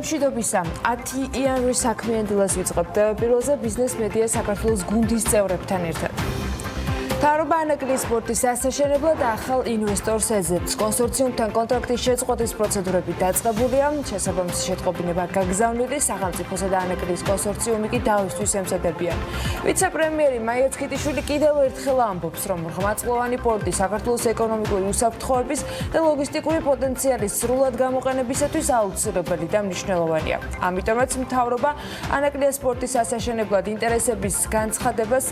მშვიდობისა 10 იანვრის საქმიანი დილას ვიწყებთ. პირველზე ბიზნეს მედია საქართველოს გუნდის წევრებთან ერთად. მთავრობა ანაკლიის სპორტის ასაშენებლად ახალ ინვესტორს ეძებს. კონსორციუმთან კონტრაქტის შეწყვეტის პროცედურები დაწყებულია. შესაბამისი შეტყობინება გაგზავნილი სახელმწიფოსა და ანაკლიის კონსორციუმი კი დავისთვის ემზადებიან. ვიცე-პრემიერი მაია ცქიტიშვილი კიდევ ერთხელ ამბობს, რომ ღრმაწლოვანი პორტი საქართველოს ეკონომიკური უსაფრთხოების და ლოგისტიკური პოტენციალის სრულად გამოყენებისათვის აუცილებელი და მნიშვნელოვანია. ამიტომაც მთავრობა ანაკლიის სპორტის ასაშენებლად ინტერესების განცხადებას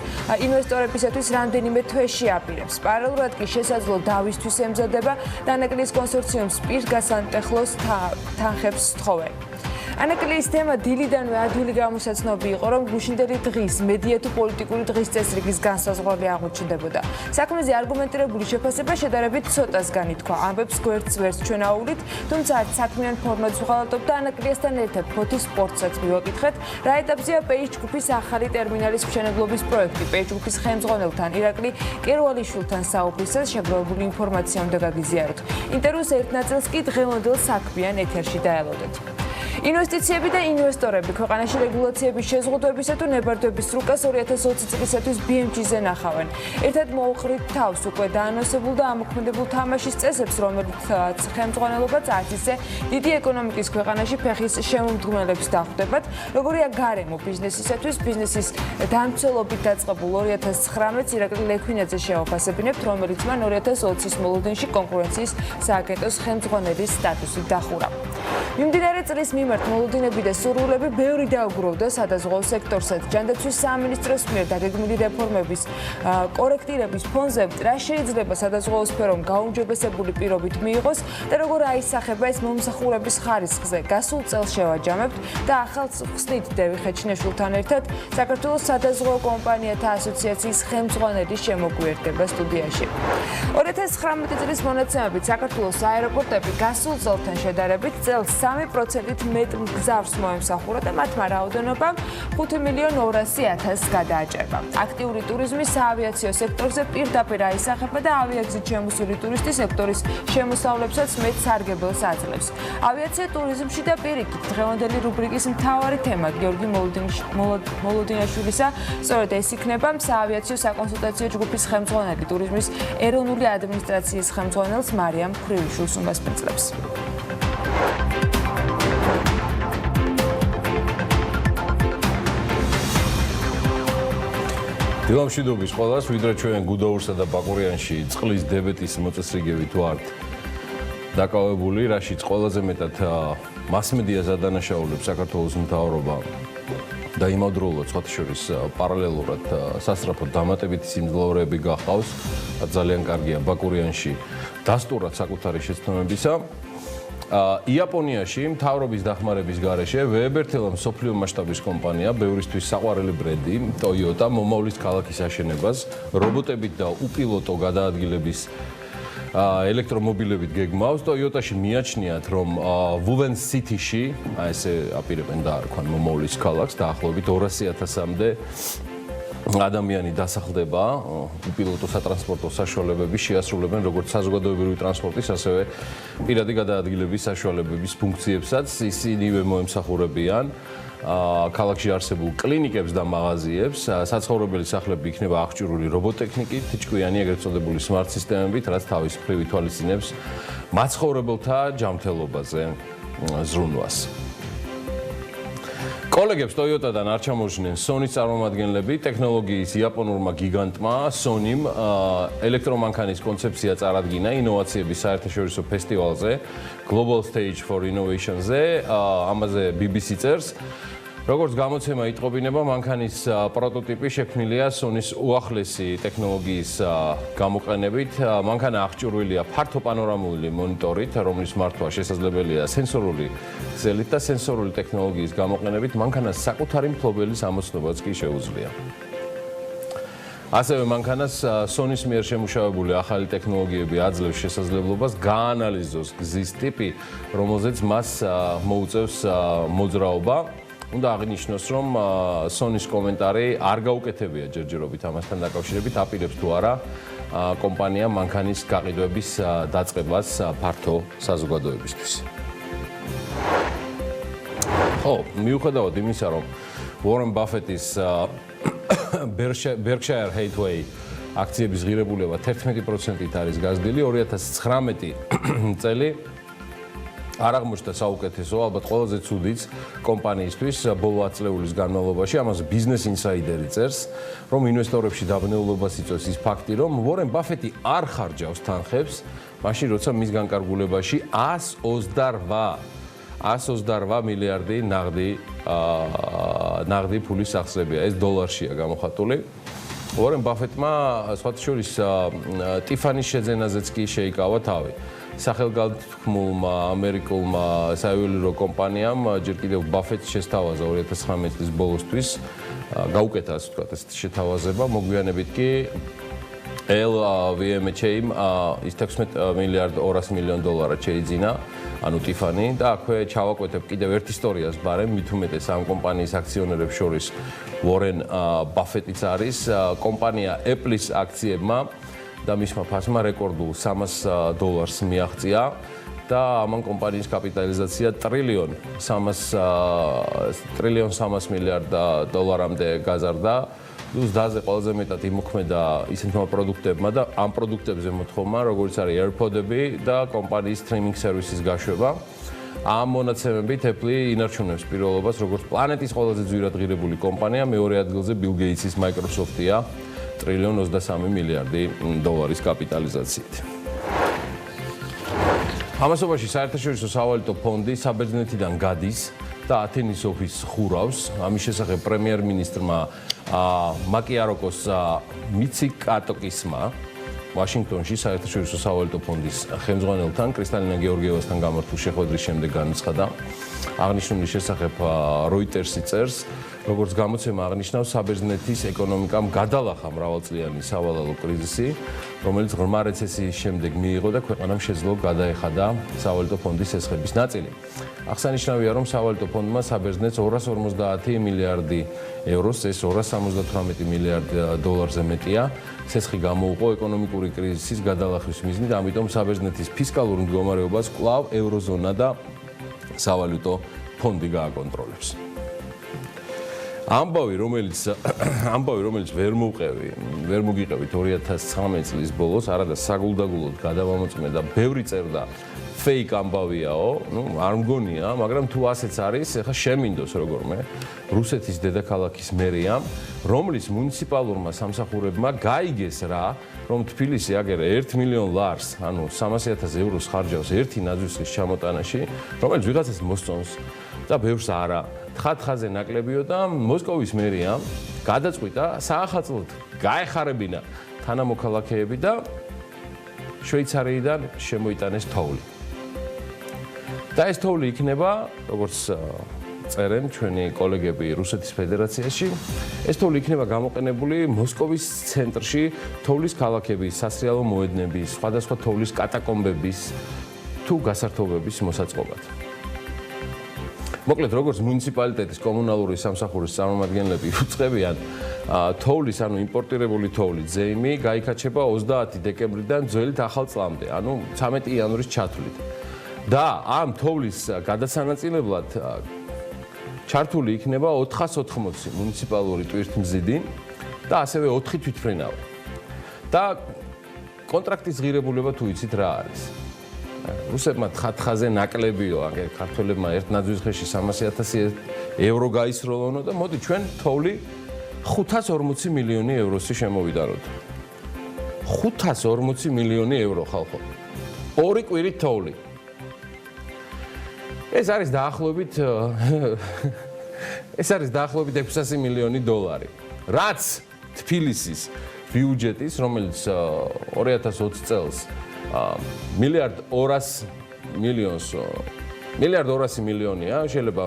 ინვესტორებისათვის რამდენიმე თვეში აპირებს. პარალელურად კი შესაძლო დავისთვის ემზადება და ანაკლიის კონსორციუმს პირგასანტეხლოს თანხებს სთხოვენ. ანაკლიის თემა დილიდანვე ადვილი გამოსაცნობი იყო, რომ გუშინდელი დღის მედია თუ პოლიტიკური დღის წესრიგის განსაზღვრელი აღმოჩნდებოდა. საქმეზე არგუმენტირებული შეფასება შედარებით ცოტას განითქვა. ამბებს გვერდს ვერც ჩვენ აუვლით, თუმცა არც საქმიან ფორმატს ვღალატობდა ანაკლიესთან ერთად ფოთის სპორტსაც მივაკითხეთ, რა ეტაპზეა პეიჯ ჯგუფის ახალი ტერმინალის მშენებლობის პროექტი. პეიჯ ჯგუფის ხელმძღვანელთან ირაკლი კერვალიშვილთან საუბრისას შეგროვებული ინფორმაცია უნდა გაგიზიაროთ. ინტერვიუს ერთ ნაწილს კი დღევანდელ საქმიან ეთერში დაელოდეთ. ინვესტიციები და ინვესტორები ქვეყანაში რეგულაციების შეზღუდვებისა თუ ნებართვების რუკას 2020 წლისათვის BMG-ზე ნახავენ. ერთად მოუყრით თავს უკვე დაანონსებულ და ამოქმედებულ თამაშის წესებს, რომელიც ხელმძღვანელობაც არც ისე დიდი ეკონომიკის ქვეყანაში ფეხის შემომდგმელებს დახვდებათ, როგორია გარემო ბიზნესისათვის. ბიზნესის დამცველობით დაწყებულ 2019-ს ირაკლი ლექვინაძე შეაფასებინებთ, რომელიც მან 2020-ის მოლოდინში კონკურენციის სააგენტოს ხელმძღვანელის სტატუსით დახურა. მიმდინარე წლის მიმართ მოლოდინები და სურვილები ბევრი დაუგროვდა სადაზღვეო სექტორსაც. ჯანდაცვის სამინისტროს მიერ დაგეგმილი რეფორმების კორექტირების ფონზე რა შეიძლება სადაზღვეო სფერომ გაუმჯობესებული პირობით მიიღოს და როგორ აისახება ეს მომსახურების ხარისხზე. გასულ წელს შევაჯამებთ და ახალ ხსნით დევი ხეჩნეშვილთან ერთად საქართველოს სადაზღვეო კომპანიათა ასოციაციის ხელმძღვანელი შემოგვიერთდება სტუდიაში. 2019 წლის მონაცემებით საქართველოს აეროპორტები გასულ წელთან შედარებით წელს 3%-ით მეტ გზავს მოემსახურა და მათმა რაოდენობამ 5.200.000 გადააჭერბა. აქტიური ტურიზმი საავიაციო სექტორზე პირდაპირ აისახება და ავიაგზით შემოსული ტურისტი სექტორის შემოსავლებსაც მეტ სარგებელს აძლევს. ავიაცია ტურიზმში და პირიქით დღევანდელი რუბრიკის მთავარი თემა გიორგი მოლოდინაშვილისა სწორედ ეს იქნება. საავიაციო საკონსულტაციო ჯგუფის ხელმძღვანელი ტურიზმის ეროვნული ადმინისტრაციის ხელმძღვანელს მარიამ ქრივიშვილს უმასპინძლებს. დილა მშვიდობის ყველას, ვიდრე ჩვენ გუდაურსა და ბაკურიანში წყლის დებეტის მოწესრიგებით ვართ დაკავებული, რაშიც ყველაზე მეტად მასმედიას ადანაშაულებს საქართველოს მთავრობა და იმავდროულად სხვათა შორის პარალელურად სასწრაფოდ დამატებითი სიმძლავრეები გახავს. ძალიან კარგია ბაკურიანში დასტურად საკუთარი შეცდომებისა. იაპონიაში მთავრობის დახმარების გარეშე ვეებერთელა მსოფლიო მასშტაბის კომპანია, ბევრისთვის საყვარელი ბრენდი, Toyota მომავლის ქალაქის აშენებას, რობოტებით და უპილოტო გადაადგილების ელექტრომობილებით გეგმავს. Toyota-ში მიაჩნიათ, რომ Woven City-ში, ესე აპირებენ დაარქვან მომავლის ქალაქს, დაახლოებით 200,000-მდე ადამიანი დასახლდება უპილოტო სატრანსპორტო საშუალებების შეასრულებენ როგორც საზოგადოებრივი ტრანსპორტის, ასევე პირადი გადაადგილების საშუალებების ფუნქციებსაც. ისინივე მოემსახურებიან ქალაქში არსებულ კლინიკებს და მაღაზიებს. საცხოვრებელი სახლები იქნება აღჭურვილი რობოტექნიკით, ჭკვიანი ეგრეთ წოდებული smart სისტემებით, რაც თავის მხრივ ითვალისწინებს მაცხოვრებელთა ჯანმრთელობაზე ზრუნვას. კოლეგებს Toyota-დან არ ჩამოშნენ Sony-ს წარმომადგენლები, ტექნოლოგიის იაპონურმა გიგანტმა Sony-მ ელექტრომანქანის კონცეფცია წარადგინა ინოვაციების საერთაშორისო ფესტივალზე Global Stage for Innovation-ზე. ამაზე BBC წერს, როგორც გამოცემა იტყობინება, მანქანის პროტოტიპი შექმნილია Sony-ს უახლესი ტექნოლოგიის გამოყენებით. მანქანა აღჭურვილია ფართო პანორამული მონიტორით, რომლის მართვა შესაძლებელია სენსორული გზელით და სენსორული ტექნოლოგიის გამოყენებით მანქანას საკუთარი მფლობელის ამოცნობაც კი შეუძლია. ასევე მანქანას Sony-ს მიერ შემუშავებული ახალი ტექნოლოგიები აძლევს შესაძლებლობას გაანალიზოს გზის ტიპი, რომელზეც მას მოუწევს მოძრაობა. უნდა აღინიშნოს, რომ Sony-ს კომენტარი არ გაუკეთებია ჯერჯერობით ამასთან დაკავშირებით, აპირებს თუ არა კომპანია მანქანის გაყიდვების დაწყებას ფართო საზოგადოებისთვის. ხო, მიუხედავად იმისა, რომ Warren Buffett-ის Berkshire Hathaway აქციების ღირებულება 11%-ით არის გაზრდილი 2019 წელი არ აღმოჩნდა საუკეთესო, ალბათ ყველაზე ცუდიც კომპანიისთვის ბოლო 10 წლეულის განმავლობაში. ამას Business Insider წერს, რომ ინვესტორებში დაბნეულობას იწვევს ის ფაქტი, რომ Warren Buffett-ი არ ხარჯავს თანხებს, მაშინ როცა მის განკარგულებაში 128 მილიარდი ნაღდი ფულის სახსრებია. ეს დოლარშია გამოხატული. Warren Buffett-მა სხვათა შორის ტიფანის შეძენაზეც კი შეიკავა თავი. სახელგანთქმულმა ამერიკულმა საიუველირო კომპანიამ ჯერ კიდევ Buffett-ს შესთავაზა 2019 წლის ბოლოსთვის გაუკეთა ასე ვთქვათ ეს შეთავაზება, მოგვიანებით კი LVMH-ი ის 16 მილიარდ 200 მილიონ დოლარად შეიძინა, ანუ ტიფანი და აქვე ჩავაკვეთებ კიდევ ერთ ისტორიას, ბარემ მით უმეტეს ამ კომპანიის აქციონერებს შორის Warren Buffett-იც არის, კომპანია Apple-ის აქციებმა და მისმა ფასმა რეკორდულ $300 მიაღწია და ამან კომპანიის კაპიტალიზაცია ტრილიონ 300 მილიარდ დოლარამდე გაზარდა. Plus დაზე ყველაზე მეტად იმოქმედა ისეთმა პროდუქტებმა და ამ პროდუქტებზე მოთხოვნა, როგორც არის AirPod-ები და კომპანიის streaming services გაშვება. ამ მონაცემებით Apple ინარჩუნებს პირველობას, როგორც პლანეტის ყველაზე ძვირად ღირებული კომპანია, მეორე ადგილზე Bill Gates-ის Microsoft-ია ტრილიონ 23 მილიარდი დოლარის კაპიტალიზაციით. ამასობაში საერთაშორისო სავალუტო ფონდი საბერძნეთიდან გადის და ათენის ოფისს ხურავს. ამის შესახებ პრემიერ-მინისტრმა მაკიაროკოს მიციკატოკისმა ვაშინგტონში საერთაშორისო სავალუტო ფონდის ხელმძღვანელთან კრისტალინა გეორგიევასთან გამართულ შეხვედრის შემდეგ განაცხადა. აღნიშნული შესახებ Reuters-ი წერს, როგორც გამოცემა აღნიშნავს, საბერძნეთის ეკონომიკამ გადალახა მრავალწლიანი სავალალო კრიზისი, რომელიც ღრმა რეცესიის შემდეგ მიიღო და ქვეყანამ შეძლო გადაეხადა სავალუტო ფონდის ესხების ნაწილი. აღსანიშნავია, რომ სავალუტო ფონდმა საბერძნეთს 250 მილიარდი ევროს, ეს 278 მილიარდ დოლარზე მეტია, სესხი გამოუყო ეკონომიკური კრიზისის გადალახვის მიზნით, ამიტომ საბერძნეთის ფისკალურ მდგომარეობას კვლავ ევროზონა და სავალუტო ფონდი გააკონტროლებს. ამბავი, რომელიც ვერ მოგიყევით 2019 წლის ბოლოს, არადა საგულდაგულოდ გადავამოწმე და ბევრი წერდა fake ამბავიაო, არ მგონია, მაგრამ თუ ასეც არის, ეხლა შემინდოს როგორმე რუსეთის დედაქალაქის მერიამ, რომლის მუნიციპალურმა სამსახურებმა გაიგეს რა, რომ თბილისი აგერა 1 მილიონ ლარს, ანუ 300,000 ევროს ხარჯავს ერთი ნაძვისხის ჩამოტანაში, რომელიც ვიღაცას მოსწონს და ბევრს არა. თხა-თხაზე ნაკლებიო და მოსკოვის მერიამ გადაწყვიტა საახალწლოდ გაეხარებინა თანამოქალაქეები და შვეიცარიიდან შემოიტანეს თოვლი. და ეს თოვლი იქნება, როგორც წერენ ჩვენი კოლეგები რუსეთის ფედერაციაში, ეს თოვლი იქნება გამოყენებული მოსკოვის ცენტრში თოვლის ქალაქების, სასრიალო მოედნების, სხვადასხვა თოვლის კატაკომბების თუ გასართობების მოსაწყობად. მოკლედ, როგორც მუნიციპალიტეტის კომუნალური სამსახურის წარმომადგენლები უწყებიან, თოვლის, ანუ იმპორტირებული თოვლის ზეიმი გაიქაჩება 30 დეკემბრიდან ძველით ახალ წლამდე, ანუ 13 იანვრის ჩათვლით. და ამ თოვლის გადასანაწილებლად ჩართული იქნება 480 მუნიციპალური ტვირთმზიდი და ასევე 4 თვითმფრინავი. და კონტრაქტის ღირებულება თუ იცით რა არის? რუსებმა თხა-თხაზე ნაკლებიო, აგერ ქართველებმა ერთ ნაძვისხეში 300,000 ევრო გაისროლონო და მოდი ჩვენ თოვლი 540 მილიონი ევროსი შემოვიდაროთ. 540 მილიონი ევრო ხალხო. ორი კვირით თოვლი. ეს არის დაახლოებით ეს არის დაახლოებით 600 მილიონი დოლარი. რაც თბილისის ბიუჯეტის, რომელიც 2020 წელს მილიარდ 200 მილიონია, შეიძლება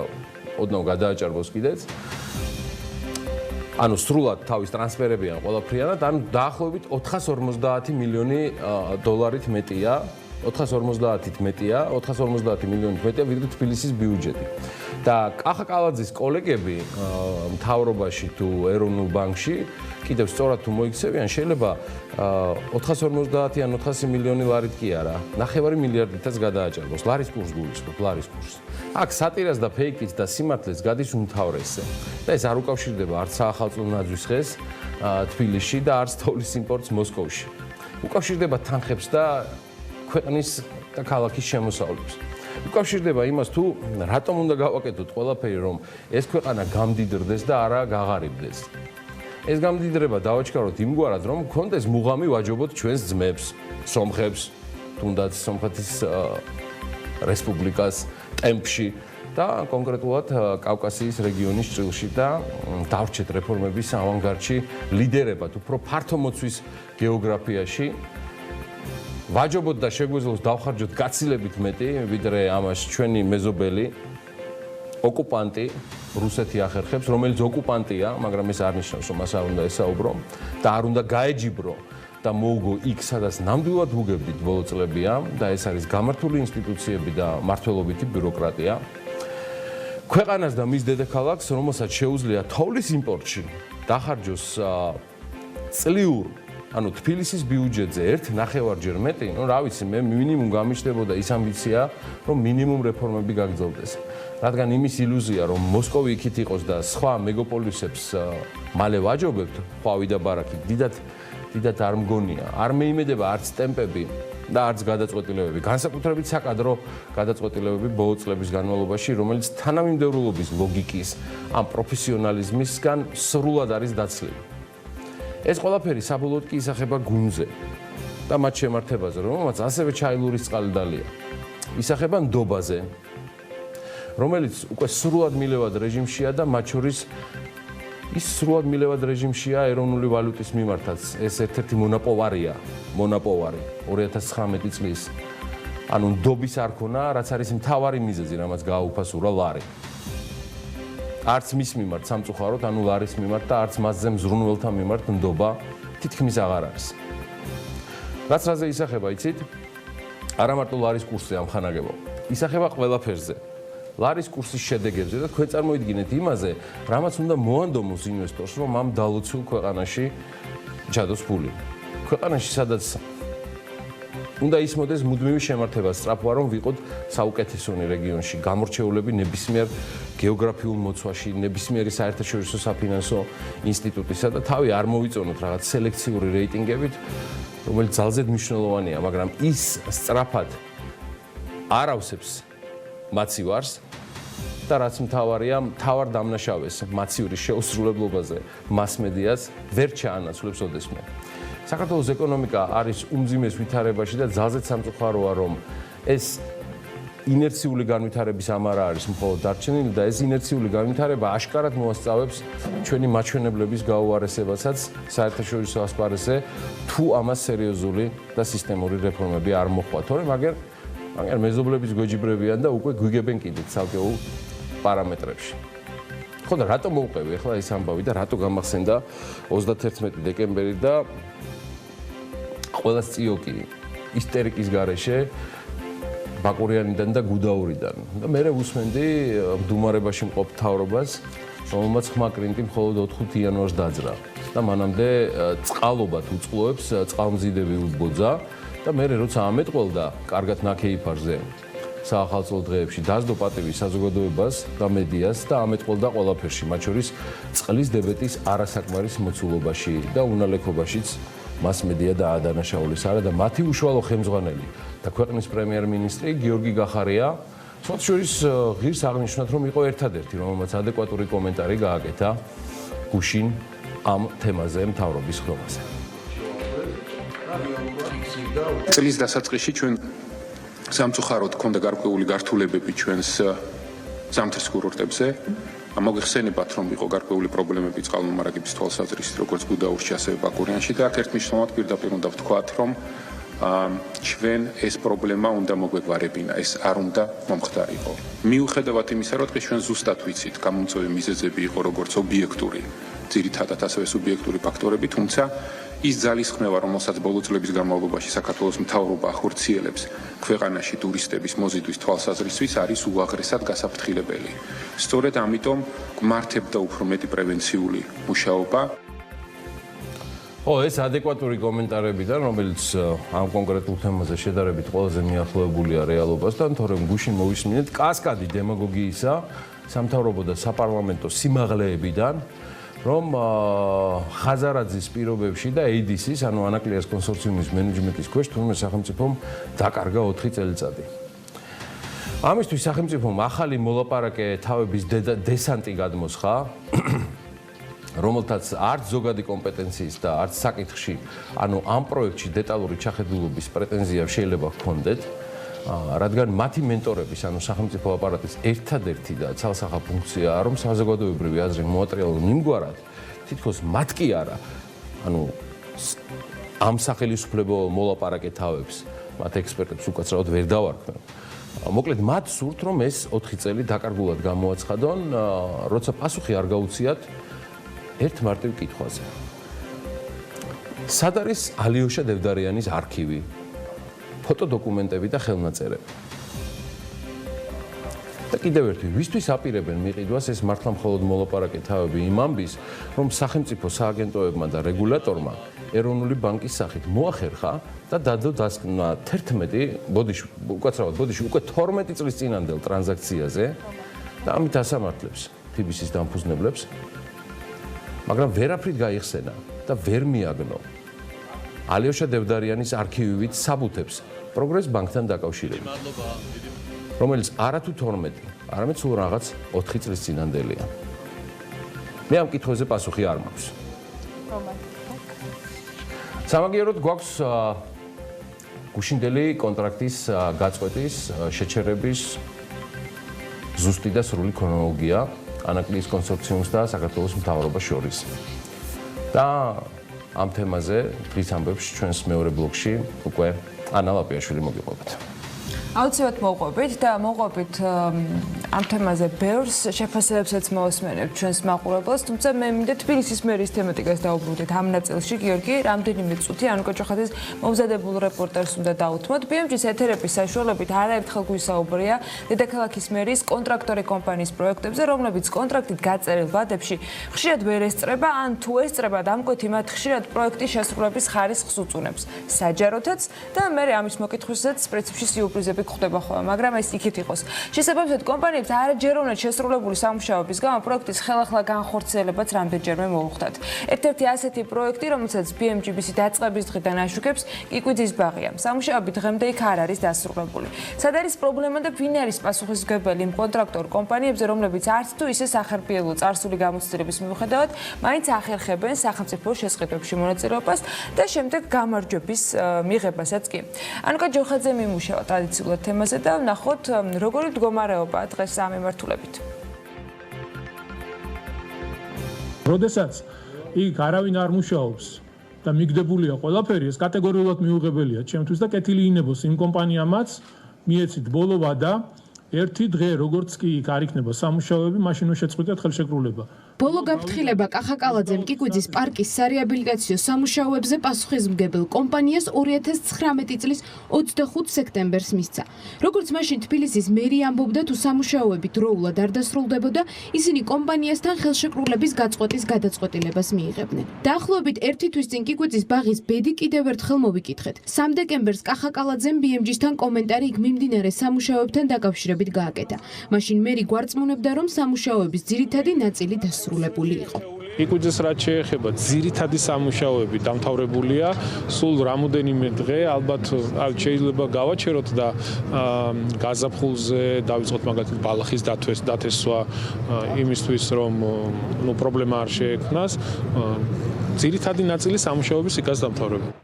ოდნავ გადააჭარბოს კიდეც. ანუ სრულად თავის ტრანსფერებიან ყველაფრიანად, ანუ დაახლოებით 450 მილიონი დოლარით მეტია, 450 მილიონით მეტია ვიდრე თბილისის ბიუჯეტი. და კახა კალაძის კოლეგები მთავრობაში თუ ეროვნულ ბანკში კიდევ სწორად თუ მოიქცევიან, შეიძლება 450 ან 400 მილიონი ლარით კი არა, 9 მილიარდითაც გადააჭარბოს. ლარის კურსს გულისხმობ, ლარის კურსს. აქ სატირას და ფეიქის და სიმართლეს გადის უმთავრესზე. და ეს არ უკავშირდება არც საახალწლო ნაძვის ხეს თბილისში და არც თოვლის იმპორტს მოსკოვში. უკავშირდება თანხებს და ქვეყნის და ქალაქის შემოსავლებს. უკავშირდება იმას თუ რატომ უნდა გავაკეთოთ ყველაფერი, რომ ეს ქვეყანა გამდიდრდეს და არა გაღარიბდეს. ეს გამდიდრება დავაჩქაროთ იმგვარად, რომ გქონდეს მუღამი ვაჯობოთ ჩვენს ძმებს, სომხებს, თუნდაც სომხეთის რესპუბლიკას ტემპში და კონკრეტულად კავკასიის რეგიონის ჭრილში და დავრჩეთ რეფორმების ავანგარდში ლიდერებად, უფრო ფართომოცვის გეოგრაფიაში. ვაჯობოთ და შეგვეძლოს დავხარჯოთ გაცილებით მეტი, ვიდრე ამას ჩვენი მეზობელი ოკუპანტი რუსეთი ახერხებს, რომელიც ოკუპანტია, მაგრამ ეს არ ნიშნავს, რომ მას არ უნდა ესაუბრო და არ უნდა გაეჯიბრო და მოუგო იქ, სადაც ნამდვილად უგებდით ბოლო წლებია და ეს არის გამართული ინსტიტუციები და მმართველობითი ბიუროკრატია. ქვეყანას და მის დედაქალაქს, რომელსაც შეუძლია თოვლის იმპორტში დახარჯოს წლიურ ანუ თბილისის ბიუჯეტზე 1.5-ჯერ მეტი, ну რა ვიცი, მე მინიმუმ გამიჩნდებოდა ის ამბიცია, რომ მინიმუმ რეფორმები გაგრძელდეს. რადგან იმის ილუზია, რომ მოსკოვი იქით იყოს და სხვა მეგაპოლისებს მალე ვაჯობებთ, ხვავი და ბარაკი, დიდად არ მგონია. არ მეიმედება არც ტემპები და არც გადაწყვეტილებები, განსაკუთრებით საკადრო გადაწყვეტილებები ბოლო წლების განმავლობაში, რომელიც თანამიმდევრულობის ლოგიკის, ამ პროფესიონალიზმისგან სრულად არის დაცლილი. ეს ყველაფერი საბოლოოდ კი ისახება გუნზე და მათ შემართებაზე, რომელმაც ასევე ჩაილურის წყალდალია. ისახება ნდობაზე, რომელიც უკვე სრულად მილევად რეჟიმშია და მათ შორის ის სრულად მილევად რეჟიმშია ეროვნული ვალუტის მიმართაც. ეს ერთ-ერთი მონაპოვარია, 2019 წლის. ანუ ნდობის არქონა, რაც არის მთავარი მიზეზი, რამაც გააუფასურა ლარი. არც მის მიმართ სამწუხაროდ, ანუ ლარის მიმართ და არც მასზე მზრუნველთა მიმართ ნდობა თითქმის აღარ არის. რაც რაზე ისახება, იცით? არა მარტო ლარის კურსზე ამხანაგებო. ისახება ყველაფერზე. ლარის კურსის შედეგებზე და თქვენ წარმოიდგინეთ იმაზე, რამაც უნდა მოანდომოს ინვესტორს, რომ ამ დალოცულ ქვეყანაში ჩადოს ფული. ქვეყანაში, სადაც უნდა ისმოდეს მუდმივი შემართება სწრაფვა, რომ ვიყოთ საუკეთესონი რეგიონში, გამორჩეულები ნებისმიერ გეოგრაფიულ მოცვაში, ნებისმიერი საერთაშორისო საფინანსო ინსტიტუტისა და თავი არ მოვიწონოთ რაღაც სელექციური რეიტინგებით, რომელიც ძალზედ მნიშვნელოვანია, მაგრამ ის სწრაფად არ ავსებს მაცივარს და რაც მთავარია, მთავარ დამნაშავეს მაცივრის შეუსრულებლობაზე მასმედიას ვერ ჩაანაცვლებს ოდესმე. საქართველოს ეკონომიკა არის უმძიმეს ვითარებაში და ძალზედ სამწუხაროა, რომ ეს ინერციული განვითარების ამარა არის მხოლოდ დარჩენილი და ეს ინერციული განვითარება აშკარად მოასწავებს ჩვენი მაჩვენებლების გაუარესებასაც საერთაშორისო ასპარესზე, თუ ამას სერიოზული და სისტემური რეფორმები არ მოხვა. თორემ მაგერ მეზობლების გვეჯიბრებიან და უკვე გვიგებენ კიდეც ცალკეულ პარამეტრებში. ხო და რატო მოვყევი ახლა ეს ამბავი და რატო გამახსენდა 31 დეკემბერი და ყველას წიოკი ისტერიკის გარეშე ბაკურიანიდან და გუდაურიდან. და მე ვუსმენდი მდუმარებაში მყოფ მთავრობას, რომელმაც ხმა კრინტი მხოლოდ 4 იანვარს დაძრა და მანამდე წყალობად უწყლოებს წყალმზიდები უბოძა და მე როცა ამეტყველდა კარგად ნაქეიფარზე საახალწლო დღეებში დაძდო პატივი საზოგადოებას და მედიას და ამეტყველდა ყველაფერში, მათ შორის წყლის დებეტის არასაკმარის მოცულობაში და უნალექობაშიც მასმედია და ადანაშაულის არა და მათი უშუალო ხელმძღვანელი და ქვეყნის პრემიერ-მინისტრი გიორგი გახარია, მათ შორის ღირს აღნიშნათ, რომ იყო ერთადერთი, რომელმაც ადეკვატური კომენტარი გააკეთა გუშინ ამ თემაზე მთავრობის ხდომაზე. წლის დასაწყისში ჩვენ სამწუხაროდ ქონდა გარკვეული გართულებები ჩვენს ზამთრის კურორტებზე მოგეხსენებათ, რომ იყო გარკვეული პრობლემები წყალმომარაგების თვალსაზრისით, როგორც გუდაურში, ასევე ბაკურიანში და აქ ერთმნიშვნელოვნად პირდაპირ უნდა ვთქვათ, რომ ჩვენ ეს პრობლემა უნდა მოგვეგვარებინა, ეს არ უნდა მომხდარიყო. მიუხედავად იმისა, რომ ჩვენ ზუსტად ვიცით, გამომწვევი მიზეზები იყო როგორც ობიექტური, ძირითადად ასევე სუბიექტური ფაქტორები, თუმცა ის ძალისხმევა, რომელსაც ბოლო წლების განმავლობაში საქართველოს მთავრობა ახორციელებს ქვეყანაში ტურისტების მოზიდვის თვალსაზრისით, არის უაღრესად გასაფრთხილებელი. სწორედ ამიტომ გმართებდა უფრო მეტი პრევენციული მუშაობა. ეს ადეკვატური კომენტარებიდან, რომელიც ამ კონკრეტულ თემაზე შედარებით ყველაზე მიახლოებულია რეალობასთან, თორემ გუშინ მოვისმინეთ კასკადი დემაგოგიისა სამთავრობო და საპარლამენტო სიმაღლეებიდან, რომ ხაზარაძის პირობებში და ADC-ის, ანუ ანაკლიას კონსორციუმის მენეჯმენტის ქვეშ თურმე სახელმწიფომ დაკარგა 4 წელიწადი. ამისთვის სახელმწიფომ ახალი მოლაპარაკე თავების დესანტი გადმოსხა, რომელთაც არც ზოგადი კომპეტენციის და არც საკითხში, ანუ ამ პროექტში დეტალური ჩახედულობის პრეტენზია შეიძლება ჰქონდეთ, რადგან მათი მენტორების, ანუ სახელმწიფო აპარატის ერთადერთი და ცალსახა ფუნქციაა, რომ საზოგადოებრივი აზრი მოატრიალონ იმგვარად, თითქოს მათ კი არა, ანუ ამ სახელმწიფო მოლაპარაკე თავებს, მათ ექსპერტებს უკაცრავად ვერ დავარქმევ. მოკლედ მათ სურთ, რომ ეს 4 წელი დაკარგულად გამოაცხადონ, როცა პასუხი არ გაუციათ ერთ მარტივ კითხვაზე. სად არის ალიოშა დევდარიანის არქივი, ფოტოდოკუმენტები და ხელნაწერები? და კიდევ ერთი, ვისთვის აპირებენ მიყიდვას ეს მართლა მხოლოდ მოლაპარაკე თავები იმ ამბის, რომ სახელმწიფო სააგენტოებმა და რეგულატორმა ეროვნული ბანკის სახით მოახერხა და დადო დასკვნა 12 წლის წინანდელ ტრანზაქციაზე და ამით ასამართლებს TBC-ის დამფუძნებლებს, მაგრამ ვერაფრით გაიხსენა და ვერ მიაგნო ალიოშა დევდარიანის არქივივით საბუთებს პროგრეს ბანკთან დაკავშირებით, რომელიც არათუ 12, არამედ სულ რაღაც 4 წლის წინანდელია. მე ამ კითხვაზე პასუხი არ მაქვს. სამაგიეროდ გვაქვს გუშინდელი კონტრაქტის გაწყვეტის, შეჩერების ზუსტი და სრული ქრონოლოგია ანაკლიის კონსორციუმს და საქართველოს მთავრობას შორის. და ამ თემაზე დღის ამბებში ჩვენს მეორე ბლოკში უკვე ანა ლაპიაშვილი მოგიყვებით. აუცილებლად მოვყვებით და მოვყვებით ამ თემაზე ბევრს შეფასებებსაც მოვსმენებ ჩვენს მაყურებელს, თუმცა მე მინდა თბილისის მერის თემატიკას დავუბრუნდეთ ამ ნაწილში. გიორგი, რამდენიმე წუთი ანუკა ჭოხაძის მომზადებულ რეპორტერს უნდა დაუთმოთ. BMG-ის ეთერების საშუალებით არაერთხელ გვისაუბრია დედაქალაქის მერის კონტრაქტორი კომპანიის პროექტებზე, რომლებიც კონტრაქტით გაწერილ ვადებში ხშირად ვერ ესწრება, ან თუ ესწრება, დამკვეთი მათ ხშირად პროექტის შესრულების ხარისხს უწუნებს საჯაროთაც და მე ამის მოკითხვისას პრინციპში სიურპრიზები ხდება ხოლმე, მაგრამ ეს იქით იყოს. შესაბამისად, კომპანიებს არაჯეროვნად შესრულებული სამუშაოების გამო პროექტის ხელახლა განხორციელებაც რამდენჯერმე მოუხდათ. ერთ-ერთი ასეთი პროექტი, რომელსაც BMG-ის დაწყების დღიდან აშუქებს, კიკვიძის ბაღია. სამუშაოები დღემდე იქ არ არის დასრულებული. სად არის პრობლემა და ვინ არის პასუხისმგებელი იმ კონტრაქტორ კომპანიებზე, რომლებიც არც თუ ისე სახერხმიელო წარსული გამოცდილების მიუხედავად, მაინც ახერხებენ სახელმწიფო შესყიდვებში მონაწილეობას და შემდეგ გამარჯვების მიღებასაც კი. ანუკა ჭოხაძე მიმუშავა ტრადიციულად თემაზე და ვნახოთ როგორი მდგომარეობაა დღეს ამ მიმართულებით. როდესაც იქ არავინ არ მუშაობს და მიგდებულია ყველაფერი, ეს კატეგორიულად მიუღებელია ჩემთვის და კეთილი ინებოს იმ კომპანიამაც მიეცით ბოლო ვადა, ერთი დღე როგორც კი იქ არ იქნება სამუშაოები, მაშინ შეწყვიტეთ ხელშეკრულება. ბოლო გაფრთხილება კახაკალაძემ კიკვიძის პარკის სარეაბილიტაციო სამუშაოებზე პასუხისმგებელ კომპანიას 2019 წლის 25 სექტემბერს მისცა. როგორც მაშინ თბილისის მერი ამბობდა, თუ სამუშაოები დროულად არ დასრულდებოდა, ისინი კომპანიასთან ხელშეკრულების გაწყვეტის გადაწყვეტილებას მიიღებდნენ. დაახლოებით ერთი თვის წინ კიკვიძის ბაღის ბედი კიდევ ერთხელ მოვიკითხეთ. 3 დეკემბერს კახაკალაძემ BMG-სთან კომენტარი იქ მიმდინარე სამუშაოებთან დაკავშირებით გააკეთა. მაშინ მერი გვარწმუნებდა, რომ სამუშაოების ძირითადი ნაწილი დასრულებული იყო. კიკვიძეს რაც შეეხება ძირითადი სამუშაოები დამთავრებულია, სულ რამოდენიმე დღე ალბათ შეიძლება გავაჩეროთ და გაზაფხულზე დავიწყოთ მაგალითად ბალახის დათესვა იმისთვის რომ პრობლემა არ შეექმნას. ძირითადი ნაწილი სამუშაოების იქაც დამთავრებული.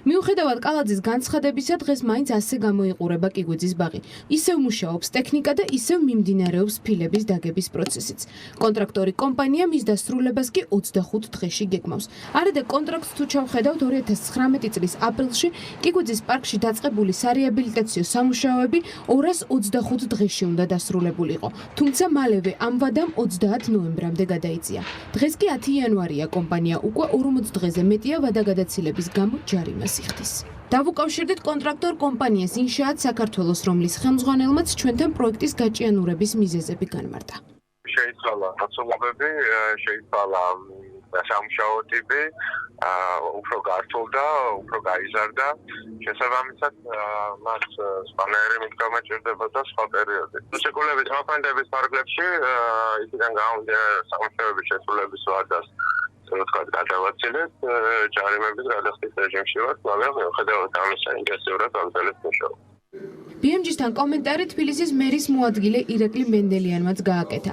მიუხედავად კალაძის განცხადებისა, დღეს მაინც ასე გამოიყურება კიგვიძის ბაღი. ისევ მუშაობს ტექნიკა და ისევ მიმდინარეობს ფილების დაგების პროცესიც. კონტრაქტორი კომპანია მის დასრულებას კი 25 დღეში გეგმავს. არადა კონტრაქტს თუ ჩავხედავთ 2019 წლის აპრილში კიგვიძის პარკში დაწყებული სარეაბილიტაციო სამუშაოები 225 დღეში უნდა დასრულებულიყო. თუმცა მალევე ამ ვადამ 30 ნოემბრამდე გადაიწია. დღეს კი 10 იანვარია, კომპანია უკვე 40 დღეზე მეტია ვადაგადაცილების გამო ჯარიმას იხდის. დავუკავშირდით კონტრაქტორ კომპანიას ინშაატ საქართველოს, რომლის ხელმძღვანელმაც ჩვენთან პროექტის გაჭიანურების მიზეზები განმარტა. შეიცვალა მოცულობები, შეიცვალა სამუშაო ტიპი, უფრო გართულდა, უფრო გაიზარდა. შესაბამისად, მას სპანერი მიდგომა ჭირდებოდა სხვა პერიოდი. შეკულების მოქმედების ფარგლებში ისიდან გამომდინარე სამუშაოების შესრულების ვადას სრულად გადავაცილეთ, ჯარიმების გადახდის რეჟიმში ვართ, მაგრამ მიუხედავად ამისა ინტენსიურად ვაგრძელებთ მუშაობას. BMG-სთან კომენტარი თბილისის მერის მოადგილე ირაკლი მენდელიანმაც გააკეთა,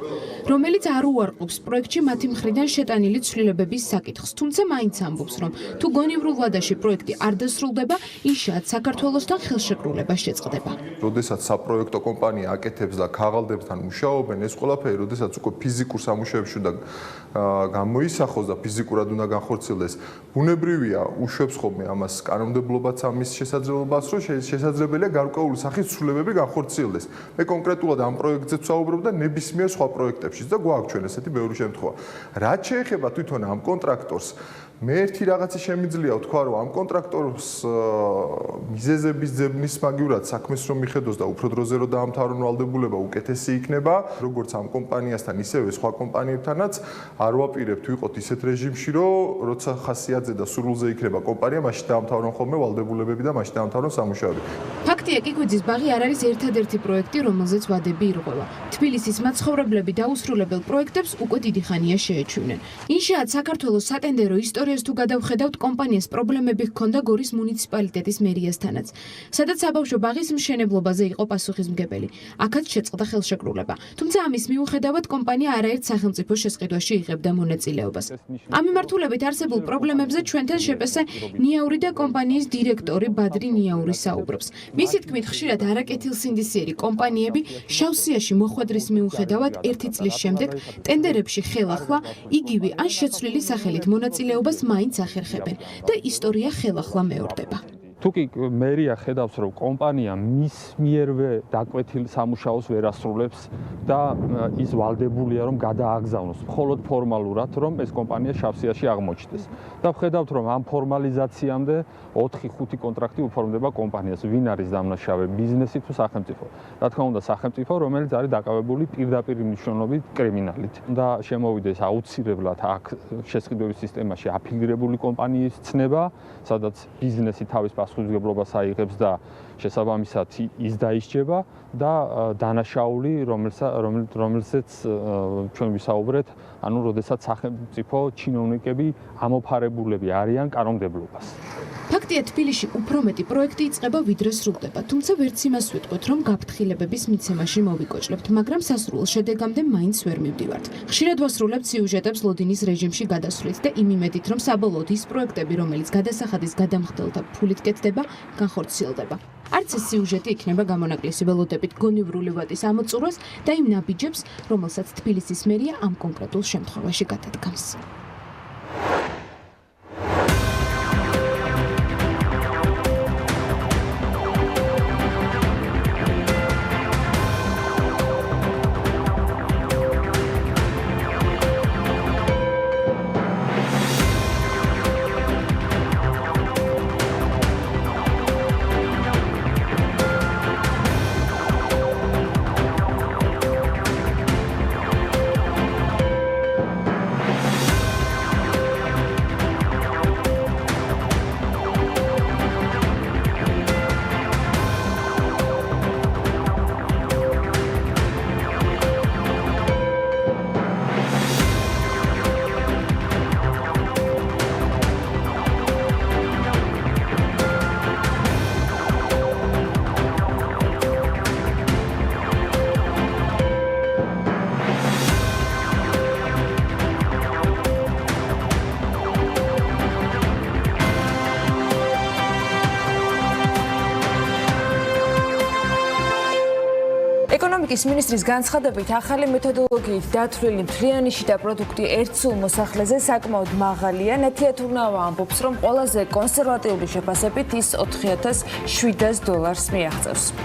რომელიც არ უარყოფს პროექტში მათი მხრიდან შეტანილი ცვლილებების საკითხს, თუმცა მაინც ამბობს, რომ თუ გონივრულ ვადაში პროექტი არ დასრულდება, ინშაატ საქართველოსთან ხელშეკრულება შეწყდება. როდესაც საპროექტო კომპანია აკეთებს და ქაღალდებთან მუშაობენ, ეს ყველაფერი, როდესაც უკვე ფიზიკურ სამუშაოებში უნდა გამოისახოს და ფიზიკურად უნდა განხორციელდეს, ბუნებრივია, უშვებს ხოლმე ამას კანონმდებლობაც ამის შესაძლებლობას, რომ შესაძლებელია გარკვეული სახის ცვლილებები განხორციელდეს. მე კონკრეტულად ამ პროექტზე ვსაუბრობ და ნებისმიერ სხვა პროექტებშიც და გვაქვს ჩვენ ესეთი ბევრი შემთხვევა. რაც შეეხება თვითონ ამ კონტრაქტორს, მე ერთი რაღაცი შემიძლია ვთქვა, რომ ამ კონტრაქტორს მიზეზების ძებნის მაგივრად საქმეს რომ მიხედოს და უფრო დროზე რომ დაამთავრონ ვალდებულება უკეთესი იქნება, როგორც ამ კომპანიასთან, ისევე სხვა კომპანიებთანაც არ ვაპირებთ ვიყოთ ისეთ რეჟიმში, რომ როცა ხასიათზე და სრულზე იქნება კომპანია, მაშინ დაამთავრონ ხოლმე ვალდებულებები და მაშინ დაამთავრონ სამუშაოები. ფაქტია, კიგვიძის ბაღი არ არის ერთადერთი პროექტი, რომელზეც ვადები ირღვევა. თბილისის მაცხოვრებლები დაუსრულებელ პროექტებს უკვე დიდი ხანია შეეჩვენენ. ინშაატ საქართველოს სატენდერო ისტორიას თუ გადავხედავთ, კომპანიას პრობლემები ჰქონდა გორის მუნიციპალიტეტის მერიასთანაც, სადაც საბავშვო ბაღის მშენებლობაზე იყო პასუხისმგებელი. აქაც შეწყდა ხელშეკრულება. თუმცა ამის მიუხედავად, კომპანია არაერთ სახელმწიფო შესყიდვაში იღებდა მონაწილეობას. ამ მიმართულებით არსებულ პრობლემებზე ჩვენთან შეპესე ნიაური და კომპანიის დირექტორი ბადრი ნიაური საუბრობს. მისი თქმით, ხშირად არაკეთილსინდისიერი კომპანიები შავსიაში მოხვედრის მიუხედავად 1 წლის შემდეგ ტენდერებში ხელახლა იგივე ან შეცვლილი სახელით მონაწილეობას მაინც ახერხებენ და ისტორია ხელახლა მეორდება. თუკი მერია ხედავს, რომ კომპანია მის მიერვე დაკვეთილ სამუშაოს ვერ ასრულებს და ის ვალდებულია, რომ გადააგზავნოს მხოლოდ ფორმალურად, რომ ეს კომპანია შავსიაში აღმოჩნდეს. და ვხედავთ, რომ ამ ფორმალიზაციამდე 4-5 კონტრაქტი უფორმდება კომპანიას, ვინ არის დამნაშავე, ბიზნესი თუ სახელმწიფო. რა თქმა უნდა, სახელმწიფო, რომელიც არის დაკავებული პირდაპირ მნიშვნელობით კრიმინალით. და შემოვიდეს აუცილებლად აქ შესყიდვების სისტემაში აფილირებული კომპანიის ცნება, სადაც ბიზნესი თავის პასუხისმგებლობას აიღებს და შესაბამისად ის დაისჯება და დანაშაული, რომელზეც ჩვენ ვისაუბრეთ, ანუ როდესაც სახელმწიფო ჩინოვნიკები ამოფარებულები არიან კანონმდებლობას. ფაქტია, თბილისში უფრო მეტი პროექტი იწყება, ვიდრე სრულდება, თუმცა ვერც იმას ვიტყვით, რომ გაფრთხილებების მიცემაში მოვიკოჭლებთ, მაგრამ სასრულ შედეგამდე მაინც ვერ მივდივართ. ხშირად ვასრულებთ სიუჟეტებს ლოდინის რეჟიმში გადასვლით და იმ იმედით, რომ საბოლოოდ ის პროექტები, რომელიც გადასახადის გადამხდელთა ფულით კეთდება, განხორციელდება. არც ეს სიუჟეტი იქნება გამონაკლისი, ველოდებით გონივრული ვადის ამოწურვას და იმ ნაბიჯებს, რომელსაც თბილისის მერია ამ კონკრეტულ შემთხვევაში გადადგამს. ენერგეტიკის მინისტრის განცხადებით, ახალი მეთოდოლოგიით დათვლილი მთლიანი შიდა პროდუქტი ერთ სულ მოსახლეზე საკმაოდ მაღალია. ნათიათურნავა ამბობს, რომ ყველაზე კონსერვატიული შეფასებით ის $4,700 მიაღწევს.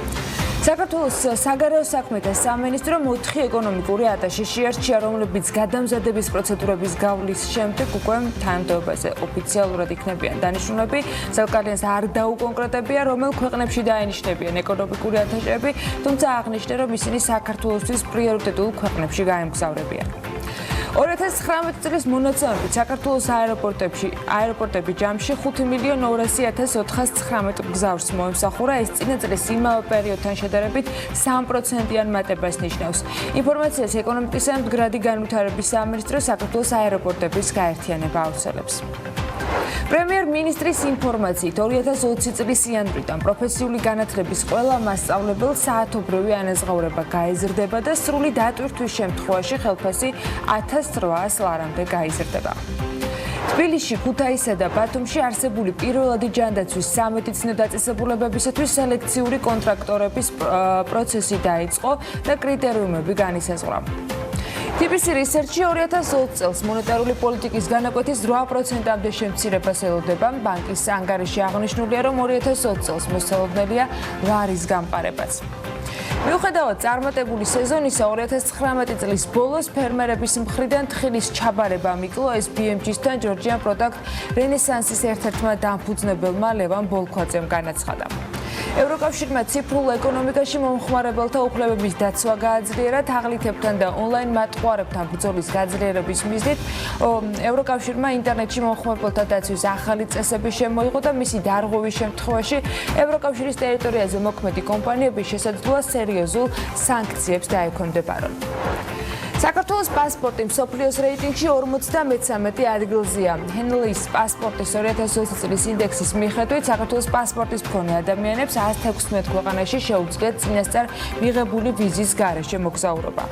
საქართველოს საგარეო საქმეთა სამინისტრო 4 ეკონომიკური ატაში შეარჩია, რომლებიც გადამზადების პროცედურების გავლის შემდეგ უკვე თანამდებობაზე ოფიციალურად იქნებიან დანიშნულები. ზოგადად არ დაუკონკრეტებია, რომელ ქვეყნებში დაენიშნებიან ეკონომიკური ატაშები, თუმცა აღნიშნა, რომ ისინი საქართველოსთვის პრიორიტეტულ ქვეყნებში გაემგზავრებიან. 2019 წლის მონაცემებით საქართველოს აეროპორტები ჯამში 5,200,419 მგზავრს მოემსახურა. ეს წინა წლის იმავე პერიოდთან შედარებით 3%-იან მატებას ნიშნავს. ინფორმაციას ეკონომიკის და მდგრადი განვითარების სამინისტრო საქართველოს აეროპორტების გაერთიანება აუცილებს. პრემიერ-მინისტრის ინფორმაციით 2020 წლის იანვრიდან პროფესიული განათლების ყველა მასწავლებელს საათობრივი ანაზღაურება გაეზრდება და სრული დატვირთვის შემთხვევაში ხელფასი 1,800 ლარამდე გაიზრდება. თბილისში, ქუთაისსა და ბათუმში არსებული პირველადი ჯანდაცვის სამედიცინო დაწესებულებებისათვის სელექციური კონტრაქტორების პროცესი დაიწყო და კრიტერიუმები განისაზღვრა. TBC Research-ი 2020 წელს მონეტარული პოლიტიკის განაკვეთის 8%-მდე შემცირებას ელოდება. ბანკის ანგარიში აღნიშნულია, რომ 2020 წელს მოსალოდნელია ლარის გამყარებაც. მიუხედავად წარმატებული სეზონისა, 2019 წლის ბოლოს ფერმერების მხრიდან თხილის ჩაბარება მიკლო. ეს BMG-სთან Georgian Product Renaissance-ის ერთ-ერთმა დამფუძნებელმა ლევან ბოლქვაძემ განაცხადა. ევროკავშირმა ციფრულ ეკონომიკაში მომხმარებელთა უფლებების დაცვა გააძლიერა. თაღლითებთან და ონლაინ მატყუარებთან ბრძოლის გაძლიერების მიზნით ევროკავშირმა ინტერნეტში მომხმარებელთა დაცვის ახალი წესები შემოიღო და მისი დარღვევის შემთხვევაში ევროკავშირის ტერიტორიაზე მოქმედი კომპანიების შესაძლოა სერიოზულ სანქციებს დაექვემდებარონ. საქართველოს პასპორტი მსოფლიოს რეიტინგში 53 ადგილზეა. Henley's პასპორტის 2020 წლის ინდექსის მიხედვით საქართველოს პასპორტის მქონე ადამიანებს 116 ქვეყანაში შეუძლიათ წინასწარ მიღებული ვიზის გარეშე მოგზაურობა.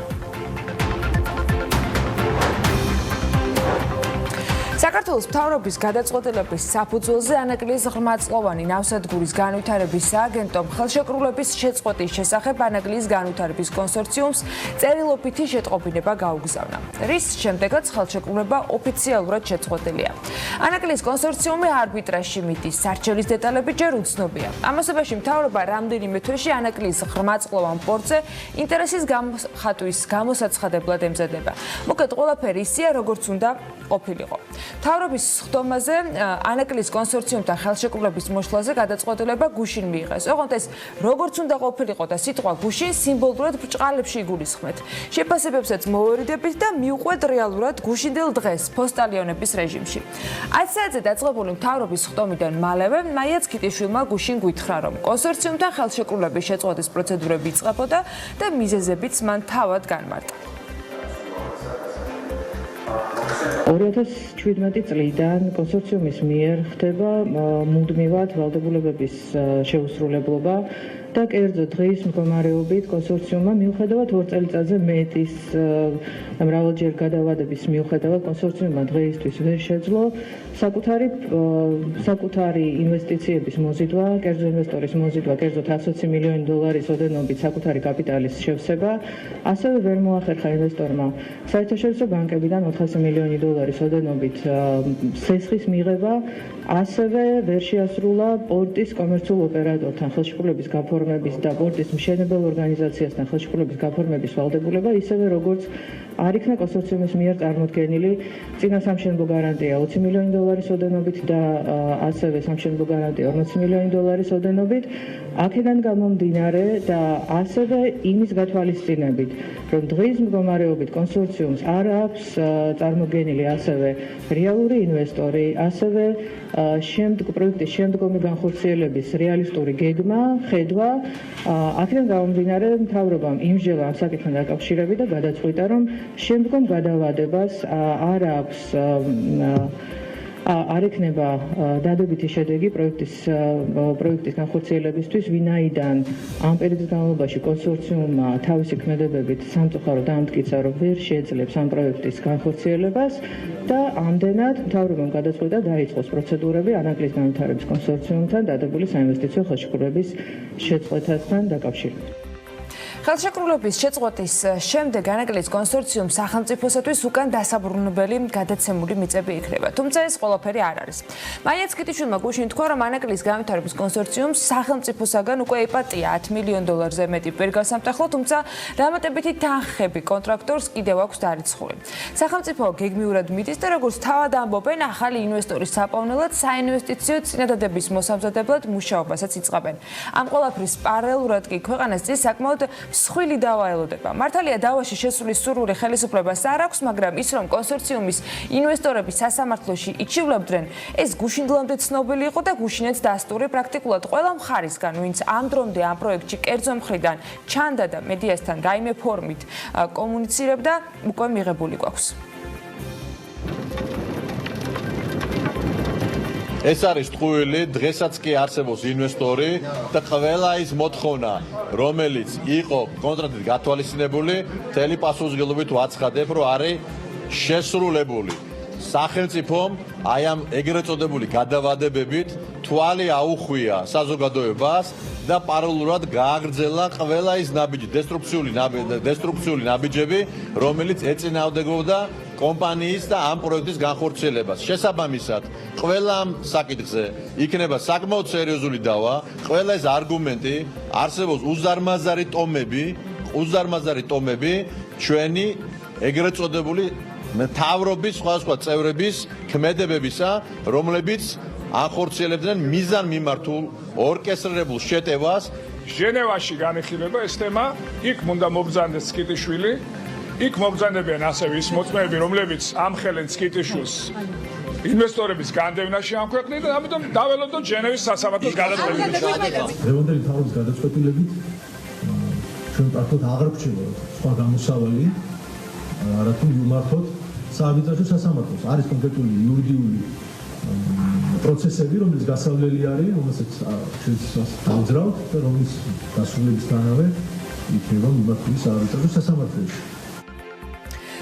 საქართველოს მთავრობის გადაწყვეტილების საფუძველზე ანაკლიის ღრმაწლოვანი ნავსადგურის განვითარების სააგენტომ ხელშეკრულების შეწყვეტის შესახებ ანაკლიის განვითარების კონსორციუმს წერილობითი შეტყობინება გაუგზავნა. რის შემდეგაც ხელშეკრულება ოფიციალურად შეწყვეტილია. ანაკლიის კონსორციუმი არბიტრაჟში მიდის. სარჩელის დეტალები ჯერ უცნობია. ამასობაში მთავრობა რამდენიმე თვეში ანაკლიის ღრმაწლოვან პორტზე ინტერესის გამოხატვის გამოსაცხადებლად ემზადება. მოკლედ ყველაფერი ისეა, როგორც უნდა ყოფილიყო. მთავრობის ხდომაზე ანაკლიის კონსორციუმთან ხელშეკრულების მოშლაზე გადაწყვეტილება გუშინ მიიღეს. ოღონდ ეს როგორც უნდა ყოფილიყო და სიტყვა გუშინ სიმბოლურად ბრჭყალებში იგულისხმეთ. შეფასებებსაც მოვერიდებით და მივყვეთ რეალურად გუშინდელ დღეს ფოსტალიონების რეჟიმში. 10 საათზე დაწყებული მთავრობის ხდომიდან მალევე მაიაც ქიტიშვილმა გუშინ გვითხრა, რომ კონსორციუმთან ხელშეკრულების შეწყვეტის პროცედურები იწყებოდა და მიზეზებიც მან თავად განმარტა. 2017 წლიდან კონსორციუმის მიერ ხდება მუდმივად ვალდებულებების შეუსრულებლობა და კერძო დღის მდგომარეობით კონსორციუმმა მიუხედავად 2 წელიწადზე მეტის მრავალჯერ გადავადების მიუხედავად კონსორციუმმა დღეისთვის ვერ შეძლო საკუთარი ინვესტიციების მოზიდვა, კერძო ინვესტორის მოზიდვა, კერძოდ $120 მილიონი ოდენობით საკუთარი კაპიტალის შევსება, ასევე ვერ მოახერხა ინვესტორმა საერთაშორისო ბანკებიდან $400 მილიონი ოდენობით სესხის მიღება, ასევე ვერ შეასრულა პორტის კომერციულ ოპერატორთან ხელშეკრულების გაფორმების და პორტის მშენებელ ორგანიზაციასთან ხელშეკრულების გაფორმების ვალდებულება, ისევე როგორც არ იქნა კონსორციუმის მიერ წარმოდგენილი წინა სამშენებლო გარანტია $20 მილიონი ოდენობით და ასევე სამშენებლო გარანტია $40 მილიონი ოდენობით. აქედან გამომდინარე და ასევე იმის გათვალისწინებით, რომ დღის მდგომარეობით კონსორციუმს არ აქვს წარმოდგენილი ასევე რეალური ინვესტორი, ასევე პროექტის შემდგომი განხორციელების რეალისტური გეგმა, ხედვა. აქედან გამომდინარე მთავრობამ იმსჯელა ამ საკითხთან დაკავშირებით და გადაწყვიტა, რომ შემდგომ გადავადებას არ ექნება დადებითი შედეგი პროექტის განხორციელებისთვის, ვინაიდან ამ პერიოდის განმავლობაში კონსორციუმმა თავისი ქმედებებით სამწუხაროდ ამტკიცა, რომ ვერ შეძლებს ამ პროექტის განხორციელებას და ამდენად მთავრობამ გადაწყვიტა დაიწყოს პროცედურები ანაკლიის განვითარების კონსორციუმთან დადებული საინვესტიციო ხელშეკრულების შეწყვეტასთან დაკავშირებით. ხელშეკრულების შეწყვეტის შემდეგ ანაკლის კონსორციუმ სახელმწიფოსათვის უკან დასაბრუნებელი გადაცემული მიწები იქნება. თუმცა ეს ყველაფერი არ არის. მაია ცკიტიშვილმა გუშინ თქვა, რომ ანაკლის განვითარების კონსორციუმს სახელმწიფოსაგან უკვე იპატია $10 მილიონ მეტი პირგასამტეხლო, თუმცა დამატებითი თანხები კონტრაქტორს კიდევ აქვს დარიცხული. სახელმწიფო გეგმიურად მიდის და როგორც თავად ამბობენ, ახალი ინვესტორის საპოვნელად საინვესტიციო წინადადების მოსამზადებლად მუშაობასაც იწყებენ. ამ ყველაფრის პარალელურად კი ქვეყანას წინ საკმაოდ მსხვილი დავა ელოდება. მართალია დავაში შესული სურვილი ხელისუფლებას არ აქვს, მაგრამ ის რომ კონსორციუმის ინვესტორები სასამართლოში იჩივლებდნენ, ეს გუშინდლამდე ცნობილი იყო და გუშინაც დასტური პრაქტიკულად ყველა მხარისგან, ვინც ამ დრომდე ამ პროექტში კერძო მხრიდან ჩანდა და მედიასთან რაიმე ფორმით კომუნიცირებდა, უკვე მიღებული გვაქვს. ეს არის ტყუილი, დღესაც კი არსებობს ინვესტორი და ყველა ის მოთხოვნა, რომელიც იყო კონტრაქტით გათვალისწინებული, მთელი პასუხისმგებლობით ვაცხადებ, რომ არის შესრულებული. სახელმწიფომ აი ამ ეგრეთ წოდებული გადავადებებით თვალი აუხვია საზოგადოებას და პარალელურად გააგრძელა ყველა ის ნაბიჯი, დესტრუქციული ნაბიჯები, რომელიც ეწინააღმდეგებოდა კომპანიის და ამ პროექტის განხორციელებას. შესაბამისად, ყველა ამ საკითხზე იქნება საკმაოდ სერიოზული დავა, ყველა ეს არგუმენტი არსებობს უზარმაზარი ტომები ჩვენი ეგრეთ წოდებული მთავრობის სხვადასხვა წევრების ქმედებებისა, რომლებიც ახორციელებდნენ მიზანმიმართულ ორკესტრირებულ შეტევას. ჟენევაში განიხილება ეს თემა, იქ უნდა მობრძანდეს ცკიტიშვილი, იქ მობრძანებიან ასევე ის მოწმეები, რომლებიც ამხელენ ცკიტიშვილს ინვესტორების განდევნაში ამ ქვეყნიდან, ამიტომ დაველოდოთ ჟენევის სასამართლოს გადაწყვეტილებით. დღევანდელი თავის გადაწყვეტილებით ჩვენ პრაქტიკულად აღარ გვჭირდება სხვა გამოსავალი, არათუ მიმართოთ საარბიტრაჟო სასამართლოს. არის კონკრეტული იურიდიული პროცესები, რომელიც გასავლელი არის, რომელსაც შეიძლება დავძრავთ და რომლის დასრულებისთანავე იქნება მიმართული საარბიტრაჟო სასამართლოში.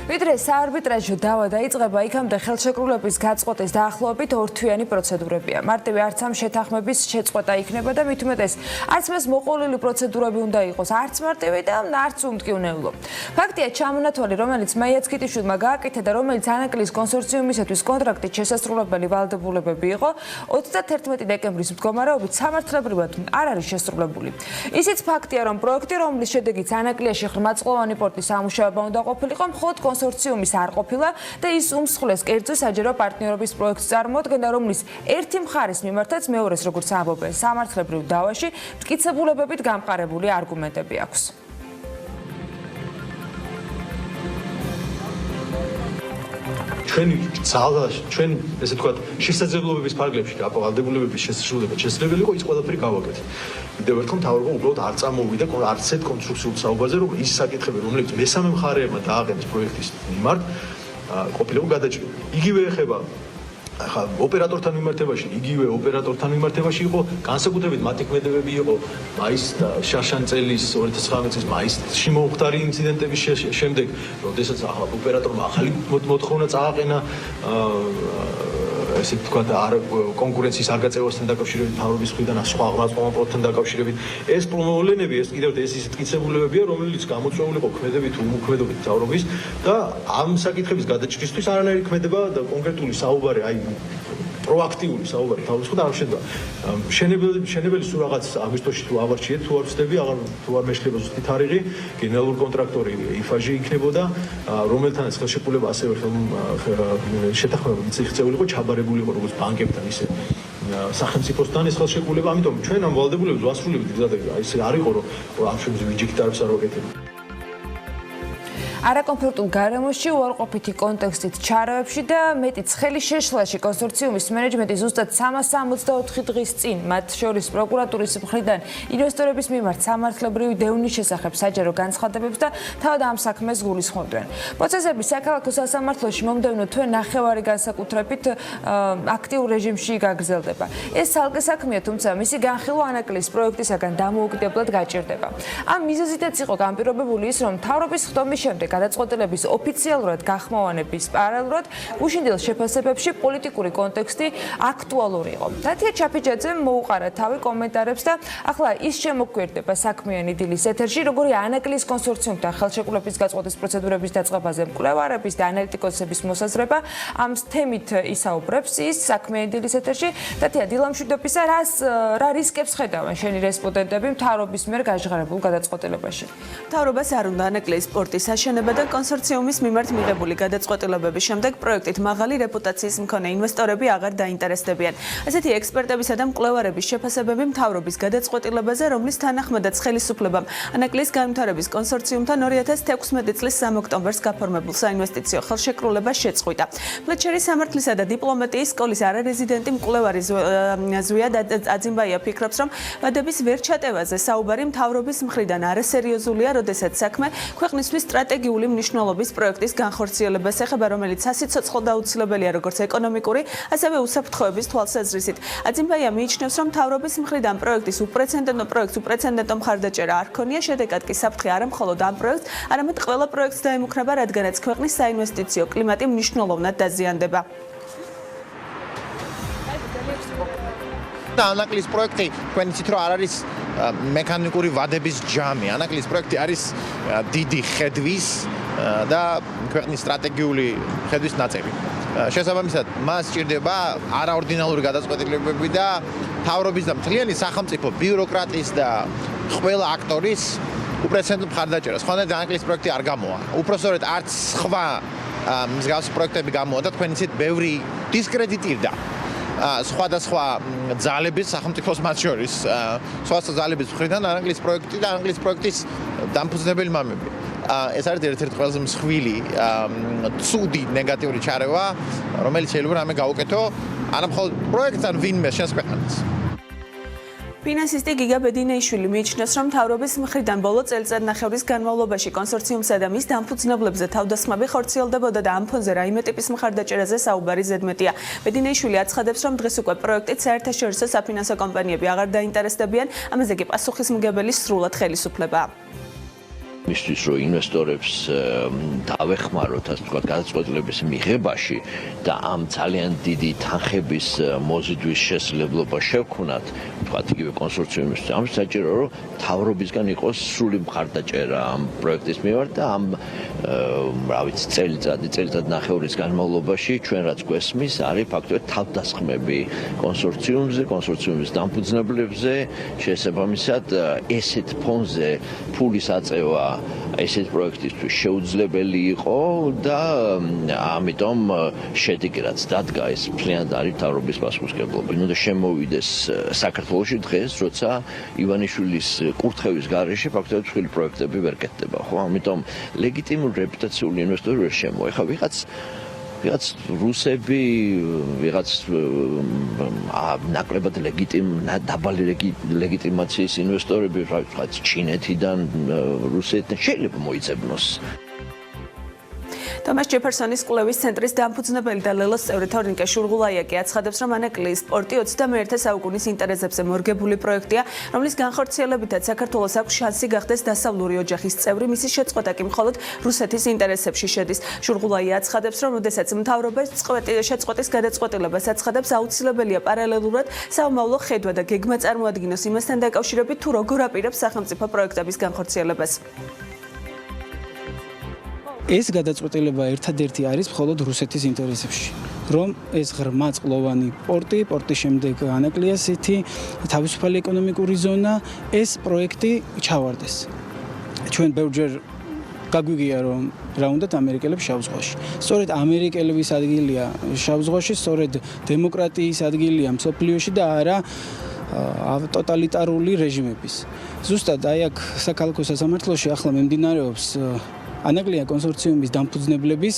ვიდრე საარბიტრაჟო დავა დაიწყება, იქამდე ხელშეკრულების გაწყვეტის დაახლოებით ორთვიანი პროცედურებია. მარტივი არც ამ შეთანხმების შეწყვეტა იქნება და მით უმეტეს არც მას მოყოლილი პროცედურები უნდა იყოს, არც მარტივი და არც უმტკივნეულო. ფაქტია ჩამონათვალი, რომელიც მაია ცკიტიშვილმა გააკეთა და რომელიც ანაკლის კონსორციუმისათვის კონტრაქტით შესასრულებელი ვალდებულებები იყო, 31 დეკემბრის მდგომარეობით სამართლებრივად არ არის შესრულებული. ისიც ფაქტია, რომ პროექტი, რომლის შედეგიც ანაკლიაში ხრმაწყლოვანი პორტის ამუშავება უნდა ყოფილიყო, მხოლოდ კონსორციუმის არ ყოფილა და ის უმსხვილეს კერძო საჯარო პარტნიორობის პროექტს წარმოადგენდა, რომლის ერთი მხარის მიმართაც მეორეს, როგორც ამბობენ, სამართლებრივ დავაში მტკიცებულებებით გამყარებული არგუმენტები აქვს. ჩვენ ესე ვთქვათ, შესაძლებლობების ფარგლებში გაყალდებულების შესრულება შესაძლებელი იყო, ის ყველაფერი გავაკეთეთ. კიდევ ერთხელ მთავრობა უბრალოდ არ წამოვიდა არც ერთ კონსტრუქციულ საუბარზე, რომ ის საკითხები, რომლებიც მესამე მხარეებმა დააყენეს პროექტის მიმართ, ყოფილიყო გადაჭრილი. იგივე ეხება ახლა ოპერატორთან მიმართებაში იყო განსაკუთრებით მათი ქმედებები იყო მაის და შარშან წელის 2019 წლის მაისში მომხდარი ინციდენტების შემდეგ, როდესაც ახლა ოპერატორმა ახალი მოთხოვნა წააყენა ესე ვთქვათ, კონკურენციის არ გაწევასთან დაკავშირებით, მთავრობის მხრიდან სხვა პროექტთან დაკავშირებით. ეს პრომოვლენები, ეს კიდევ ეს მტკიცებულებებია, რომელიც გამოწვეული იყო ქმედებით, უმოქმედობით მთავრობის და ამ საკითხების გადაჭრისთვის არანაირი ქმედება და კონკრეტული საუბარი, აი პროაქტიული საუბარი თავის მხრივ არ შედგა. შენებელი სულ რაღაც აგვისტოში თუ ავარჩიეთ, თუ არ ვწდები, თუ არ მეშლება ზუსტი თარიღი, გენერალური კონტრაქტორი იფაჟი იქნებოდა, რომელთანაც ხელშეკრულება ასევე შეთანხმება მიწიხწეული იყო, ჩაბარებული იყო როგორც ბანკებთან, ისე სახელმწიფოსთან ეს ხელშეკრულება, ამიტომ ჩვენ ამ ვალდებულებას ვასრულებით გზადაგ, აი ეს არ იყო, რომ ამ შემთხვევაში ვიჯექტარებს არ ვაკეთებ. არაკომფორტულ გარემოში, უარყოფითი კონტექსტით ჩარევებში და მეტი ცხელი შეშლაში კონსორციუმის მენეჯმენტი ზუსტად 364 დღის წინ, მათ შორის პროკურატურის მხრიდან ინვესტორების მიმართ სამართლებრივი დევნის შესახებ საჯარო განცხადებებს და თავად ამ საქმეს გულისხმობდნენ. პროცესები საქალაქო სასამართლოში მომდევნო თვე ნახევარი განსაკუთრებით აქტიურ რეჟიმში გაგრძელდება. ეს ცალკე საქმეა, თუმცა მისი განხილვა ანაკლის პროექტისაგან დამოუკიდებლად გაჭირდება. ამ მიზეზითაც იყო განპირობებული ის, რომ მთავრობის ხდომის შემდეგ გადაწყვეტილების ოფიციალურად გახმოვანების პარალელურად გუშინ დილის შეფასებებში პოლიტიკური კონტექსტი აქტუალური იყო. დათია ჩაფიჯაძემ მოუყარა თავი კომენტარებს და ახლა ის შემოგვიერთდება საქმიანი დილის ეთერში, როგორი ანაკლის კონსორციუმთან ხელშეკრულების გაწყვეტის პროცედურების დაწყებაზე მკვლევარების და ანალიტიკოსების მოსაზრება ამ თემით ისაუბრებს ის საქმიანი დილის ეთერში. დათია, დილა მშვიდობისა, რა რისკებს ხედავენ შენი რესპონდენტები მთავრობის მიერ გაჟღერებულ გადაწყვეტილებაში? მთავრობას არ უნდა ანაკლის სპორტის აშენება და კონსორციუმის მიმართ მიღებული გადაწყვეტილებების შემდეგ პროექტით მაღალი რეპუტაციის მქონე ინვესტორები აღარ დაინტერესდებიან. ასეთი ექსპერტებისა და მკვლევარების შეფასებები მთავრობის გადაწყვეტილებაზე, რომლის თანახმადაც ხელისუფლებამ ანაკლის განვითარების კონსორციუმთან 2016 წლის 3 ოქტომბერს გაფორმებულ საინვესტიციო ხელშეკრულებას შეწყვიტა. ფლეჩერის სამართლისა და დიპლომატიის სკოლის არარეზიდენტი მკვლევარი ზვია აძიმბაია ფიქრობს, რომ ვადების ვერჩატევაზე საუბარი მთავრობის მხრიდან არასერიოზულია, როდესაც საქმე ქვეყნისთვის სტრატეგიული მნიშვნელობის პროექტის განხორციელებას ეხება, რომელიც სასიცოცხლო დაუცილებელია როგორც ეკონომიკური, ასევე უსაფრთხოების თვალსაზრისით. აძიმბაია მიიჩნევს, რომ მთავრობის მხრიდან პროექტს უპრეცედენტო მხარდაჭერა არ ქონია, შედეგად კი საფრთხე არა მხოლოდ ამ პროექტს, არამედ ყველა პროექტს დაემუქრება, რადგანაც ქვეყნის საინვესტიციო კლიმატი მნიშვნელოვნად დაზიანდება. ანაკლის პროექტი თქვენ იცით რომ არ არის მექანიკური ვადების ჯამი. ანაკლის პროექტი არის დიდი ხედვის და ქვეყნის სტრატეგიული ხედვის ნაწილი. შესაბამისად, მას სჭირდება არაორდინალური გადაწყვეტილებები და მთავრობის და მთლიანი სახელმწიფო ბიუროკრატიის და ყველა აქტორის უპრეცედენტო მხარდაჭერა. სხვანაირად ანაკლის პროექტი არ გამოვა. უпроსტოდ არც სხვა მსგავსი პროექტები გამოვა და თქვენ იცით ბევრი დისკრედიტირდა სხვადასხვა ძალების სახელმწიფოს მათ შორის სხვადასხვა ძალების მხრიდან ანაკლის პროექტი და ანაკლის პროექტის დამფუძნებელი მამები. ეს არის ერთ-ერთი ყველაზე მსხვილი ცუდი ნეგატიური ჩარევა, რომელიც შეიძლება რამე გაუკეთო არა მხოლოდ პროექტს, ან ვინმე შენს ქვეყანას. ფინანსისტი გიგა ბედინეიშვილი მიიჩნევს, რომ მთავრობის მხრიდან ბოლო წელიწადნახევრის განმავლობაში კონსორციუმსა და მის დამფუძნებლებზე თავდასხმები ხორციელდებოდა და ამ ფონზე რაიმე ტიპის მხარდაჭერაზე საუბარი ზედმეტია. ბედინეიშვილი აცხადებს, რომ დღეს უკვე პროექტით საერთაშორისო საფინანსო კომპანიები აღარ დაინტერესდებიან, ამაზე კი პასუხისმგებელი სრულად ხელისუფლებაა. მისთვის რომ ინვესტორებს დავეხმაროთ, ასე ვთქვათ, გადაწყვეტილების მიღებაში და ამ ძალიან დიდი თანხების მოზიდვის შესაძლებლობა შევქვნათ, ვთქვათ, იგივე კონსორციუმის, ამ საჭირო რომ თავრობისგან იყოს სრული მხარდაჭერა ამ პროექტის მიმართ და ამ რა ვიცი წელიწადნახევრის განმავლობაში ჩვენ რაც გვესმის არის ფაქტობრივად თავდასხმები კონსორციუმზე, კონსორციუმის დამფუძნებლებზე, შესაბამისად ესეთ ფონზე ფულის აწევა ესეთ პროექტისთვის შეუძლებელი იყო და ამიტომ შედეგი რაც დადგა ეს მთლიანად არის მთავრობის პასუხისმგებლობა. უნდა შემოვიდეს საქართველოში დღეს, როცა ივანიშვილის კურთხევის გარეშე ფაქტობრივად მსხვილი პროექტები ვერ კეთდება, ხო? ამიტომ ლეგიტიმური რეპუტაციული ინვესტორი ვერ შემოვა. ეხლა ვიღაც რუსები, ვიღაც ნაკლებად დაბალი ლეგიტიმაციის ინვესტორები, ვთქვათ, ჩინეთიდან, რუსეთიდან შეიძლება მოიძებნოს. თომას ჯეფერსონის კვლევის ცენტრის დამფუძნებელი და ლელოს წევრი თორნიკე შურღულაიაკი აცხადებს, რომ ანაკლის სპორტი 21 საუკუნის ინტერესებზე მორგებული პროექტია, რომლის განხორციელებითაც საქართველოს აქვს შანსი გახდეს დასავლური ოჯახის წევრი, მისი შეწყვეტა კი მხოლოდ რუსეთის ინტერესებში შედის. შურღულაია აცხადებს, რომ როდესაც მთავრობა შეწყვეტის გადაწყვეტილებას აცხადებს, აუცილებელია პარალელურად საომავლო ხედვა და გეგმა წარმოადგინოს იმასთან დაკავშირებით, თუ როგორ აპირებს სახელმწიფო პროექტების განხორციელებას. ეს გადაწყვეტილება ერთადერთი არის მხოლოდ რუსეთის ინტერესებში, რომ ეს ღრმა წყლოვანი პორტის შემდეგ ანაკლია სიტი, თავისუფალი ეკონომიკური ზონა, ეს პროექტი ჩავარდეს. ჩვენ ბევრჯერ გაგვიგია, რომ რა უნდათ ამერიკელებს შავ ზღვაში. სწორედ ამერიკელების ადგილია შავ ზღვაში, სწორედ დემოკრატიის ადგილია მსოფლიოში და არა ტოტალიტარული რეჟიმების. ზუსტად აი აქ საქალაქო სასამართლოში ახლა მიმდინარეობს ანაკლია კონსორციუმის დამფუძნებლების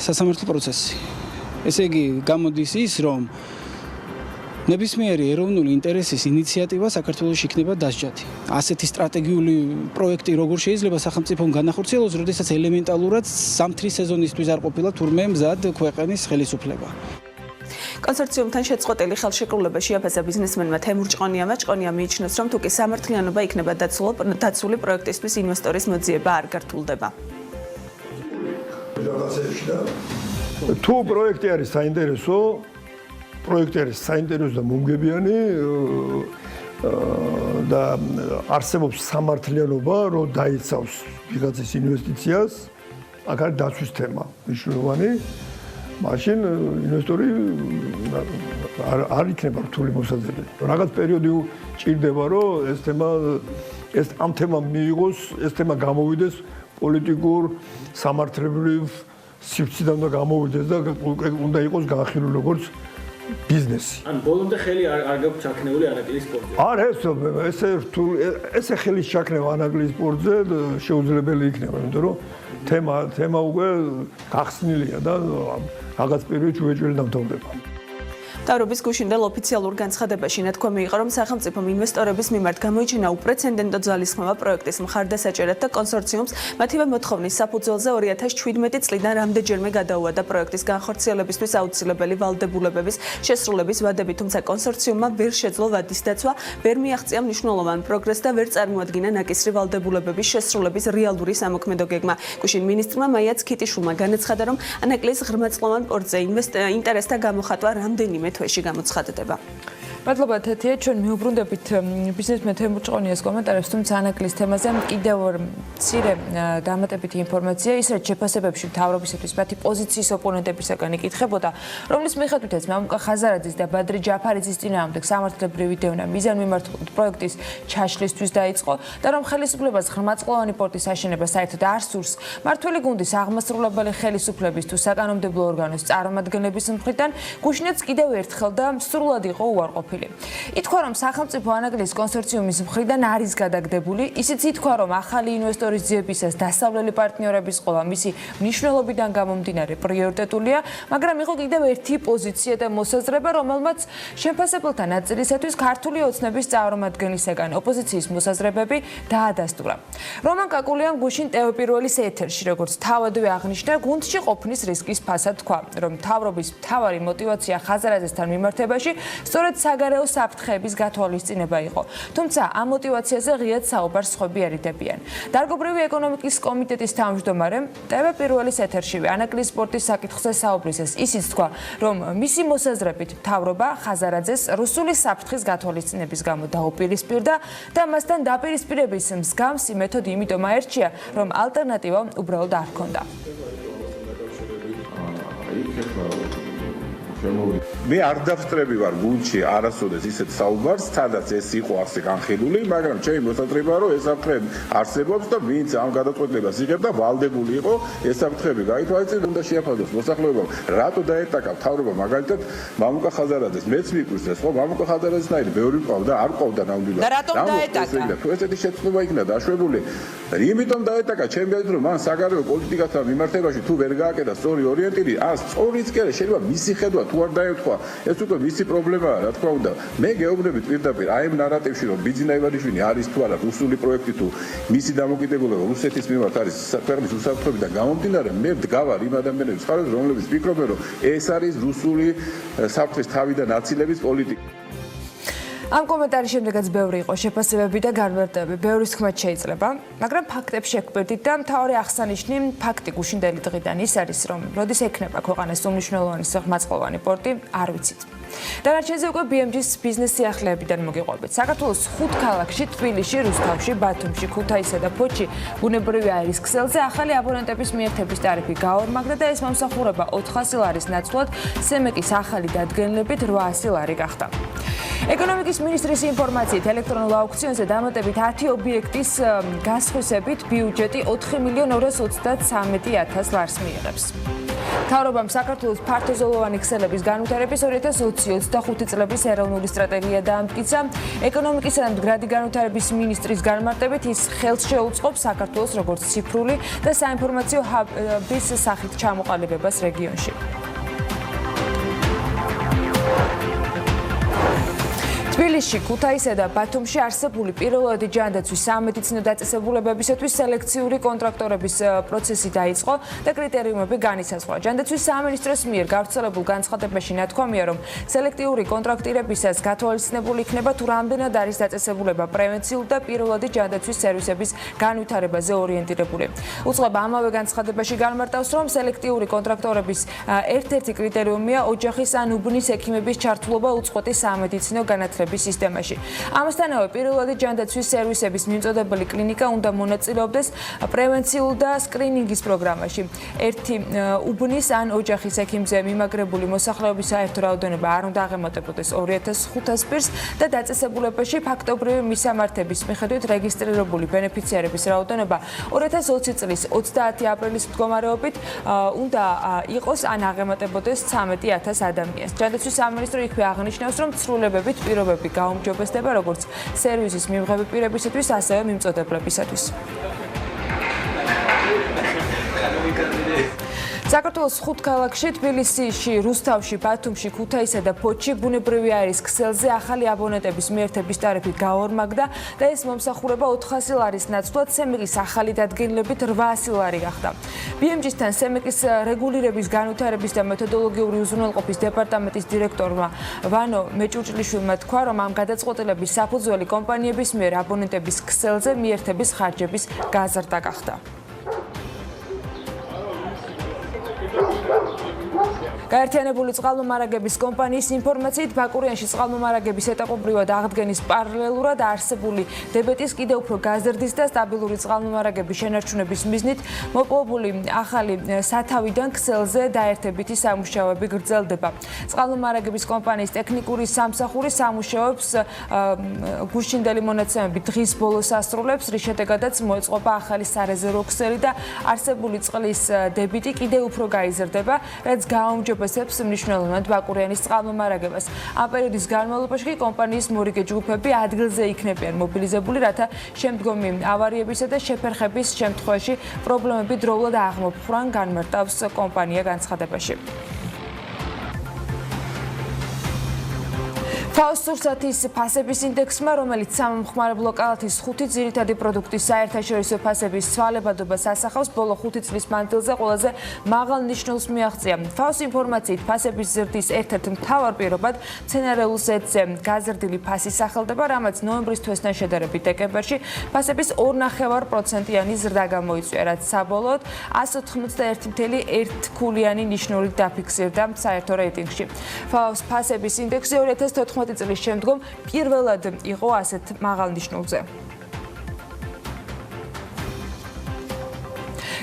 სასამართლო პროცესი. ესე იგი, გამოდის ის, რომ ნებისმიერი ეროვნული ინტერესის ინიციატივა საქართველოში იქნება დასჯადი. ასეთი სტრატეგიული პროექტი როგორ შეიძლება სახელმწიფომ განახორციელოს, როდესაც ელემენტალურად სამთრის სეზონისთვის არ ყოფილა თურმე მზად ქვეყნის ხელისუფლება. კონსორციუმთან შეწყვეტილი ხელშეკრულება შეაფასა ბიზნესმენმა თემურ ჭყონიამმა. ჭყონია მიიჩნევს, რომ თუკი სამართლიანობა იქნება დაცული პროექტისთვის ინვესტორის მოძიება არ გართულდება. რაღაცებში და თუ პროექტი არის საინტერესო, და მომგებიანი და არსებობს სამართლიანობა, რომ დაიცავს ვიღაცის ინვესტიციას, აქ არის დაცვის თემა მნიშვნელოვანი. მაშინ ინვესტორი არ იქნება რთული მოსაზრება. რაღაც პერიოდი ჭირდება, რომ ეს ამ თემამ მიიღოს, ეს თემა გამოვიდეს პოლიტიკურ, სამართლებრივ სივრციდან და გამოვიდეს და უნდა იყოს განხილული როგორც ბიზნესი. ან ბოლომდე ხელი არ გაქვს ჩაქნეული არაკლის სპორტზე. არა, ესე ხელის ჩაქნება არაკლის სპორტზე შეუძლებელი იქნება, იმიტომ რომ თემა უკვე გახსნილია და რაღაც პერიოდში უეჭველი დამთავრდება. მთავრობის გუშინდელ ოფიციალურ განცხადებაში ნათქვამი იყო, რომ სახელმწიფომ ინვესტორების მიმართ გამოიჩინა უპრეცედენტო ძალისხმევა პროექტის მხარდასაჭერად და კონსორციუმს მათივე მოთხოვნის საფუძველზე 2017 წლიდან რამდენჯერმე გადაუადა პროექტის განხორციელებისთვის აუცილებელი ვალდებულებების შესრულების ვადები, თუმცა კონსორციუმმა ვერ შეძლო ვადის დაცვა, ვერ მიაღწია მნიშვნელოვან პროგრესს და ვერ წარმოადგინა ნაკისრი ვალდებულებების შესრულების რეალური სამოქმედო გეგმა. გუშინ მინისტრმა მაიაც ქიტიშვილმა განაცხადა, რომ ანაკლის ღრმაწლოვან პორტზე ინტერესთა გამოხატვა რამდენიმე თვეში გამოცხადდება. მადლობა თეთია, ჩვენ მიუბრუნდებით ბიზნესმენ თემურ ჭყონიას კომენტარებს, თუმცა ანაკლის თემაზე კიდევ მცირე დამატებითი ინფორმაცია, ის რაც შეფასებებში მთავრობისათვის მათი პოზიციის ოპონენტებისაგან იკითხებოდა, რომლის მიხედვითაც მამუკა ხაზარაძის და ბადრი ჯაფარიძის წინააღმდეგ სამართლებრივი დევნა მიზანმიმართულად პროექტის ჩაშლისთვის დაიწყო და რომ ხელისუფლებას ღრმაწლოვანი პორტის აშენება საერთოდ არ სურს, მმართველი გუნდის აღმასრულებელი ხელისუფლების თუ საკანონმდებლო ორგანოს წარმომადგენლების მხრიდან გუშინაც კიდევ ერთხელ და სრულად იყო უარყოფილი. ითქვა, რომ სახელმწიფო ანაკლის კონსორციუმის მხრიდან არის გადაგდებული, ისიც ითქვა, რომ ახალი ინვესტორის ძიებისას დასავლელი პარტნიორების ყოლა მისი მნიშვნელობიდან გამომდინარე პრიორიტეტულია, მაგრამ იყო კიდევ ერთი პოზიცია და მოსაზრება, რომელმაც შემფასებელთა ნაწილისათვის ქართული ოცნების წარმომადგენლისაგან ოპოზიციის მოსაზრებები დაადასტურა. რომან კაკულიამ გუშინ ტელეპირველის ეთერში, როგორც თავადვე აღნიშნა, გუნდში ყოფნის რისკის ფასად თქვა, რომ მთავრობის მთავარი мотиваცია ხაზარაძესთან მიმართებაში სწორედ საგარეო საფრთხეების გათვალისწინება იყო. თუმცა ამ мотиваციაზე ღიად საუბარს სხვები არიდებიან. დარგობრივი ეკონომიკის კომიტეტის თავმჯდომარემ ტელეპირველის ეთერშივე ანაკლის სპორტის საკითხზე საუბრისას ისიც თქვა, რომ მისი მოსაზრებით მთავრობა ხაზარაძეს რუსული საფრთხის გათვალისწინების გამო დაუპირისპირდა და მასთან დაპირისპირების მსგავსი მეთოდი იმიტომ აერჩია, რომ ალტერნატივა უბრალოდ არ ჰქონდა. მე არ დავსწრები ვარ გუნდში არასოდეს ისეთ საუბარს, სადაც ეს იყო ასე განხილული, მაგრამ ჩემი მოსაზრება რომ ეს საფრთხე არსებობს და ვინც ამ გადაწყვეტილებას იღებდა, ვალდებული იყო ეს საფრთხები გაითვალისწინოს, უნდა შეაფასოს მოსახლეობამ, რატო დაეტაკა მთავრობა მაგალითად მამუკა ხაზარაძეს. მეც მიკვირს ეს, ხო, მამუკა ხაზარაძესნაირი ბევრი ყავდა, არ ყავდა ნამდვილად. და რატომ დაეტაკა? თუ ესეთი შეცდომა იქნა დაშვებული, იმიტომ დაეტაკა, ჩემი აზრით, რომ მან საგარეო პოლიტიკასთან მიმართებაში თუ ვერ გააკეთა სწორი ორიენტირი, სწორიც კი არა, შეიძლება მისი ხედვა თუ არ დაემთხვა, ეს უკვე მისი პრობლემაა, რა თქმა უნდა. მე გეუბნებით პირდაპირ აი ამ ნარატივში, რომ ბიძინა ივანიშვილი არის თუ არა რუსული პროექტი თუ მისი დამოკიდებულება რუსეთის მიმართ არის ქვეყნის უსაფრთხოებიდან გამომდინარე, მე ვდგავარ იმ ადამიანების მხარეს, რომლებიც ფიქრობენ, რომ ეს არის რუსული საფრთხის თავიდან აცილების პოლიტიკა. ამ კომენტარის შემდეგაც ბევრი იყო შეფასებები და განმარტებები, ბევრის თქმაც შეიძლება, მაგრამ ფაქტებში ეკვირდით და მთავარი აღსანიშნი ფაქტი გუშინდელი დღიდან ის არის, რომ როდის ექნება ქვეყანას უმნიშვნელოვანი ღრმაწლოვანი პორტი, არ ვიცით. დანარჩენზე უკვე BMG-ს ბიზნეს სიახლეებიდან მოგიყვებით. საქართველოს 5 ქალაქში, თბილისში, რუსთავში, ბათუმში, ქუთაისსა და ფოთში ბუნებრივი აირის ქსელზე ახალი აბონენტების მიერთების ტარიფი გაორმაგდა და ეს მომსახურება 400 ლარის ნაცვლად სემეკის ახალი დადგენილებით 800 ლარი გახდა. ეკონომიკის მინისტრის ინფორმაციით ელექტრონულ აუქციონზე დამატებით 10 ობიექტის გასხვისებით ბიუჯეტი 4.233.000 ლარს მიიღებს. მთავრობამ საქართველოს ფართოზოლოვანი ქსელების განვითარების 2020-25 წლების ეროვნული სტრატეგია დაამტკიცა. ეკონომიკისა და მდგრადი განვითარების მინისტრის განმარტებით ის ხელს შეუწყობს საქართველოს როგორც ციფრული და საინფორმაციო ჰაბის სახით ჩამოყალიბებას რეგიონში. თბილისში, ქუთაისსა და ბათუმში არსებული პირველადი ჯანდაცვის სამედიცინო დაწესებულებებისათვის სელექციური კონტრაქტორების პროცესი დაიწყო და კრიტერიუმები განისაზღვრა. ჯანდაცვის სამინისტროს მიერ გავრცელებულ განცხადებაში ნათქვამია, რომ სელექტიური კონტრაქტირებისას გათვალისწინებული იქნება თუ რამდენად არის დაწესებულება პრევენციულ და პირველადი ჯანდაცვის სერვისების განვითარებაზე ორიენტირებული. უწყება ამავე განცხადებაში განმარტავს, რომ სელექტიური კონტრაქტორების ერთ-ერთი კრიტერიუმია ოჯახის ან უბნის ექიმების ჩართულობა უწყვეტი სამედიცინო განათლების სისტემაში. ამასთანავე პირველადი ჯანდაცვის სერვისების მიმწოდებელი კლინიკა უნდა მონაწილეობდეს პრევენციულ და სკრინინგის პროგრამაში. ერთი უბნის ან ოჯახის ექიმზე მიმაგრებული მოსახლეობის საერთო რაოდენობა არ უნდა აღემატებოდეს 2500 პირს და დაწესებულებაში ფაქტობრივი მისამართების მიხედვით რეგისტრირებული ბენეფიციარების რაოდენობა 2020 წლის 30 აპრილის მდგომარეობით უნდა იყოს ან აღემატებოდეს 13000 ადამიანს. ჯანდაცვის სამინისტრო იქვე აღნიშნავს, რომ ცვლილებებით პირობები გაუმჯობესდება როგორც სერვისის მიმღები პირებისათვის, ასევე მიმწოდებლებისათვის. საქართველოს 5 ქალაქში, თბილისში, რუსთავში, ბათუმში, ქუთაისსა და ფოთში ბუნებრივი აირის ქსელზე ახალი აბონენტების მიერთების ტარიფი გაორმაგდა და ეს მომსახურება 400 ლარის ნაცვლად სემიკის ახალი დადგენილებით 800 ლარი გახდა. BMG-თან სემიკის რეგულირების განვითარების და მეთოდოლოგიური უზრუნველყოფის დეპარტამენტის დირექტორმა ვანო მეჭურჭლიშვილმა თქვა, რომ ამ გადაწყვეტილების საფუძველი კომპანიების მიერ აბონენტების ქსელზე მიერთების ხარჯების გაზრდა გახდა. გაერთიანებული წყალმომარაგების კომპანიის ინფორმაციით, ბაკურიანში წყალმომარაგების ეტაპობრივად აღდგენის პარალელურად არსებული დებეტის კიდევ უფრო გაზრდის და სტაბილური წყალმომარაგების შენარჩუნების მიზნით მოპოვებული ახალი სათავიდან ქსელზე დაერთებითი სამუშაოები გრძელდება. წყალმომარაგების კომპანიის ტექნიკური სამსახური სამუშაოებს გუშინდელი მონაცემებით დღის ბოლოს ასრულებს, რის შედეგადაც მოეწყობა ახალი სარეზერვო ქსელი და არსებული წყლის დებიტი კიდევ უფრო გაიზრდება, რაც გააუმჯობესებს მნიშვნელოვნად ბაკურიანის წყალმომარაგებას. ამ პერიოდის განმავლობაში კი კომპანიის მორიგე ჯგუფები ადგილზე იქნებიან მობილიზებული, რათა შემდგომი ავარიებისა და შეფერხების შემთხვევაში პრობლემები დროულად აღმოფხვრან, განმარტავს კომპანია განცხადებაში. ფაოს სურსათის ფასების ინდექსმა, რომელიც სამომხმარებლო კალათის 5 ძირითადი პროდუქტის საერთაშორისო ფასების ცვალებადობას ასახავს, ბოლო 5 წლის მანძილზე ყველაზე მაღალ ნიშნულს მიაღწია. ფაოს ინფორმაციით, ფასების ზრდის ერთ-ერთ მთავარ პირობად მცენარეულ ზეთზე გაზრდილი ფასი სახელდება, რამაც ნოემბრის თვესთან შედარებით დეკემბერში ფასების 2.5%-იანი ზრდა გამოიწვია, რაც საბოლოოდ 181.1 ქულიანი ნიშნულით დაფიქსირდა საერთო რეიტინგში. ფაოს ფასების ინდექსი 2014 წლის შემდგომ პირველად იყო ასეთ მაღალ ნიშნულზე.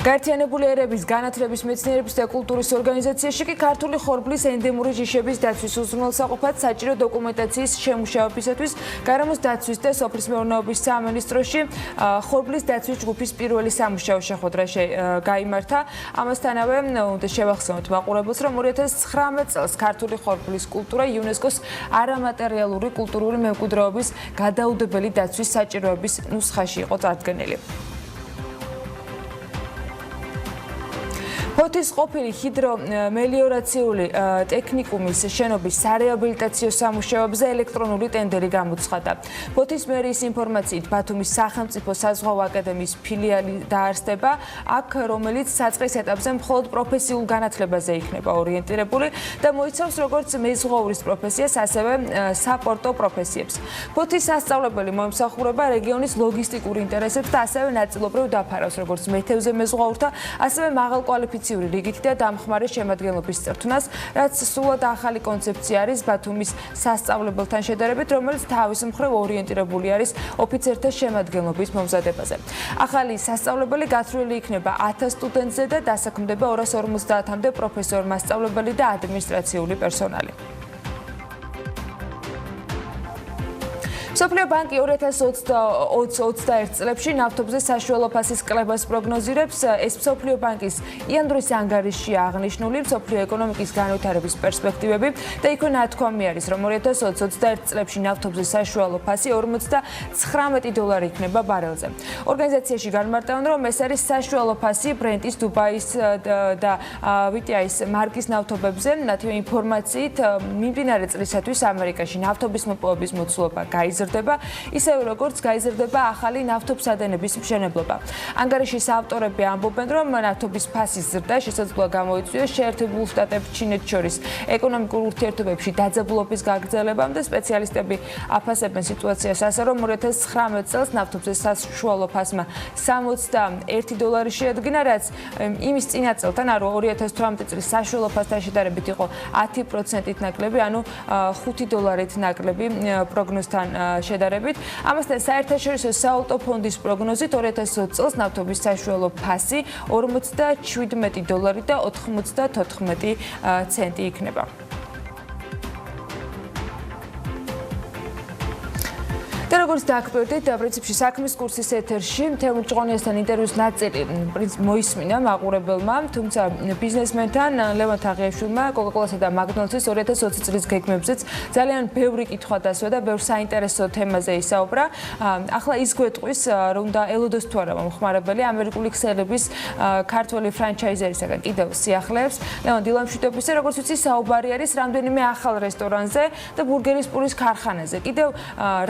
გაერთიანებული ერების განათლების, მეცნიერების და კულტურის ორგანიზაციაში კი ქართული ხორბლის ენდემური ჯიშების დაცვის უზრუნველსაყოფად საჭირო დოკუმენტაციის შემუშავებისათვის გარემოს დაცვის და სოფლის მეურნეობის სამინისტროში ხორბლის დაცვის ჯგუფის პირველი სამუშაო შეხვედრა გაიმართა. ამასთანავე უნდა შევახსენოთ მაყურებელს, რომ 2019 წელს ქართული ხორბლის კულტურა იუნესკოს არამატერიალური კულტურული მემკვიდრეობის გადაუდებელი დაცვის საჭიროების ნუსხაში იყო წარდგენილი. ფოთის ყოფილი ჰიდრომელიორაციული ტექნიკუმის შენობისარეაბილიტაციო სამუშაოებზე ელექტრონული ტენდერი გამოცხადა. ფოთის მერიის ინფორმაციით, ბათუმის სახელმწიფო საზღვაო აკადემიის ფილიალი დაარსდება, აქ რომელიც საწყის ეტაპზე მხოლოდ პროფესიულ განათლებაზე იქნება ორიენტირებული და მოიცავს როგორც მეზღვაურის პროფესიას, ასევე საპორტო პროფესიებს. ფოთის სასწავლებელი მოემსახურება რეგიონის ლოგისტიკურ ინტერესებს და ასევე ნაწილობრივ დაფარავს როგორც მეთევზე მეზღვაურთა, ასევე მაღალკვალიფიციური რიგითი და დამხმარე შემადგენლობის წრთუნას, რაც სრულად ახალი კონცეფცია არის ბათუმის სასწავლებელთან შედარებით, რომელიც თავის მხრივ ორიენტირებული არის ოფიცერთა შემადგენლობის მომზადებაზე. ახალი სასწავლებელი გათვლილი იქნება 1000 სტუდენტზე და დასაქმდება 250-მდე პროფესორ, მასწავლებელი და ადმინისტრაციული პერსონალი. მსოფლიო ბანკი 2021 წლებში ნავთობზე საშუალო ფასის კლებას პროგნოზირებს. ეს მსოფლიო ბანკის იანვრის ანგარიშში აღნიშნული მსოფლიო ეკონომიკის განვითარების პერსპექტივები და იქვე ნათქვამი არის, რომ 2021 წლებში ნავთობზე საშუალო ფასი $49 იქნება ბარელზე. ორგანიზაციაში განმარტავენ, რომ ეს არის საშუალო ფასი ბრენტის, დუბაის და WTI-ის მარკის ნავთობებზე. მათივე ინფორმაციით, მიმდინარე წლისათვის ამერიკაში ნავთობის მოპოვების მოცულობა გაიზრდება, ისევე როგორც გაიზრდება ახალი ნავთობსადენების მშენებლობა. ანგარიშის ავტორები ამბობენ, რომ ნავთობის ფასის ზრდა შესაძლოა გამოიწვიოს შეერთებულ შტატებს ჩინეთს შორის ეკონომიკურ ურთიერთობებში დაძაბულობის გაგრძელებამ და სპეციალისტები აფასებენ სიტუაციას ასე, რომ 2019 წელს ნავთობზე საშუალო ფასმა $61 შეადგინა, რაც იმის წინა წელთან, ანუ 2018 წლის საშუალო ფასთან შედარებით იყო 10%-ით ნაკლები, ანუ $5 ნაკლები პროგნოზთან შედარებით. ამასთან საერთაშორისო სავალუტო ფონდის პროგნოზით 2020 წელს ნავთობის საშუალო ფასი $47 და 94 ცენტი იქნება. და როგორც დაგვირდით, პრინციპში საქმის კურსის ეთერში თემურჭყონიასთან ინტერვიუს ნაწილი მოისმინა მაყურებელმა, თუმცა ბიზნესმენთან ლევან თაღიაშვილმა კოკაკოლასა და მაკდონალდსის 2020 წლის გეგმებზეც ძალიან ბევრი კითხვა დასვა და ბევრ საინტერესო თემაზე ისაუბრა. ახლა ის გვეტყვის, რომ უნდა ელოდოს თუ არა მომხმარებელი ამერიკული ქსელების ქართველი ფრანჩაიზერისაგან კიდევ სიახლეებს. ლევან დილამშვიდობისა, როგორც ვიცი, საუბარი არის რამდენიმე ახალ რესტორანზე და ბურგერის პურის ქარხანაზე. კიდევ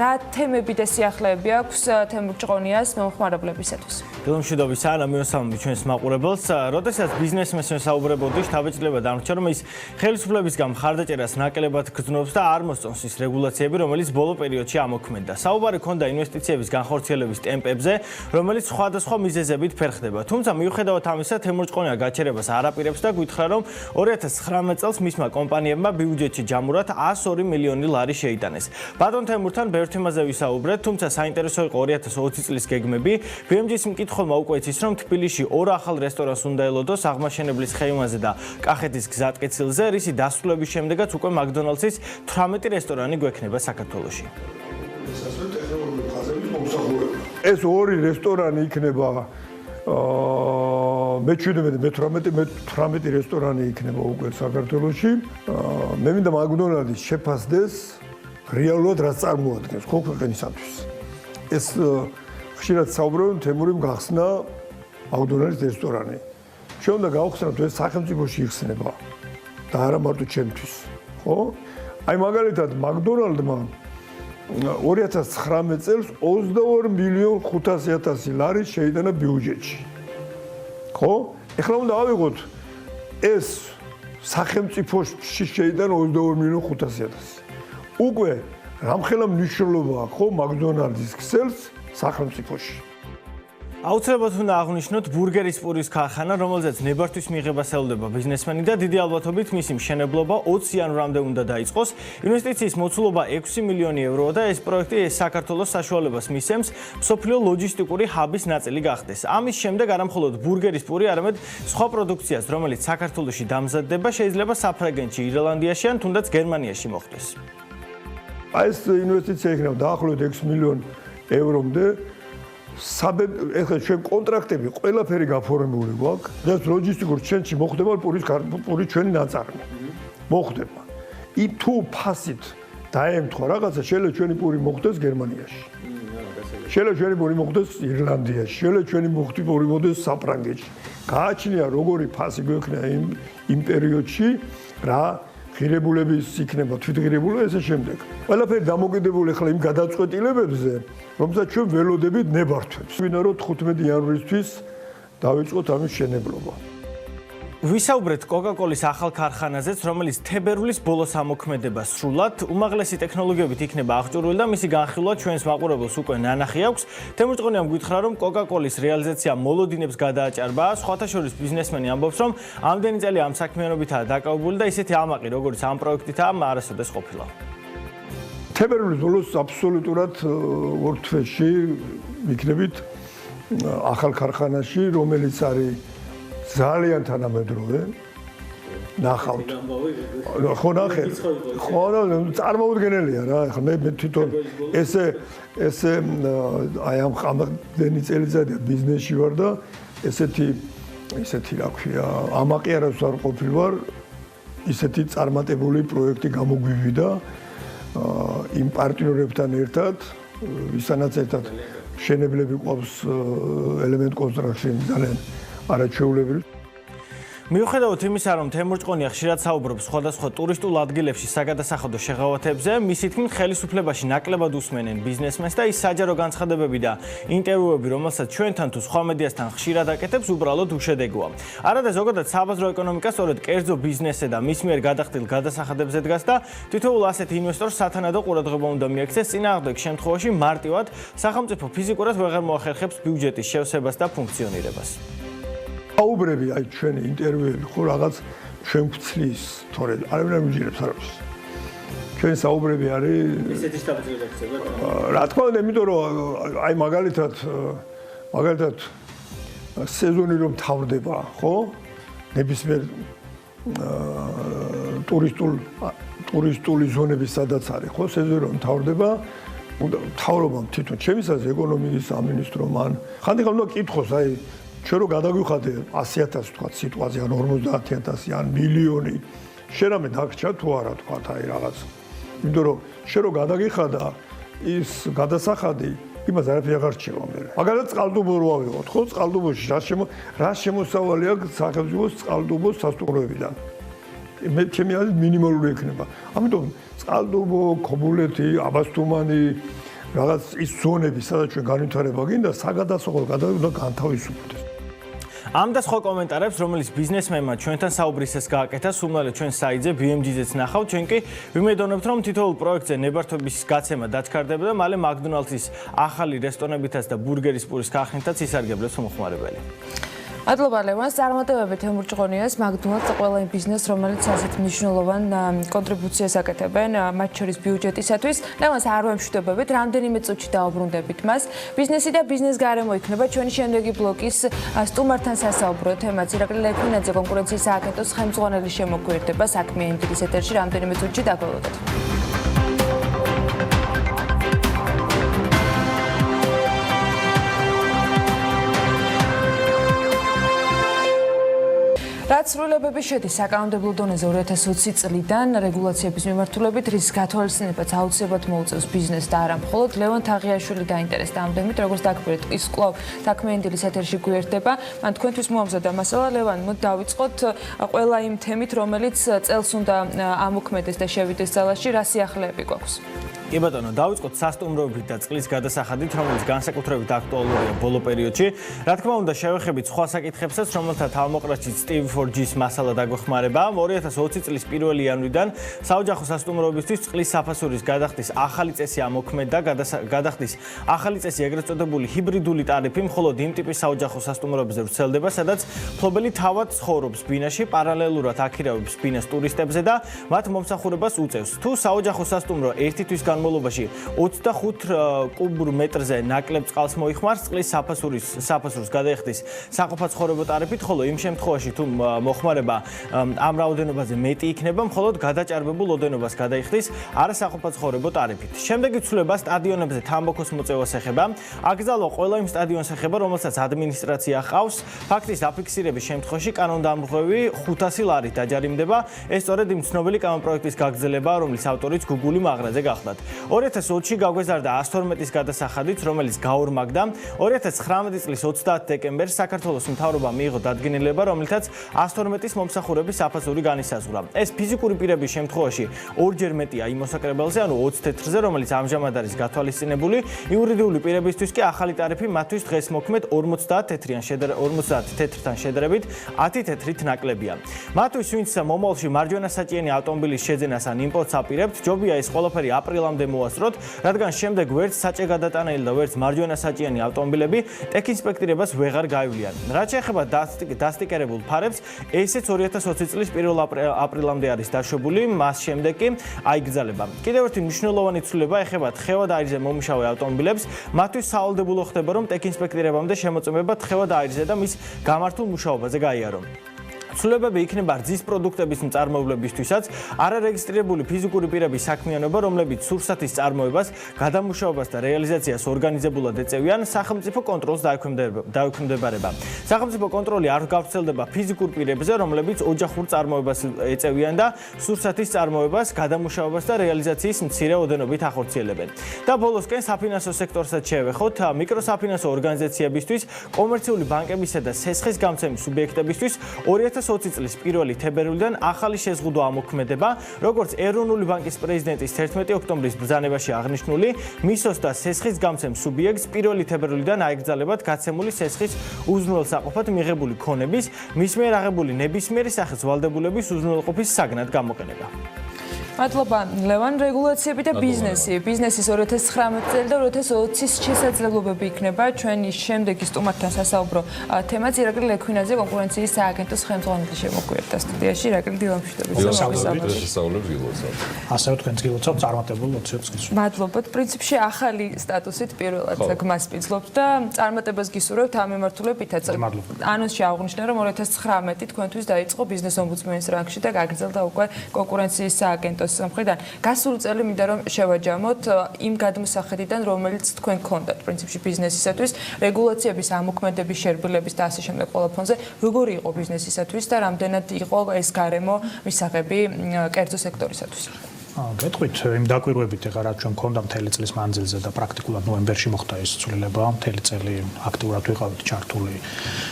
რა თემები და სიახლეები აქვს თემურჭყონიას მომხმარებლებისათვის. დილამშვიდობისა, მივესალმებით ჩვენს მაყურებელს. როდესაც ბიზნესმენს საუბრებოდი, შთაბეჭდილება დამრჩა, რომ ის ხელისუფლებისგან მხარდაჭერას ნაკლებად გრძნობს და არ მოსწონს ის რეგულაციები, რომელიც ბოლო პერიოდში ამოქმედდა. საუბარი ჰქონდა ინვესტიციების განხორციელების ტემპებზე, რომელიც სხვადასხვა მიზეზებით ფერხდება. თუმცა მიუხედავად ამისა, თემურჭყონია გაჩერებას არ აპირებს და გითხრა, რომ 2019 წელს მისმა კომპანიებმა ბიუჯეტში ჯამურად $102 მილიონი შეიტანეს. ბატონ თემურთან ბევრ თემაზე ვისაუბრეთ, თუმცა საინტერესო იყო 2020 წლის გეგმები. BMG-ის მკითხველმა უკვე იცის, რომ თბილისში 2 ახალ რესტორანს უნდა ელოდოს აღმაშენებლის ხეივანზე და კახეთის გზატკეცილზე, რისი დასრულების შემდეგაც უკვე მაკდონალდსის 18 რესტორანი გვექნება საქართველოში. ეს 2 რესტორანი იქნება მე-18 რესტორანი იქნება უკვე საქართველოში. მე მინდა მაკდონალდის შეფასდეს რეალურად რაც წარმოადგენს ხო ქვეყნისათვის. ეს ხშირად საუბრობენ, თემურიმ გახსნა მაკდონალდის რესტორანი. ჩვენ უნდა გავხსნათ, ეს სახელმწიფოში იხსნება და არა მარტო ჩემთვის, ხო? აი მაგალითად მაკდონალდმა 2019 წელს $22,500,000 შეიტანა ბიუჯეტში. ხო? ეხლა უნდა ავიღოთ ეს სახელმწიფოში შეიტანა $22,500,000. უკვე რამხელა მნიშვნელობა აქვს ხო მაკდონალდის ქსელს სახელმწიფოში. აუცილებლად უნდა აღვნიშნოთ ბურგერის პურის ქარხანა, რომელზეც ნებართვის მიღებას ელოდება ბიზნესმენი და დიდი ალბათობით მისი მშენებლობა 20 იანვრამდე უნდა დაიწყოს. ინვესტიციის მოცულობა €6 მილიონი და ეს პროექტი საქართველოს საშუალებას მისცემს მსოფლიო ლოჯისტიკური ჰაბის ნაწილი გახდეს. ამის შემდეგ არა მხოლოდ ბურგერის პური, არამედ სხვა პროდუქციას, რომელიც საქართველოში დამზადდება, შეიძლება საფრანგეთში, ირლანდიაში ან თუნდაც გერმანიაში მოხდეს. აი ეს ინვესტიცია იქნება დაახლოებით €6 მილიონამდე. ეხლა ჩვენ კონტრაქტები ყველაფერი გაფორმებული გვაქვს. ეს ლოჯისტიკურ ცენტრში მოხდება პურის ჩვენი ნაწარმი. მოხდება. თუ ფასით დაემთხვა რაღაცა, შეიძლება ჩვენი პური მოხდეს გერმანიაში. შეიძლება ჩვენი პური მოხდეს ირლანდიაში, შეიძლება ჩვენი პური მოხდეს საფრანგეთში. გააჩნია როგორი ფასი გვექნება იმ პერიოდში, რა ღირებულების იქნება თვითღირებულება ესე შემდეგ. ყველაფერი დამოკიდებული ახლა იმ გადაწყვეტილებებზე, რომელსაც ჩვენ ველოდებით ნებართვებს. ვინა რომ 15 იანვრისთვის დავიწყოთ ამის შენებლობა. ვისაუბრეთ კოკაკოლის ახალ ქარხანაზეც, რომელიც თებერვლის ბოლოს ამოქმედება სრულად. უმაღლესი ტექნოლოგიებით იქნება აღჭურვილი და მისი განხილვა ჩვენს მაყურებელს უკვე ნანახი აქვს. თემურჭყონიამ გითხრა, რომ კოკაკოლის რეალიზაცია მოლოდინებს გადააჭარბა. სხვათა შორის ბიზნესმენი ამბობს, რომ ამდენი წელი ამ საქმიანობითაა დაკავებული და ისეთი ამაყი, როგორც ამ პროექტითაა, არასოდეს ყოფილა. თებერვლის ბოლოს აბსოლუტურად ორ თვეში იქნებით ახალ ქარხანაში, რომელიც არის ძალიან თანამედროვე ნახავთ. ხო ნახე. ხო, წარმოუდგენელია რა. ახლა მე თვითონ ესე აი ამ ხამდენი წელიწადია ბიზნესში ვარ და ესეთი რა ქვია, ამაყიარებს არ ყოფილვარ, ისეთი წარმატებული პროექტი გამოგვივიდა იმ პარტნიორებთან ერთად, ვისანაც ერთად მშენებლები ყავს element construction ძალიან არაჩვეულებრივი. მიუხედავად იმისა, რომ თემურჭყონია ხშირად საუბრობს სხვადასხვა ტურისტულ ადგილებში საგადასახადო შეღავათებზე, მისი თქმით ხელისუფლებაში ნაკლებად უსმენენ ბიზნესმენს და ის საჯარო განცხადებები და ინტერვიუები, რომელსაც ჩვენთან თუ სხვა მედიასთან ხშირად აკეთებს, უბრალოდ უშედეგოა. არადა ზოგადად საბაზრო ეკონომიკა სწორედ კერძო ბიზნესზე და მის მიერ გადახდილ გადასახადებზე დგას და თითოეულ ასეთ ინვესტორს სათანადო ყურადღება უნდა მიაქცეს წინააღმდეგ შემთხვევაში მარტივად სახელმწიფო ფიზიკურად ვეღარ მოახერხებს ბიუჯეტის შევსებას და ფუნქციონირებას. აუბრები აი ჩვენი ინტერვიუები ხო რაღაც ჩვენ გვცლის თორე არავინ არ მიჯერებს არავის ჩვენ საუბრები არის ესეთი შტაბი ხდება რა თქმა უნდა იმიტომ რომ აი მაგალითად სეზონი რომ თავდება ხო ნებისმიერ ტურისტული ზონები სადაც არის ხო სეზონი რომ თავდება უნდა თავრობამ თვითონ ჩემისაც ეკონომიკის სამინისტრო მან ხანდახან უნდა კითხოს აი ჩვენ რო გადაგვიხადე 100,000 თქვა სიტუაცია ან 50,000 ან მილიონი შენ რამე დაგჭა თუ არა თქვა აი რაღაც იმიტომ რომ შენ რო გადაგიხადა ის გადასახადი იმას არაფერი აღარ რჩება მე მაგალითად წყალტუბო რო ავიღოთ ხო წყალტუბოში რა შემოსავალი აქვს სახელმწიფოს წყალტუბოს სასტუმროებიდან მე ჩემი აზრით მინიმალური ექნება ამიტომ წყალტუბო ქობულეთი აბასთუმანი რაღაც ის ზონები სადაც ჩვენ განვითარება გინდა საგადასახადო უნდა განთავისუფლდეს ამ და სხვა კომენტარებს, რომელიც ბიზნესმენმა ჩვენთან საუბრისას გააკეთა, სულ ჩვენ საიტზე BMG-ზეც ნახავთ, ჩვენ კი ვიმედოვნებთ, რომ თითოეულ პროექტზე ნებართვების გაცემა დაჩქარდება და მალე McDonald's-ის ახალი რესტორნებითაც და ბურგერის პურის ქარხნითაც ისარგებლებს მომხმარებელი. მადლობა ლევანს, წარმატებები თემურჭყონიას, McDonald's ყველა იმ ბიზნესს, რომელიც ასეთ მნიშვნელოვან კონტრიბუციას აკეთებენ მათ შორის ბიუჯეტისათვის. ლევანს არ ვემშვიდობებით, რამდენიმე წუთში დაუბრუნდებით მას. ბიზნესი და ბიზნეს გარემო იქნება ჩვენი შემდეგი ბლოკის სტუმართან სასაუბრო თემაც. ირაკლი ლეკვინაძე კონკურენციის სააგენტოს ხელმძღვანელი შემოგვიერთება საქმიანი დილის ეთერში რამდენიმე წუთში დაგველოდოთ. რაც სრულებები შედის საკანონმდებლო დონეზე 2020 წლიდან რეგულაციების მიმართულებით, რის გათვალისწინებაც აუცილებლად მოუწევს ბიზნესს და არა მხოლოდ ლევან თაღიაშვილი დაინტერესდა ამ თემით, როგორც დაგხვდებით, ის კვლავ საქმიანი დილის ეთერში გვერდება. მან თქვენთვის მოამზადა მასალა, ლევან, მოდი დავიწყოთ ყველა იმ თემით, რომელიც წელს უნდა ამოქმედეს და შევიდეს ძალაში, რა სიახლეები გვაქვს. კი ბატონო, დავიწყოთ სასტუმროებით და წყლის გადასახადით, რომელიც განსაკუთრებით აქტუალურია ბოლო პერიოდში. რა თქმა უნდა, შევეხებით სხვა საკითხებსაც, რომელთა თავმოყრაში Steve 4G-ის მასალა დაგვეხმარება. 2020 წლის 1 იანვრიდან საოჯახო სასტუმროებისთვის წყლის საფასურის გადახდის ახალი წესი ამოქმედა, გადახდის ახალი წესი ეგრეთ წოდებული ჰიბრიდული ტარიფი, მხოლოდ იმ ტიპის საოჯახო სასტუმროებზე ვრცელდება, სადაც მფლობელი თავად ცხოვრობს ბინაში, პარალელურად აქირავებს ბინას ტურისტებზე და მათ მომსახურებას უწევს. თუ საოჯახო სასტუმრო ერთი თვის განმავლობაში 25 კუბურ მეტრზე ნაკლებ წყალს მოიხმარს, წყლის საფასურს გადაიხდის საყოფაცხოვრებო ტარიფით, ხოლო იმ შემთხვევაში თუ მოხმარება ამ რაოდენობაზე მეტი იქნება, მხოლოდ გადაჭარბებულ ოდენობას გადაიხდის არასაყოფაცხოვრებო ტარიფით. შემდეგი ცვლილება სტადიონებზე თამბაქოს მოწევას ეხება. აკრძალვა ყველა იმ სტადიონს ეხება, რომელსაც ადმინისტრაცია ჰყავს. ფაქტის დაფიქსირების შემთხვევაში კანონდამრღვევი 500 ლარით დაჯარიმდება. ეს სწორედ იმ ცნობილი კანონპროექტის გაგრძელება, რომლის ავტორიც გუგული მაღრაძე გახლდათ. 2020-ში გაგვეზარდა 112-ის გადასახადით, რომელიც გაორმაგდა. 2019 წლის 30 დეკემბერს საქართველოს მთავრობამ მიიღო დადგენილება, რომლითაც 112-ის მომსახურების საფასური განისაზღვრა. ეს ფიზიკური პირების შემთხვევაში ორჯერ მეტია იმ მოსაკრებელზე, ანუ 20 თეთრზე, რომელიც ამჟამად არის გათვალისწინებული. იურიდიული პირებისთვის კი ახალი ტარიფი მათთვის დღეს მოქმედ 50 თეთრთან შედარებით 10 თეთრით ნაკლებია. მათთვის, ვინც მომავალში მარჯვენა საჭიენი ავტომობილის შეძენას ან იმპორტს აპირებთ, ჯობია ეს ყველაფერი აპრილამდე მოასწროთ, რადგან შემდეგ ვერც საჭე გადატანილი და ვერც მარჯვენა საჭიენი ავტომობილები ტექინსპექტირებას ვეღარ გაივლიან. რაც შეეხება დასტიკერებულ ფარებს, ესეც 2020 წლის 1 აპრილამდე არის დაშვებული, მას შემდეგ კი აიგრძელება. კიდევ ერთი მნიშვნელოვანი ცვლილება ეხება თხევად აირზე მომუშავე ავტომობილებს, მათთვის სავალდებულო ხდება, რომ ტექინსპექტირებამდე შემოწმება თხევად აირზე და მის გამართულ მუშაობაზე გაიარო. ცვლილებები იქნება რძის პროდუქტების მწარმოებლებისთვისაც, არარეგისტრირებული ფიზიკური პირების საქმიანობა, რომლებიც სურსათის წარმოებას, გადამუშავებას და რეალიზაციას ორგანიზებულად ეწევიან, სახელმწიფო კონტროლს დაექვემდებარება. სახელმწიფო კონტროლი არ გავრცელდება ფიზიკურ პირებზე, რომლებიც ოჯახურ წარმოებას ეწევიან და სურსათის წარმოებას, გადამუშავებას და რეალიზაციის მცირე ოდენობით ახორციელებენ. და ბოლოსკენ საფინანსო სექტორსაც შევეხოთ, მიკროსაფინანსო ორგანიზაციებისთვის, კომერციული ბანკებისა და სესხის გამცემის სუბიექტებისთვის 2020 წლის 1 თებერვლიდან ახალი შეზღუდვა ამოქმედება, როგორც ეროვნული ბანკის პრეზიდენტის 11 ოქტომბრის ბრძანებაში აღნიშნული, მისოს და სესხის გამცემ სუბიექტს 1 თებერვლიდან აეკრძალებათ გაცემული სესხის უზრუნველსაყოფად მიღებული ქონების, მის მიერ აღებული ნებისმიერი სახის ვალდებულების უზრუნველყოფის საგნად გამოყენება. მადლობა ლევან. რეგულაციები და ბიზნესი. ბიზნესის 2019 წელი და 2020-ის შესაძლებლობები იქნება ჩვენი შემდეგი სტუმართან სასაუბრო თემაც. ირაკლი ლექვინაძე, კონკურენციის სააგენტოს ხელმძღვანელი შემოგვიერთდა სტუდიაში. ირაკლი დილამშვიდობისა. ასევე თქვენს გილოცავთ წარმატებულ 20 წელს. მადლობთ. პრინციპში ახალი სტატუსით პირველად გმას პიცლობთ და წარმატებას გისურვებთ ამ მიმართულებითაც. ანონსში აღნიშნე, რომ 2019 თქვენთვის დაიწყო ბიზნეს ომბუდსმენის რანგში და გაგრძელდა უკვე კონკურენციის სააგენტოს მხრიდან. გასული წელი მინდა რომ შევაჯამოთ იმ გადმოსახედიდან, რომელიც თქვენ გქონდათ პრინციპში ბიზნესისათვის, რეგულაციების ამოქმედების შერბილების და ასე შემდეგ ყველა ფონზე, როგორი იყო ბიზნესისათვის და რამდენად იყო ეს გარემო მისაღები კერძო სექტორისათვის. გეტყვით იმ დაკვირვებით, ეხლა რაც ჩვენ გქონდა მთელი წლის მანძილზე და პრაქტიკულად ნოემბერში მოხდა ეს ცვლილება, მთელი წელი აქტიურად ვიყავით ჩართული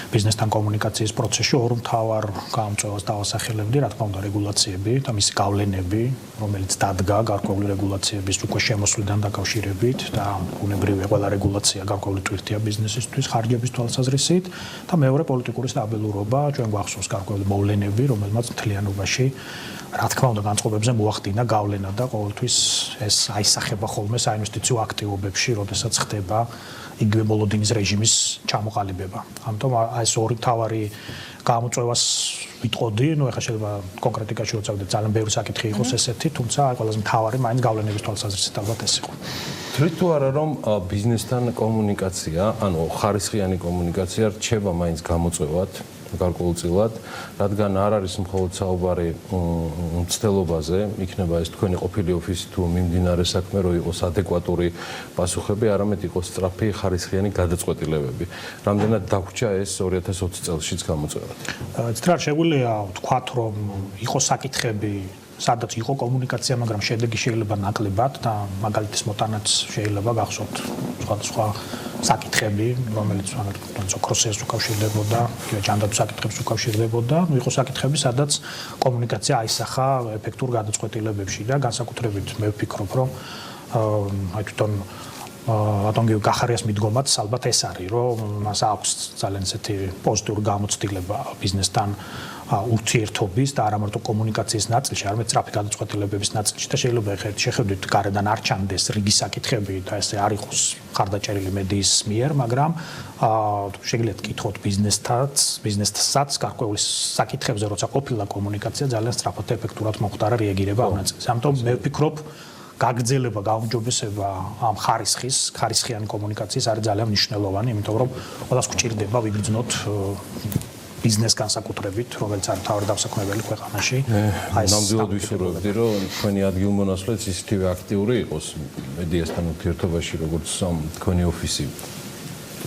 ბიზნესთან კომუნიკაციის პროცესში, ორ მთავარ გამომწვევას დავასახელებდი, რა თქმა უნდა, რეგულაციები და მისი გავლენები, რომელიც დადგა გარკვეული რეგულაციების უკვე შემოსვლიდან დაკავშირებით და უნებრივია ყველა რეგულაცია გარკვეული ტვირთია ბიზნესისთვის, ხარჯების თვალსაზრისით და მეორე პოლიტიკური სტაბილურობა, ჩვენ გვახსოვს გარკვეული მოვლენები, რომელმაც მთლიანობაში რა თქმა უნდა განწყობებზე მოახდინა გავლენა და ყოველთვის ეს აისახება ხოლმე საინვესტიციო აქტივობებში, როდესაც ხდება იგივე მოლოდინის რეჟიმის ჩამოყალიბება. ამიტომ ეს ორი მთავარი გამოწვევას ვიტყოდი, ну ეხლა შეიძლება კონკრეტიკაში როცა ძალიან ბევრი საკითხი იყოს ესეთი, თუმცა ყველაზე მთავარი მაინც გავლენების თვალსაზრისით ალბათ ეს იყო. თვით თუ არა რომ ბიზნესთან კომუნიკაცია, ანუ ხარისხიანი კომუნიკაცია რჩება მაინც გამოწვევად გარკვეულწილად, რადგან არ არის მხოლოდ საუბარი მცდელობაზე, იქნება ეს თქვენი ყოფილი ოფისი თუ მიმდინარე საქმე, რომ იყოს ადეკვატური პასუხები, არამედ იყოს სწრაფი ხარისხიანი გადაწყვეტილებები. რამდენად დაგვრჩა ეს 2020 წელშიც გამოწვევად? ცოტა შეგვიძლია ვთქვათ, რომ იყო საკითხები, სადაც იყო კომუნიკაცია, მაგრამ შედეგი შეიძლება ნაკლებად და მაგალითის მოტანაც შეიძლება გახსოვთ სხვადასხვა საკითხები, რომელიც ოქროსიას უკავშირდებოდა, ჯანდაცვის საკითხებს უკავშირდებოდა, იყო საკითხები, სადაც კომუნიკაცია აისახა ეფექტურ გადაწყვეტილებებში და განსაკუთრებით მე ვფიქრობ, რომ აი თვითონ ატონგი კახარიას მიდგომაც ალბათ ეს არის, რომ მას აქვს ძალიან ესეთი პოზიტიური გამოცდილება ბიზნესთან ურთიერთობის და არა მარტო კომუნიკაციის ნაწილში, არამედ სწრაფი გადაწყვეტილებების ნაწილში და შეიძლება შეხედვით გარედან არ ჩანდეს რიგი საკითხები და ესე არ იყოს ხარდაჭერილი მედიის მიერ, მაგრამ შეგიძლიათ კითხოთ ბიზნესთაც გარკვეული საკითხებზე, როცა ყოფილა კომუნიკაცია ძალიან სწრაფად და ეფექტურად მოხდარა რეაგირება ამ ნაწილზე. ამიტომ მე ვფიქრობ გაგრძელება, გაუმჯობესება ამ ხარისხიანი კომუნიკაციის არის ძალიან მნიშვნელოვანი, იმიტომ რომ ყველას გვჭირდება ვიგრძნოთ ბიზნეს განსაკუთრებით, რომელიც არის მთავარი დასაქმებელი ქვეყანაში. ნამდვილად ვისურვებდი, რომ თქვენი ადგილმონაცვლეც ისეთივე აქტიური იყოს მედიასთან ურთიერთობაში, როგორც თქვენი ოფისი.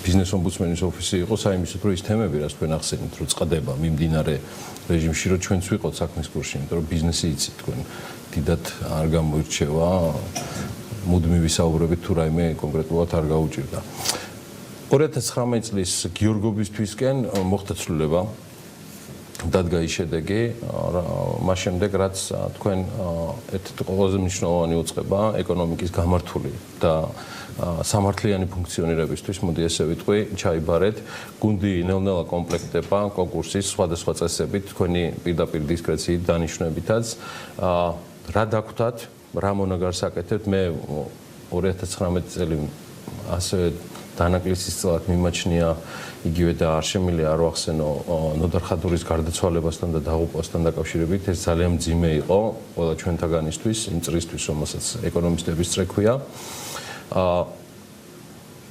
ბიზნეს ომბუდსმენის ოფისი იყო საიმისოდ, რომ ის თემები, რაც თქვენ ახსენეთ, რომ წყდება მიმდინარე რეჟიმში, რომ ჩვენც ვიყოთ საქმის კურსში, იმიტომ რომ ბიზნესი იცით თქვენ დიდად არ გამოირჩევა, მუდმივი ვისაუბრებით თუ რაიმე კონკრეტულად არ გაუჭირდა. 2019 წლის გიორგობისთვისკენ მოხდა ცვლილება, დადგა ის შედეგი, მას შემდეგ რაც თქვენ ერთ-ერთი ყველაზე მნიშვნელოვანი უწყება ეკონომიკის გამართული და სამართლიანი ფუნქციონირებისთვის, მოდი ესე ვიტყვი, ჩაიბარეთ, გუნდი ნელ-ნელა კომპლექტდება კონკურსის სხვადასხვა წესებით, თქვენი პირდაპირ დისკრეციით დანიშვნებითაც, რა დაგხვდათ, რა მონაგარს აკეთებთ, მე 2019 წელი ასევე დანაკლისის წელად მიმაჩნია იგივე და არ შემიძლია არ ვახსენო ნოდარ ხადურის გარდაცვალებასთან და დაღუპვასთან დაკავშირებით, ეს ძალიან მძიმე იყო ყველა ჩვენთაგანისთვის, იმ წრისთვის, რომელსაც ეკონომისტების წრე ქვია.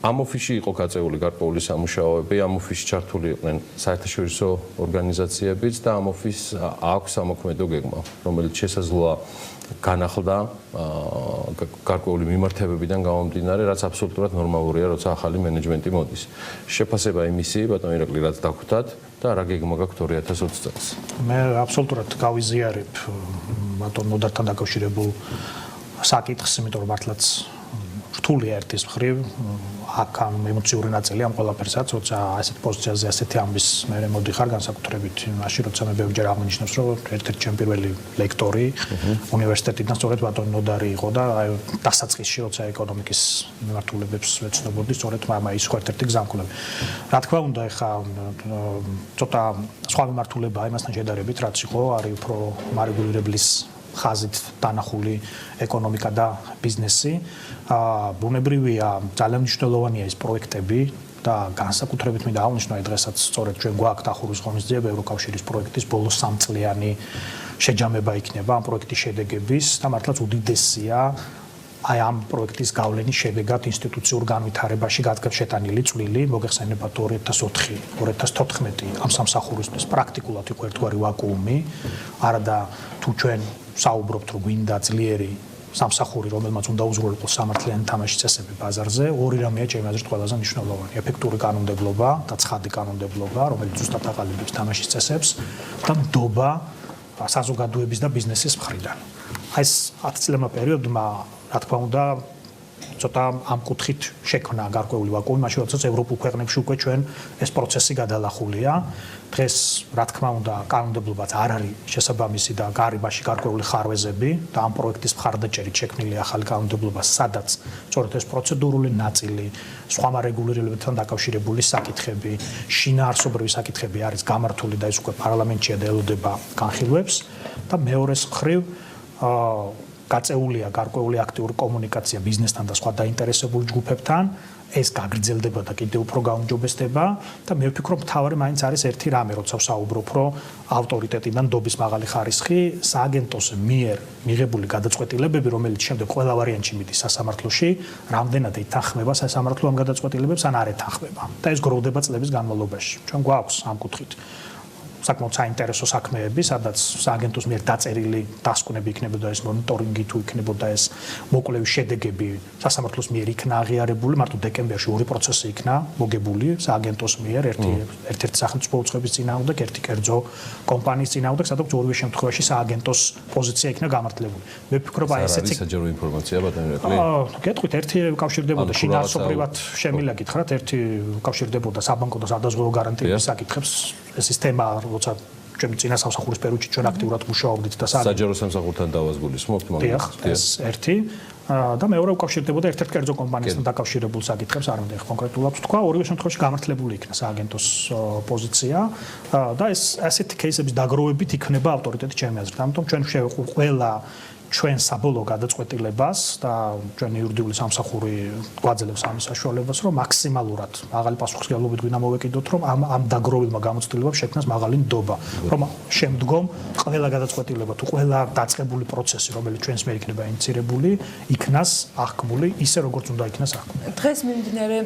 ამ ოფისში იყო გაწეული გარკვეული სამუშაოები, ამ ოფისში ჩართული იყვნენ საერთაშორისო ორგანიზაციებიც და ამ ოფისს აქვს სამოქმედო გეგმა, რომელიც შესაძლოა განახლდა გარკვეული მიმართებებიდან გამომდინარე, რაც აბსოლუტურად ნორმალურია, როცა ახალი მენეჯმენტი მოდის. შეფასება იმისი, ბატონო ირაკლი, რაც დაგვხვდათ და რა გეგმა გაქვთ 2020 წელს. მე აბსოლუტურად გავიზიარებ ბატონ ნოდართან დაკავშირებულ საკითხს, იმიტომ რომ მართლაც რთულია ერთის მხრივ აქ ამ ემოციური ნაწილი ამ ყველაფერსაც, როცა ასეთ პოზიციაზე ასეთი ამბის მე მოდიხარ განსაკუთრებით მაშინ, როცა მე ბევრჯერ აღნიშნავს, რომ ერთ-ერთი ჩემი პირველი ლექტორი უნივერსიტეტიდან სწორედ ბატონ ნოდარი იყო და დასაწყისში, როცა ეკონომიკის მიმართულებებს ვეცნობოდი, სწორედ ის იყო ერთ-ერთი გზამკვლევი. რა თქმა უნდა, ეხა ცოტა სხვა მიმართულება იმასთან შედარებით, რაც იყო, არის უფრო მარეგულირებლის ხაზით დანახული ეკონომიკა და ბიზნესი. ბუნებრივია, ძალიან მნიშვნელოვანია ეს პროექტები და განსაკუთრებით მინდა აღნიშნო დღესაც სწორედ ჩვენ გვაქვს ახურვის ღონისძიება ევროკავშირის პროექტის ბოლო 3 წლიანი შეჯამება იქნება ამ პროექტის შედეგების და მართლაც უდიდესია აი ამ პროექტის გავლენის შედეგად ინსტიტუციურ განვითარებაში შეტანილი წვლილი მოგეხსენებათ 2004-2014 ამ სამსახურისთვის პრაქტიკულად იყო ერთგვარი ვაკუუმი, არადა თუ ჩვენ საუბრობთ რომ გვინდა ძლიერი სამსახური, რომელმაც უნდა უზრუნველყოს სამართლიანი თამაშის წესები ბაზარზე, ორი რამეა ჩემი აზრით ყველაზე მნიშვნელოვანი: ეფექტური კანონმდებლობა და ცხადი კანონმდებლობა, რომელიც ზუსტად აყალიბებს თამაშის წესებს და ნდობა საზოგადოების და ბიზნესის მხრიდან. ეს 10 წლიანი პერიოდმა, რა თქმა უნდა, ცოტა ამ კუთხით შექმნა გარკვეული ვაკუუმი, მაშინ როდესაც ევროპულ ქვეყნებში უკვე ჩვენ ეს პროცესი გადალახულია. დღეს, რა თქმა უნდა, კანონმდებლობაც არ არის შესაბამისი და გარიბაში გარკვეული ხარვეზები და ამ პროექტის მხარდაჭერით შექმნილი ახალი კანონმდებლობა, სადაც სწორედ ეს პროცედურული ნაწილი, სხვა რეგულირებებთან დაკავშირებული საკითხები, შინაარსობრივი საკითხები არის გამართული და ეს უკვე პარლამენტშია და ელოდება განხილვებს და მეორეს მხრივ გაწეულია გარკვეული აქტიური კომუნიკაცია ბიზნესთან და სხვა დაინტერესებულ ჯგუფებთან, ეს გაგრძელდება და კიდევ უფრო გაუმჯობესდება და მე ვფიქრობ, მთავარი მაინც არის ერთი რამე, როცა ვსაუბრობ, რომ ავტორიტეტიდან ნდობის მაღალი ხარისხი სააგენტოს მიერ მიღებული გადაწყვეტილებები, რომელიც შემდეგ ყველა ვარიანტში მიდის სასამართლოში, რამდენად ეთანხმება სასამართლო ამ გადაწყვეტილებებს ან არ ეთანხმება და ეს გროვდება წლების განმავლობაში. ჩვენ გვაქვს ამ კუთხით საკმაოდ საინტერესო საქმეები, სადაც სააგენტოს მიერ დაწერილი დასკვნები იქნებოდა, ეს მონიტორინგი თუ იქნებოდა ეს მოკვლევის შედეგები სასამართლოს მიერ იქნა აღიარებული, მარტო დეკემბერში ორი პროცესი იქნა მოგებული სააგენტოს მიერ, ერთ-ერთი სახელმწიფო უწყების წინააღმდეგ, ერთი კერძო კომპანიის წინააღმდეგ, სადაც ორივე შემთხვევაში სააგენტოს პოზიცია იქნა გამართლებული. მე ვფიქრობ, აი ესეთი საჯარო ინფორმაცია ბატონო ირაკლი. გეტყვით, ერთი უკავშირდებოდა შინაარსობრივად შემილა გითხრათ, ერთი უკავშირდებოდა საბანკო და სადაზღვევო გარანტიების საკითხებს, ეს ის თემა, როცა ჩემი წინა სამსახურის პერიოდში ჩვენ აქტიურად მუშაობდით და საჯარო სამსახურთან დავასგულისმობთ მაგას. ეს ერთი და მეორე უკავშირდებოდა ერთ-ერთ კერძო კომპანიასთან დაკავშირებულ საკითხებს, არ მინდა კონკრეტულად ვთქვა, ორივე შემთხვევაში გამართლებული იქნა სააგენტოს პოზიცია და ეს ასეთი кейსების დაგროვებით იქნება ავტორიტეტი ჩემი აზრით. ამიტომ ჩვენ ყველა ჩვენ საბოლოო გადაწყვეტილებას და ჩვენი იურიდიული სამსახური გვაძლევს ამის საშუალებას, რომ მაქსიმალურად მაღალი პასუხისმგებლობით გვინდა მოვეკიდოთ, რომ ამ დაგროვილმა გამოცდილებამ შექმნას მაღალი ნდობა, რომ შემდგომ ყველა გადაწყვეტილება თუ ყველა დაწყებული პროცესი, რომელიც ჩვენს მიერ იქნება ინიცირებული, იქნას აღქმული ისე, როგორც უნდა იქნას აღქმული. დღეს მიმდინარე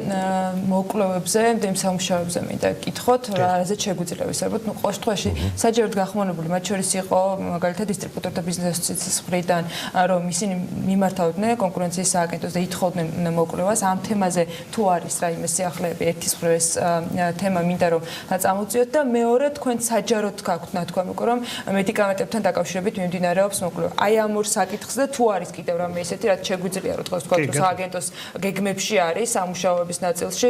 მოკვლევებზე, იმ სამუშაოებზე მინდა გითხოთ, რაზეც შეგვიძლია ვისაუბროთ. ნუ ყოველ შემთხვევაში საჯაროდ გახმოვანებული, მათ შორის იყო მაგალითად დისტრიბუტორთა ბიზნეს ასოციაციის რომ ისინი მიმართავდნენ კონკურენციის სააგენტოს და ითხოვდნენ მოკვლევას ამ თემაზე თუ არის რაიმე სიახლეები. ერთის მხრივ ეს თემა მინდა რომ წამოვწიოთ და მეორე თქვენ საჯაროდ გაქვთ ნათქვამი, რომ მედიკამენტებთან დაკავშირებით მიმდინარეობს მოკვლევა. აი ამ ორ საკითხზე თუ არის კიდევ რამე ისეთი, რაც შეგვიძლია რომ თქვენ ვთქვათ, რომ სააგენტოს გეგმებში არის სამუშაოების ნაწილში,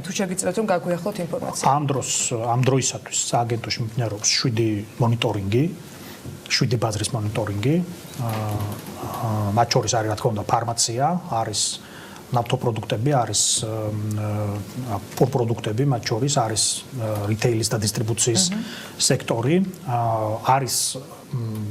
თუ შეგიძლიათ რომ გაგვიახლოთ ინფორმაცია. ამ დროისათვის სააგენტოში მიმდინარეობს 7 მონიტორინგი, 7 ბაზრის მონიტორინგი, მათ შორის არის რა თქმა უნდა ფარმაცია, არის ნავთობპროდუქტები, არის პორპროდუქტები, მათ შორის არის რიტეილის და დისტრიბუციის სექტორი, არის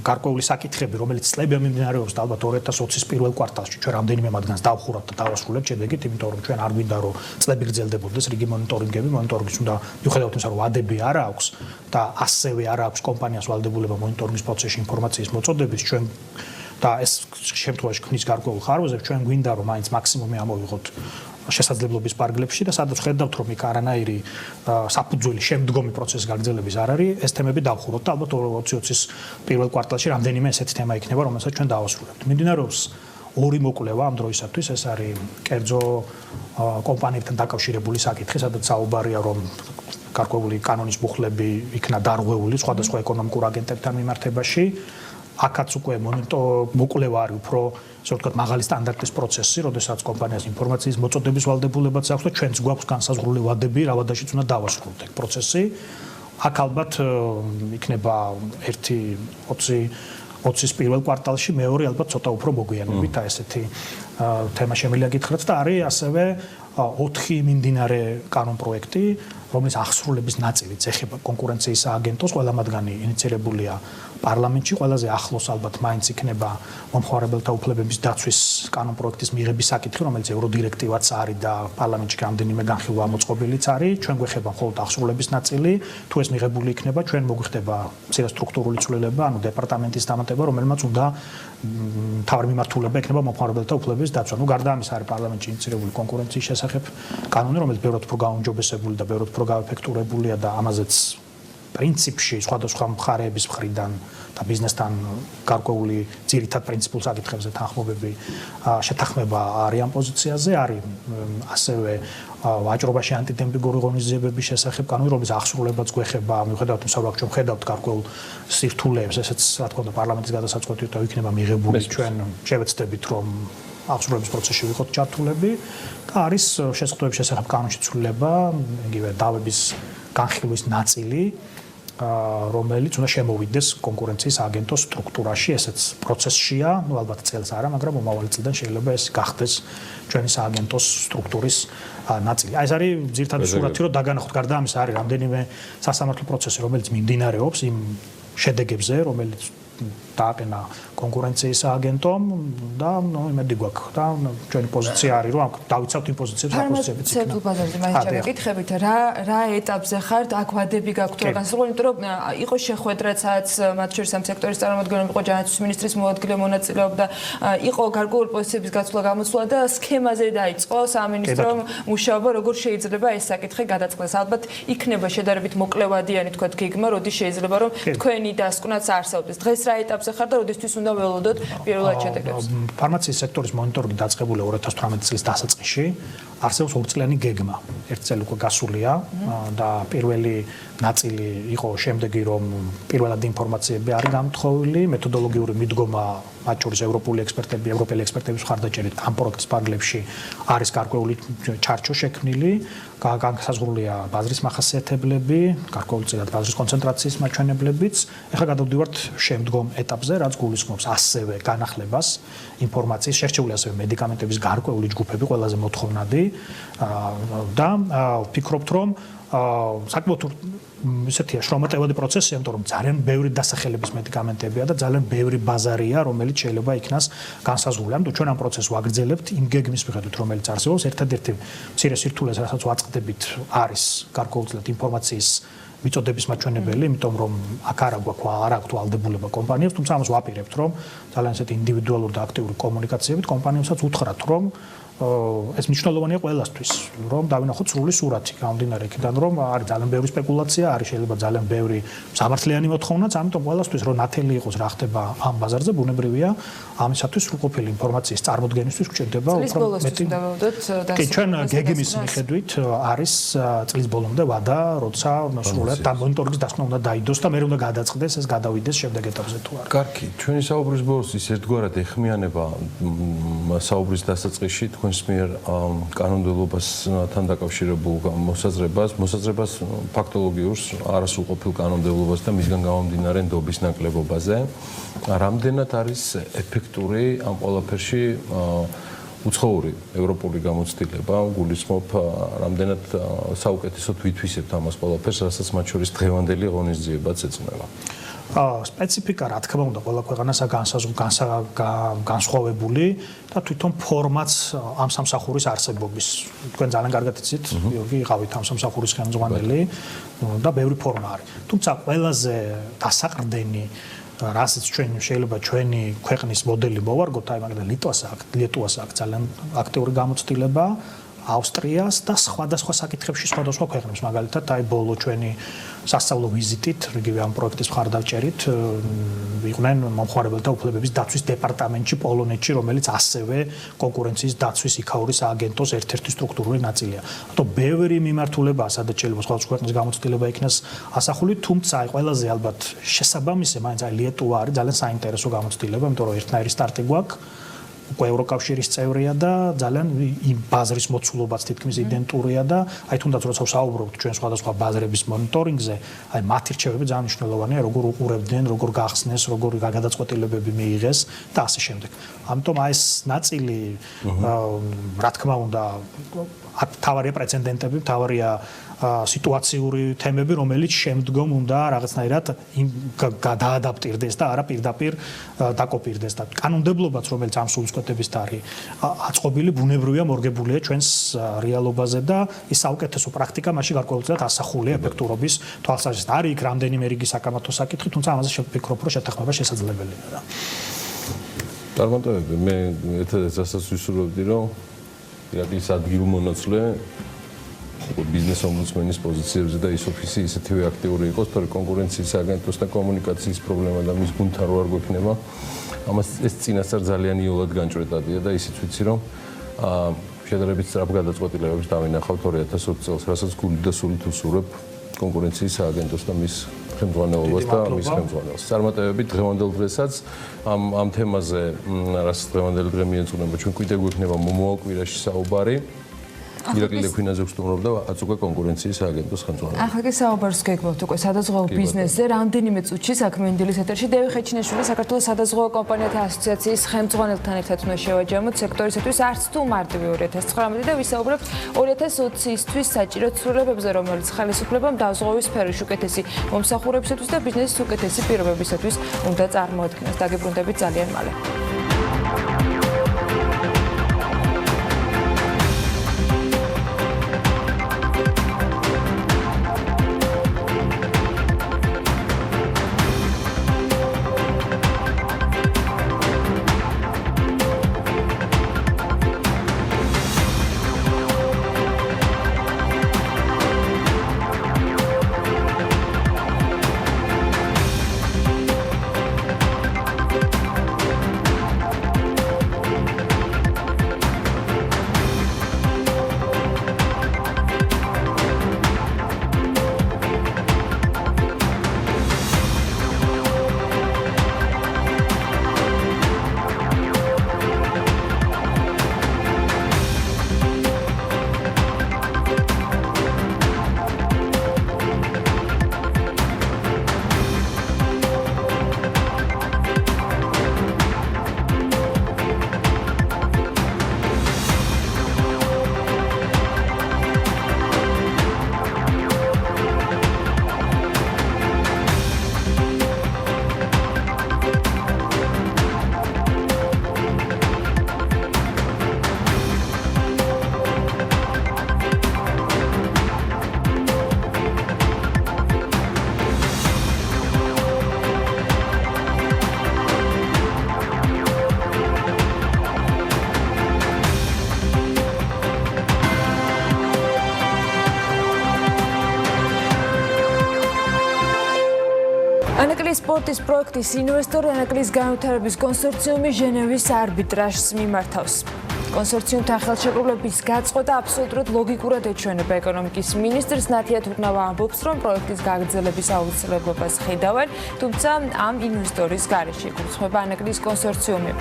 გარკვეული საკითხები, რომელიც წლები მიმდინარეობს და ალბათ 2020-ის პირველ კვარტალში ჩვენ რამდენიმე მათგანს დავხურავთ და დავასრულებთ შედეგით, იმიტომ რომ ჩვენ არ გვინდა რომ წლები გრძელდებოდეს რიგი მონიტორინგები, მონიტორინგის უნდა მიუხედავად იმისა, რომ ვადები არ აქვს და ასევე არ აქვს კომპანიას ვალდებულება მონიტორინგის პროცესში ინფორმაციის მოწოდების, ჩვენ და ეს შემთხვევაში ქმნის გარკვეულ ხარვეზებს, ჩვენ გვინდა რომ მაინც მაქსიმუმი ამოვიღოთ შესაძლებლობის პარგლებში და სადაც ხედავთ რომ იქ არანაირი საფუძველი შემდგომი პროცესის გაგრძელების არ არის, ეს თემები დავხუროთ და ალბათ 2020-ის პირველ კვარტალში რამდენიმე ესეთი თემა იქნება, რომელსაც ჩვენ დავასრულებთ. მიმდინარეობს ორი მოკვლევა ამ დროისათვის, ეს არის კერძო კომპანიებთან დაკავშირებული საკითხი, სადაც საუბარია რომ გარკვეული კანონის მუხლები იქნა დარღვეული სხვადასხვა ეკონომიკურ აგენტებთან მიმართებაში. აქაც უკვე მოკვლევა არის უფრო ასე ვთქვათ მაღალი სტანდარტის პროცესი, როდესაც კომპანიას ინფორმაციის მოწოდების ვალდებულებაც აქვს და ჩვენც გვაქვს განსაზღვრული ვადები, რა ვადაშიც უნდა დავასრულოთ ეგ პროცესი. აქ ალბათ იქნება 20-ის პირველ კვარტალში, მეორე ალბათ ცოტა უფრო მოგვიანებით ესეთი თემა შემიძლია გითხრათ და არის ასევე 4 მიმდინარე კანონპროექტი, რომლის აღსრულების ნაწილიც ეხება კონკურენციის სააგენტოს, ყველა მათგანი ინიცირებულია პარლამენტში, ყველაზე ახლოს ალბათ მაინც იქნება მომხმარებელთა უფლებების დაცვის კანონპროექტის მიღების საკითხი, რომელიც ევროდირექტივაც არის და პარლამენტში რამდენიმე განხილვა მოწყობილიც არის. ჩვენ გვეხება მხოლოდ აღსრულების ნაწილი, თუ ეს მიღებული იქნება, ჩვენ მოგვიხდება მცირე სტრუქტურული ცვლილება, ანუ დეპარტამენტის დამატება, რომელმაც უნდა მთავარი მიმართულება ექნება მომხმარებელთა უფლებების დაცვა. ნუ გარდა ამისა არის პარლამენტში ინიცირებული კონკურენციის შესახებ კანონი, რომელიც ბევრად უფრო გაუმჯობესებული და ბევრად უფრო გაეფექტურებულია და ამაზეც პრინციპში სხვადასხვა მხარეების მხრიდან და ბიზნესთან გარკვეული ძირითად პრინციპულ საკითხებზე თანხმობები შეთანხმება არის ამ პოზიციაზე, არის ასევე ვაჭრობაში ანტიდემპინგური ღონისძიებების შესახებ კანონი, რომლის აღსრულებაც გვეხება, მიუხედავად იმისა, რომ ჩვენ ხედავთ გარკვეულ სირთულეებს, ესეც რა თქმა უნდა პარლამენტის გადასაწყვეტით და იქნება მიღებული, ჩვენ შევეცდებით რომ აღსრულების პროცესში ვიყოთ ჩართულები და არის შესაძლებლობის შესახებ კანონში ცვლილება, იგივე დავების განხილვის ნაწილი, რომელიც უნდა შემოვიდეს კონკურენციის აგენტოს სტრუქტურაში, ესეც პროცესშია, ნუ ალბათ წელს არა, მაგრამ მომავალი წლიდან შეიძლება ეს გახდეს ჩვენი სააგენტოს სტრუქტურის ნაწილი. აი ეს არის ძირითადი სურათი, რომ დაგანახოთ. გარდა ამისა არის რამდენიმე სასამართლო პროცესი, რომელიც მიმდინარეობს იმ შედეგებზე, რომელიც დააყენა კონკურენციის აგენტომ და ნუ იმედი გვაქვს და ჩვენი პოზიცია არის რომ დავიცავთ იმ პოზიციებს, რა პოზიციებიც იქნება. ცერტულ ბაზარზე მაინც შევეკითხებით, რა ეტაპზე ხართ, აქ ვადები გაქვთ რა განსაზღვრული, იმიტომ რომ იყო შეხვედრაცაც, მათ შორის ამ სექტორის წარმომადგენლები, იყო ჯანაცვის მინისტრის მოადგილე მონაწილეობდა, იყო გარკვეული პოზიციების გაცვლა გამოცვლა და სქემაზე დაიწყო სამინისტრომ მუშაობა, როგორ შეიძლება ეს საკითხი გადაწყდეს. ალბათ იქნება შედარებით მოკლევადიანი თქვა გეგმა, როდის შეიძლება რომ თქვენი დასკვნაც არსებობს. დღეს რა ეტაპზე ხარ და როდესთვის უნდა ველოდოთ პირველად შედეგებს? ფარმაციის სექტორის მონიტორინგი დაწყებულია 2018 წლის დასაწყისში. არსებობს ორწლიანი გეგმა. ერთი წელი უკვე გასულია და პირველი ნაწილი იყო შემდეგი, რომ პირველად ინფორმაციები არის გამთხოვილი, მეთოდოლოგიური მიდგომა მათ შორის ევროპელი ექსპერტების მხარდაჭერით ამ პროექტის პარალელში არის გარკვეული ჩარჩო შექმნილი, განსაზღვრულია ბაზრის მახასიათებლები, გარკვეულწილად ბაზრის კონცენტრაციის მაჩვენებლებიც. ეხლა გადავდივართ შემდგომ ეტაპზე, რაც გულისხმობს ასევე განახლებას ინფორმაციის, შერჩეული ასევე მედიკამენტების გარკვეული ჯგუფები, ყველაზე მოთხოვნადი და ვფიქრობთ, რომ საკმაოდ ისეთია შრომატევადი პროცესია, იმიტომ რომ ძალიან ბევრი დასახელების მედიკამენტებია და ძალიან ბევრი ბაზარია, რომელიც შეიძლება იქნას განსაზღვრული. ამიტომ ჩვენ ამ პროცესს ვაგრძელებთ იმ გეგმის მიხედვით, რომელიც არსებობს. ერთადერთი მცირე სირთულეს, რასაც ვაწყდებით, არის გარკვეულწილად ინფორმაციის მიწოდების მაჩვენებელი, იმიტომ რომ აქ არ აქვს ვალდებულება კომპანიებს, თუმცა ამას ვაპირებთ, რომ ძალიან ისეთი ინდივიდუალური და აქტიური კომუნიკაციებით კომპანიებსაც უთხრათ, რომ ეს მნიშვნელოვანია ყველასთვის, რომ დავინახოთ სრული სურათი გამომდინარე იქიდან, რომ არის ძალიან ბევრი სპეკულაცია, არის შეიძლება ძალიან ბევრი სამართლიანი მოთხოვნაც, ამიტომ ყველასთვის რომ ნათელი იყოს რა ხდება ამ ბაზარზე, ბუნებრივია, ამისათვის სრულყოფილი ინფორმაციის წარმოდგენისთვის გვჭირდება უფრო მეტი. კი, ჩვენ გეგმის მიხედვით არის წლის ბოლომდე ვადა, როცა სრულად და მონიტორინგის დასკვნა უნდა დაიდოს და მე უნდა გადაწყდეს, ეს გადავიდეს შემდეგ ეტაპზე თუ არა. კარგი, ჩვენი საუბრის ბოლოს ის ერთგვარად ეხმიანება საუბრის დასაწყისში თქვენს მიერ კანონმდებლობასთან დაკავშირებულ მოსაზრებას ფაქტოლოგიურს, არასრულყოფილ კანონმდებლობას და მისგან გამომდინარე ნდობის ნაკლებობაზე. რამდენად არის ეფექტური ამ ყველაფერში უცხოური ევროპული გამოცდილება, გულისხმობ რამდენად საუკეთესოდ ვითვისებთ ამას ყველაფერს, რასაც მათ შორის დღევანდელი ღონისძიებაც ეწმება. სპეციფიკა რა თქმა უნდა ყველა ქვეყანასა განსხვავებული და თვითონ ფორმაც ამ სამსახურის არსებობის. თქვენ ძალიან კარგად იცით, გიორგი, იყავით ამ სამსახურის ხელმძღვანელი და ბევრი ფორმა არის. თუმცა ყველაზე დასაყრდენი რასაც ჩვენ შეიძლება ჩვენი ქვეყნის მოდელი მოვარგოთ, აი მაგალითად ლიტვას აქვს ძალიან აქტიური გამოცდილება, ავსტრიას და სხვადასხვა საკითხებში სხვადასხვა ქვეყნებს, მაგალითად, აი ბოლო ჩვენი სასწავლო ვიზიტით, იგივე ამ პროექტის მხარდაჭერით, იყვნენ მომხმარებელთა უფლებების დაცვის დეპარტამენტში პოლონეთში, რომელიც ასევე კონკურენციის დაცვის იქაურის სააგენტოს ერთ-ერთი სტრუქტურული ნაწილია. ანუ ბევრი მიმართულებაა, სადაც შეიძლება სხვადასხვა ქვეყნის გამოცდილება იქნას ასახული, თუმცა აი ყველაზე ალბათ შესაბამისი, მაინც აი ლიეტუვა არის ძალიან საინტერესო გამოცდილება, იმიტომ რომ ერთნაირი სტარტი გვაქვს. უკვე ევროკავშირის წევრია და ძალიან იმ ბაზრის მოცულობაც თითქმის იდენტურია და აი თუნდაც როცა საუბრობთ ჩვენ სხვადასხვა ბაზრების მონიტორინგზე, აი მათი რჩევები ძალიან მნიშვნელოვანია, როგორ უყურებდნენ, როგორ გახსნეს, როგორ გადაწყვეტილებები მიიღეს და ასე შემდეგ. ამიტომ აი ეს ნაწილი რა თქმა უნდა თავარია პრეცედენტები, თავარია სიტუაციური თემები, რომელიც შემდგომ უნდა რაღაცნაირად გადაადაპტირდეს და არა პირდაპირ დაკოპირდეს და კანონმდებლობაც, რომელიც ამ სულისკვეთებით არის აწყობილი, ბუნებრივია მორგებულია ჩვენს რეალობაზე და ის საუკეთესო პრაქტიკა მასში გარკვეულწილად ასახულია ეფექტურობის თვალსაზრისით. არის იქ რამდენიმე რიგი საკამათო საკითხი, თუმცა ამაზე შევფიქრობ, რომ შეთანხმება შესაძლებელია. წარმატებები, მე ერთადერთი რასაც ვისურვებდი, რომ ის ადგილმონაცვლე ბიზნეს ომბუდსმენის პოზიციებზე და ის ოფისი ისეთივე აქტიური იყოს, თორე კონკურენციის აგენტოს და კომუნიკაციის პრობლემა და მის გუნდთან რო არ გვექნება, ამას ეს წინასწარ ძალიან იოლად განჭვრეტადია და ისიც ვიცი, რომ შედარებით სწრაფ გადაწყვეტილებებს დავინახავთ 2020 წელს, რასაც გული და სულით უსურვებ კონკურენციის აგენტოს და მის ხელმძღვანელობას და მის ხელმძღვანელს. წარმატებები დღევანდელ დღესაც ამ თემაზე, რაც დღევანდელი დღე მიეწოდება, ჩვენ კიდევ გვექნება მომავალ კვირაში საუბარი. ირაკლი ლექვინაძე ვსტუმრობდა აწუկა კონკურენციის აგენტოს ხელმძღვანელს. ახლა კი საუბარს გეკმოთ უკვე სადაზღვევო ბიზნესზე, რამდენიმე წუთში საქმიანი დილის ეთერში დევი ხეჩინაშვილი საქართველოს სადაზღვევო კომპანიათა ასოციაციის ხელმძღვანელთან ერთად უნდა შევაჯამოთ სექტორისათვის არც თუ მარტივი 2019 და ვისაუბრებთ 2020-ისთვის საჭირო ცვლილებებზე, რომელიც ხელისუფლებამ დაზღვევის სფეროში უკეთესი მომსახურებისათვის და ბიზნესის უკეთესი პირობებისათვის უნდა წარმოადგინოს. დაგიბრუნდებით ძალიან მალე. ანაკლის სპორტის პროექტის ინვესტორი ანაკლის განვითარების კონსორციუმი ჟენევის არბიტრაჟს მიმართავს. კონსორციუმთან ხელშეკრულების გაწყვეტა აბსოლუტურად ლოგიკურად ეჩვენება ეკონომიკის მინისტრს. ნათია თურნავა ამბობს, რომ პროექტის გაგრძელების აუცილებლობას ხედავენ, თუმცა ამ ინვესტორის გარეშე იგულისხმება ანაკლის კონსორციუმი.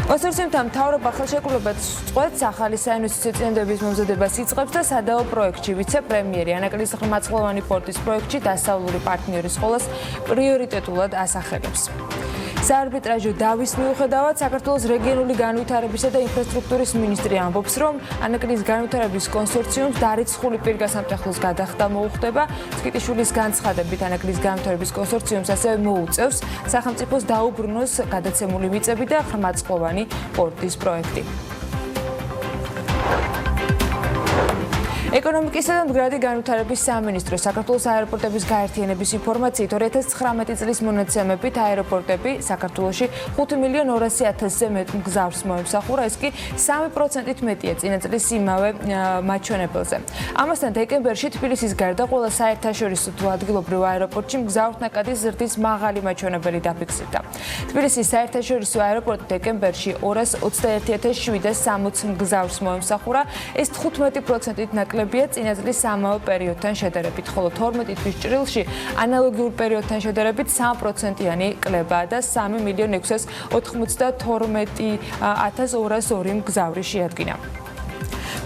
კონსორციუმთან მთავრობა ხელშეკრულებას წყვეტს, ახალი საინვესტიციო წინადადების მომზადებას იწყებს და სადაო პროექტში ვიცე-პრემიერი ანაკლის ღრმაცხოვანი პორტის პროექტში დასავლური პარტნიორის სკოლას პრიორიტეტულად ასახელებს. საარბიტრაჟო დავის მიუხედავად საქართველოს რეგიონული განვითარებისა და ინფრასტრუქტურის მინისტრი ამბობს, რომ ანაკლის განვითარების კონსორციუმს დარიცხული პირგასამტეხლოს გადახდა მოუხდება. წკიტიშვილის განცხადებით ანაკლის განვითარების კონსორციუმს ასევე მოუწევს სახელმწიფოს დაუბრუნოს გადაცემული მიწები და ღრმაცხოვანი პორტის პროექტი. ეკონომიკისა და მდგრადი განვითარების სამინისტრო საქართველოს აეროპორტების გაერთიანების ინფორმაციით 2019 წლის მონაცემებით აეროპორტები საქართველოში 5.200.000-ზე მეტ მგზავრს მოემსახურა, ეს კი 3%-ით მეტია წინა წლის იმავე მაჩვენებელზე. ამასთან დეკემბერში თბილისის გარდა ყველა საერთაშორისო თუ ადგილობრივ აეროპორტში მგზავრთნაკადის ზრდის მაღალი მაჩვენებელი დაფიქსირდა. თბილისის საერთაშორისო აეროპორტი დეკემბერში 221.760 მგზავრს მოემსახურა, ეს 15%-ით ნაკლებია წინა წლის ამავე პერიოდთან შედარებით, ხოლო 12 თვის ჭრილში ანალოგიურ პერიოდთან შედარებით 3%-იანი კლებაა და 3.692.202 მგზავრი შეადგინა.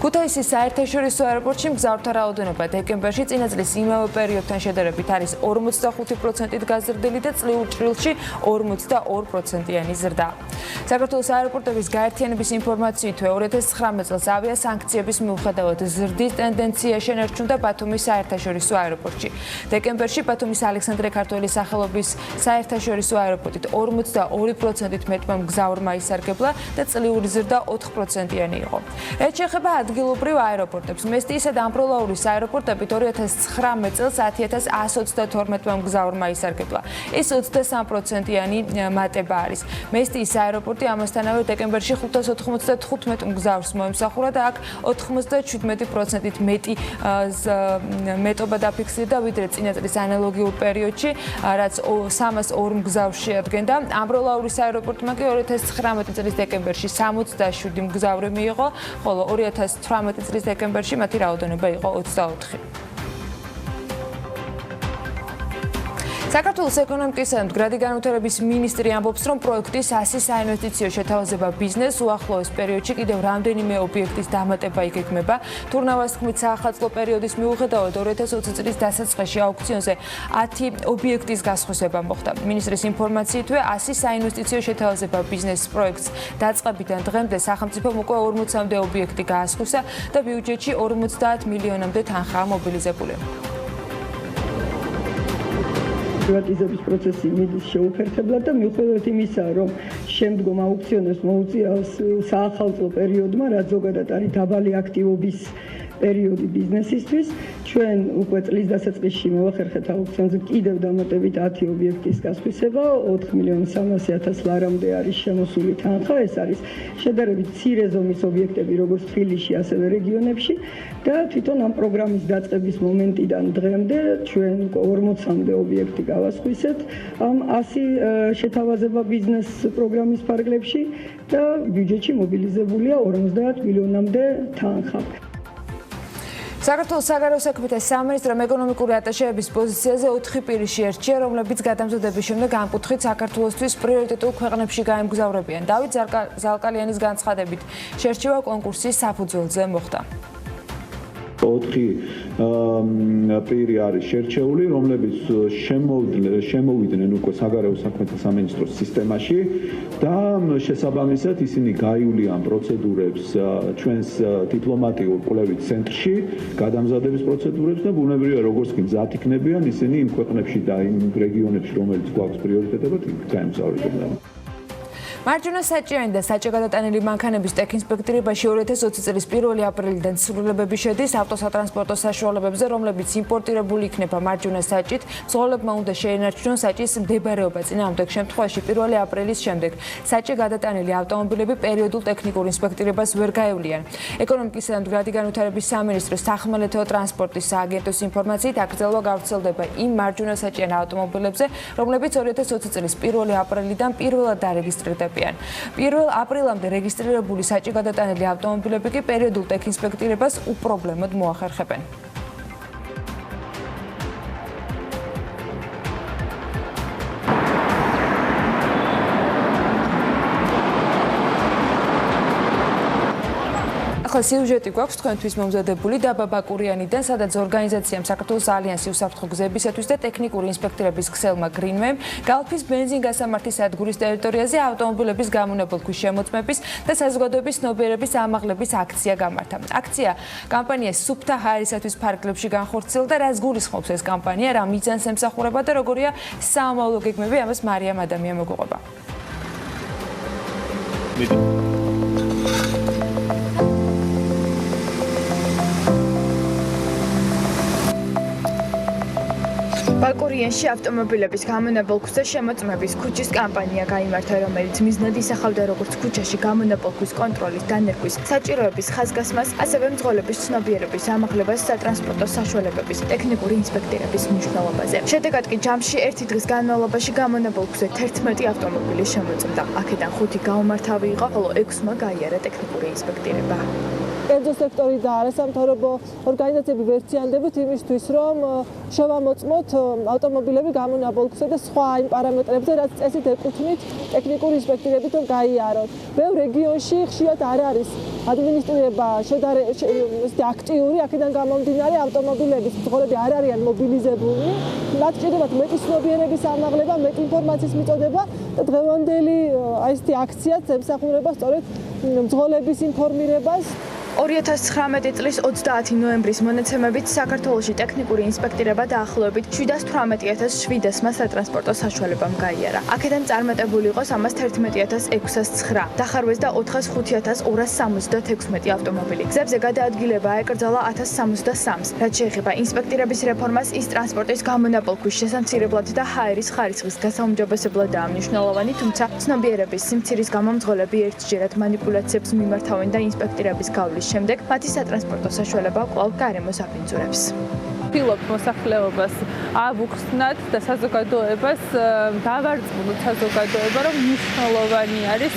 ქუთაისის საერთაშორისო აეროპორტში მგზავრთა რაოდენობა დეკემბერში წინა წლის იმავე პერიოდთან შედარებით არის 45%-ით გაზრდილი და წლიურ ჭრილში 42%-იანი ზრდა. საქართველოს აეროპორტების გაერთიანების ინფორმაციით 2019 წელს ავიასანქციების მიუხედავად ზრდის ტენდენცია შენარჩუნდა ბათუმის საერთაშორისო აეროპორტში. დეკემბერში ბათუმის ალექსანდრე ქართველის სახელობის საერთაშორისო აეროპორტით 42%-ით მეტმა მგზავრმა ისარგებლა და წლიური ზრდა 4%-იანი იყო. რაც შეეხება ადგილობრივ აეროპორტებს, მესტიისა და ამბროლაურის აეროპორტებით 2019 წელს 10.122 მგზავრმა ისარგებლა. ეს 23%-იანი მატება არის. მესტიის აეროპორტი ამასთანავე დეკემბერში 595 მგზავრს მოემსახურა და აქ 97%-ით მეტი მეტობა დაფიქსირდა ვიდრე წინა წლის ანალოგიურ პერიოდში, რაც 302 მგზავრს შეადგენდა. ამბროლაურის აეროპორტმა კი 2019 წლის დეკემბერში 67 მგზავრი მიიღო, ხოლო 2018 წლის დეკემბერში მათი რაოდენობა იყო 24. საქართველოს ეკონომიკისა და მდგრადი განვითარების მინისტრი ამბობს, რომ პროექტის 100 საინვესტიციო შეთავაზება ბიზნეს უახლოეს პერიოდში კიდევ რამდენიმე ობიექტის დამატება იგეგმება. თურნავას თქმით, საახალწლო პერიოდის მიუხედავად 2020 წლის დასაწყისში აუქციონზე 10 ობიექტის გასხვისება მოხდა. მინისტრის ინფორმაციით 100 საინვესტიციო შეთავაზება ბიზნეს პროექტს დაწყებიდან დღემდე სახელმწიფომ უკვე 40-მდე ობიექტი გაასხვისა და ბიუჯეტში 50 მილიონამდე თანხაა მობილიზებული. პრივატიზების პროცესი მიდის შეუფერხებლად და მიუხედავად იმისა, რომ შემდგომ აუქციონებს მოუწიავს საახალწლო პერიოდმა, რაც ზოგადად არის დაბალი აქტივობის პერიოდი ბიზნესისთვის, ჩვენ უკვე წლის დასაწყისში მოვახერხეთ აუქციონზე კიდევ დამატებით 10 ობიექტის გასხვისება, 4.300.000 ლარამდე არის შემოსული თანხა, ეს არის შედარებით მცირე ზომის ობიექტები, როგორც თბილისში, ასევე რეგიონებში და თვითონ ამ პროგრამის დაწყების მომენტიდან დღემდე ჩვენ 40-მდე ობიექტი გავასხვისეთ ამ 100 შეთავაზება ბიზნეს პროგრამის ფარგლებში და ბიუჯეტში მობილიზებულია 50 მილიონამდე თანხა. საქართველოს საგარეო საქმეთა სამინისტრომ ეკონომიკური ატაშეების პოზიციაზე 4 პირი ერჩია, რომლებიც გადამზადების შემდეგ ამ კუთხით საქართველოსთვის პრიორიტეტულ ქვეყნებში გაემგზავრებიან. დავით ზალკალიანის განცხადებით, შერჩევა კონკურსის საფუძველზე მოხდა. 4 პირი არის შერჩეული, რომლებიც შემოვიდნენ უკვე საგარეო საქმეთა სამინისტროს სისტემაში და შესაბამისად ისინი გაივლიან პროცედურებს ჩვენს დიპლომატიურ კვლევით ცენტრში, გადამზადების პროცედურებს და ბუნებრივია როგორც კი მზად იქნებიან, ისინი იმ ქვეყნებში და იმ რეგიონებში, რომელიც გვაქვს პრიორიტეტებად, გაემგზავრებიან. მარჯვენა საჭიანი და საჭე-გადატანილი მანქანების ტექინსპექტირებაში 2020 წლის 1 აპრილიდან ცვლილებები შედის ავტოსატრანსპორტო საშუალებებზე, რომლებიც იმპორტირებული იქნება მარჯვენა საჭით. მძღოლებმა უნდა შეენარჩუნონ საჭის მდებარეობა წინააღმდეგ შემთხვევაში 1 აპრილის შემდეგ საჭე-გადატანილი ავტომობილები პერიოდულ ტექნიკურ ინსპექტირებას ვერ გაევლიან. ეკონომიკისა და მდგრადი განვითარების სამინისტროს სახმელეთო ტრანსპორტის სააგენტოს ინფორმაციით აკრძალვა გავრცელდება იმ მარჯვენა საჭიან ავტომობილებზე, რომლებიც 2020 წლის 1 აპრილიდან პირველად დარეგისტრირდა. 1 აპრილამდე რეგისტრირებული საჭე-გადატანილი ავტომობილები კი პერიოდულ ტექინსპექტირებას უპრობლემოდ მოახერხებენ. ახლა სიუჟეტი გვაქვს თქვენთვის მომზადებული დაბა ბაკურიანიდან, სადაც ორგანიზაციამ საქართველოს ალიანსი უსაფრთხო გზებისათვის და ტექნიკური ინსპექტირების ქსელმა გრინმემ გალფის ბენზინგასამართის სადგურის ტერიტორიაზე ავტომობილების გამონაბოლქვის შემოწმების და საზოგადოების ცნობიერების ამაღლების აქცია გამართა. აქცია კამპანიას სუფთა ჰაერისათვის ფარგლებში განხორციელდა, რაც გულისხმობს ეს კამპანია, რა მიზანს ემსახურება და როგორია საომავლო გეგმები, ამას მარიამ ადამია მოგუყვება. ბაკურიანში ავტომობილების გამონაბოლ გზზე შემოწმების ქუჩის კამპანია გაიმართა, რომელიც მიზნად ისახავდა როგორც ქუჩაში გამონაბოლ გზის კონტროლის დანერგვის, საჭიროების ხაზგასმას, ასევე მძღოლების ცნობიერების ამაღლებას სატრანსპორტო საშუალებების ტექნიკური ინსპექტორების მნიშვნელობაზე. შედეგად კი ჯამში ერთი დღის განმავლობაში გამონაბოლ გზზე 11 ავტომობილი შემოწმდა. აქედან 5 გაუმართავი იყო, ხოლო 6-მა გაიარა ტექნიკური ინსპექტორება. კერძო სექტორი და არასამთავრობო ორგანიზაციები ვერციანდებათ იმისთვის, რომ შევამოწმოთ ავტომობილები გამონაბოლ გზზე და სხვა იმ პარამეტრებზე, რაც წესით ეკუთვნით ტექნიკური ინსპექტორებით რომ გაიაროთ. ბევრ რეგიონში ხშირად არ არის ადმინისტრირება აქტიური, აქედან გამომდინარე ავტომობილების მძღოლები არ არიან მობილიზებული, მათ სჭირდებათ მეტი ცნობიერების ამაღლება, მეტი ინფორმაციის მიწოდება და დღევანდელი აქციაც ემსახურება სწორედ მძღოლების ინფორმირებას. 2019 წლის 30 ნოემბრის მონაცემებით საქართველოში ტექნიკური ინსპექტორება დაახლოებით 718,700-მა სატრანსპორტო საშუალებამ გაიარა. აქედან წარმატებული იყო 311,609, დახარვეს და 405,276 ავტომობილი. გზებზე გადაადგილება ეკრძალა 1063-ს. რაც შეეხება ინსპექტორების რეფორმას, ის ტრანსპორტის გამონაბოლქვის შესამცირებლად და ჰაერის ხარისხის გასაუმჯობესებლადაა მნიშვნელოვანი, თუმცა ცნობიერების სიმცირის გამო მძღოლები ერთჯერად მანიპულაციებს მიმართავენ და ინსპექტორების გავლის შემდეგ მათი სატრანსპორტო საშუალება კვლავ გარემოს აფინძურებს. ვფიქრობ მოსახლეობას ავუხსნათ და საზოგადოებას დავარწმუნოთ საზოგადოება, რომ მნიშვნელოვანი არის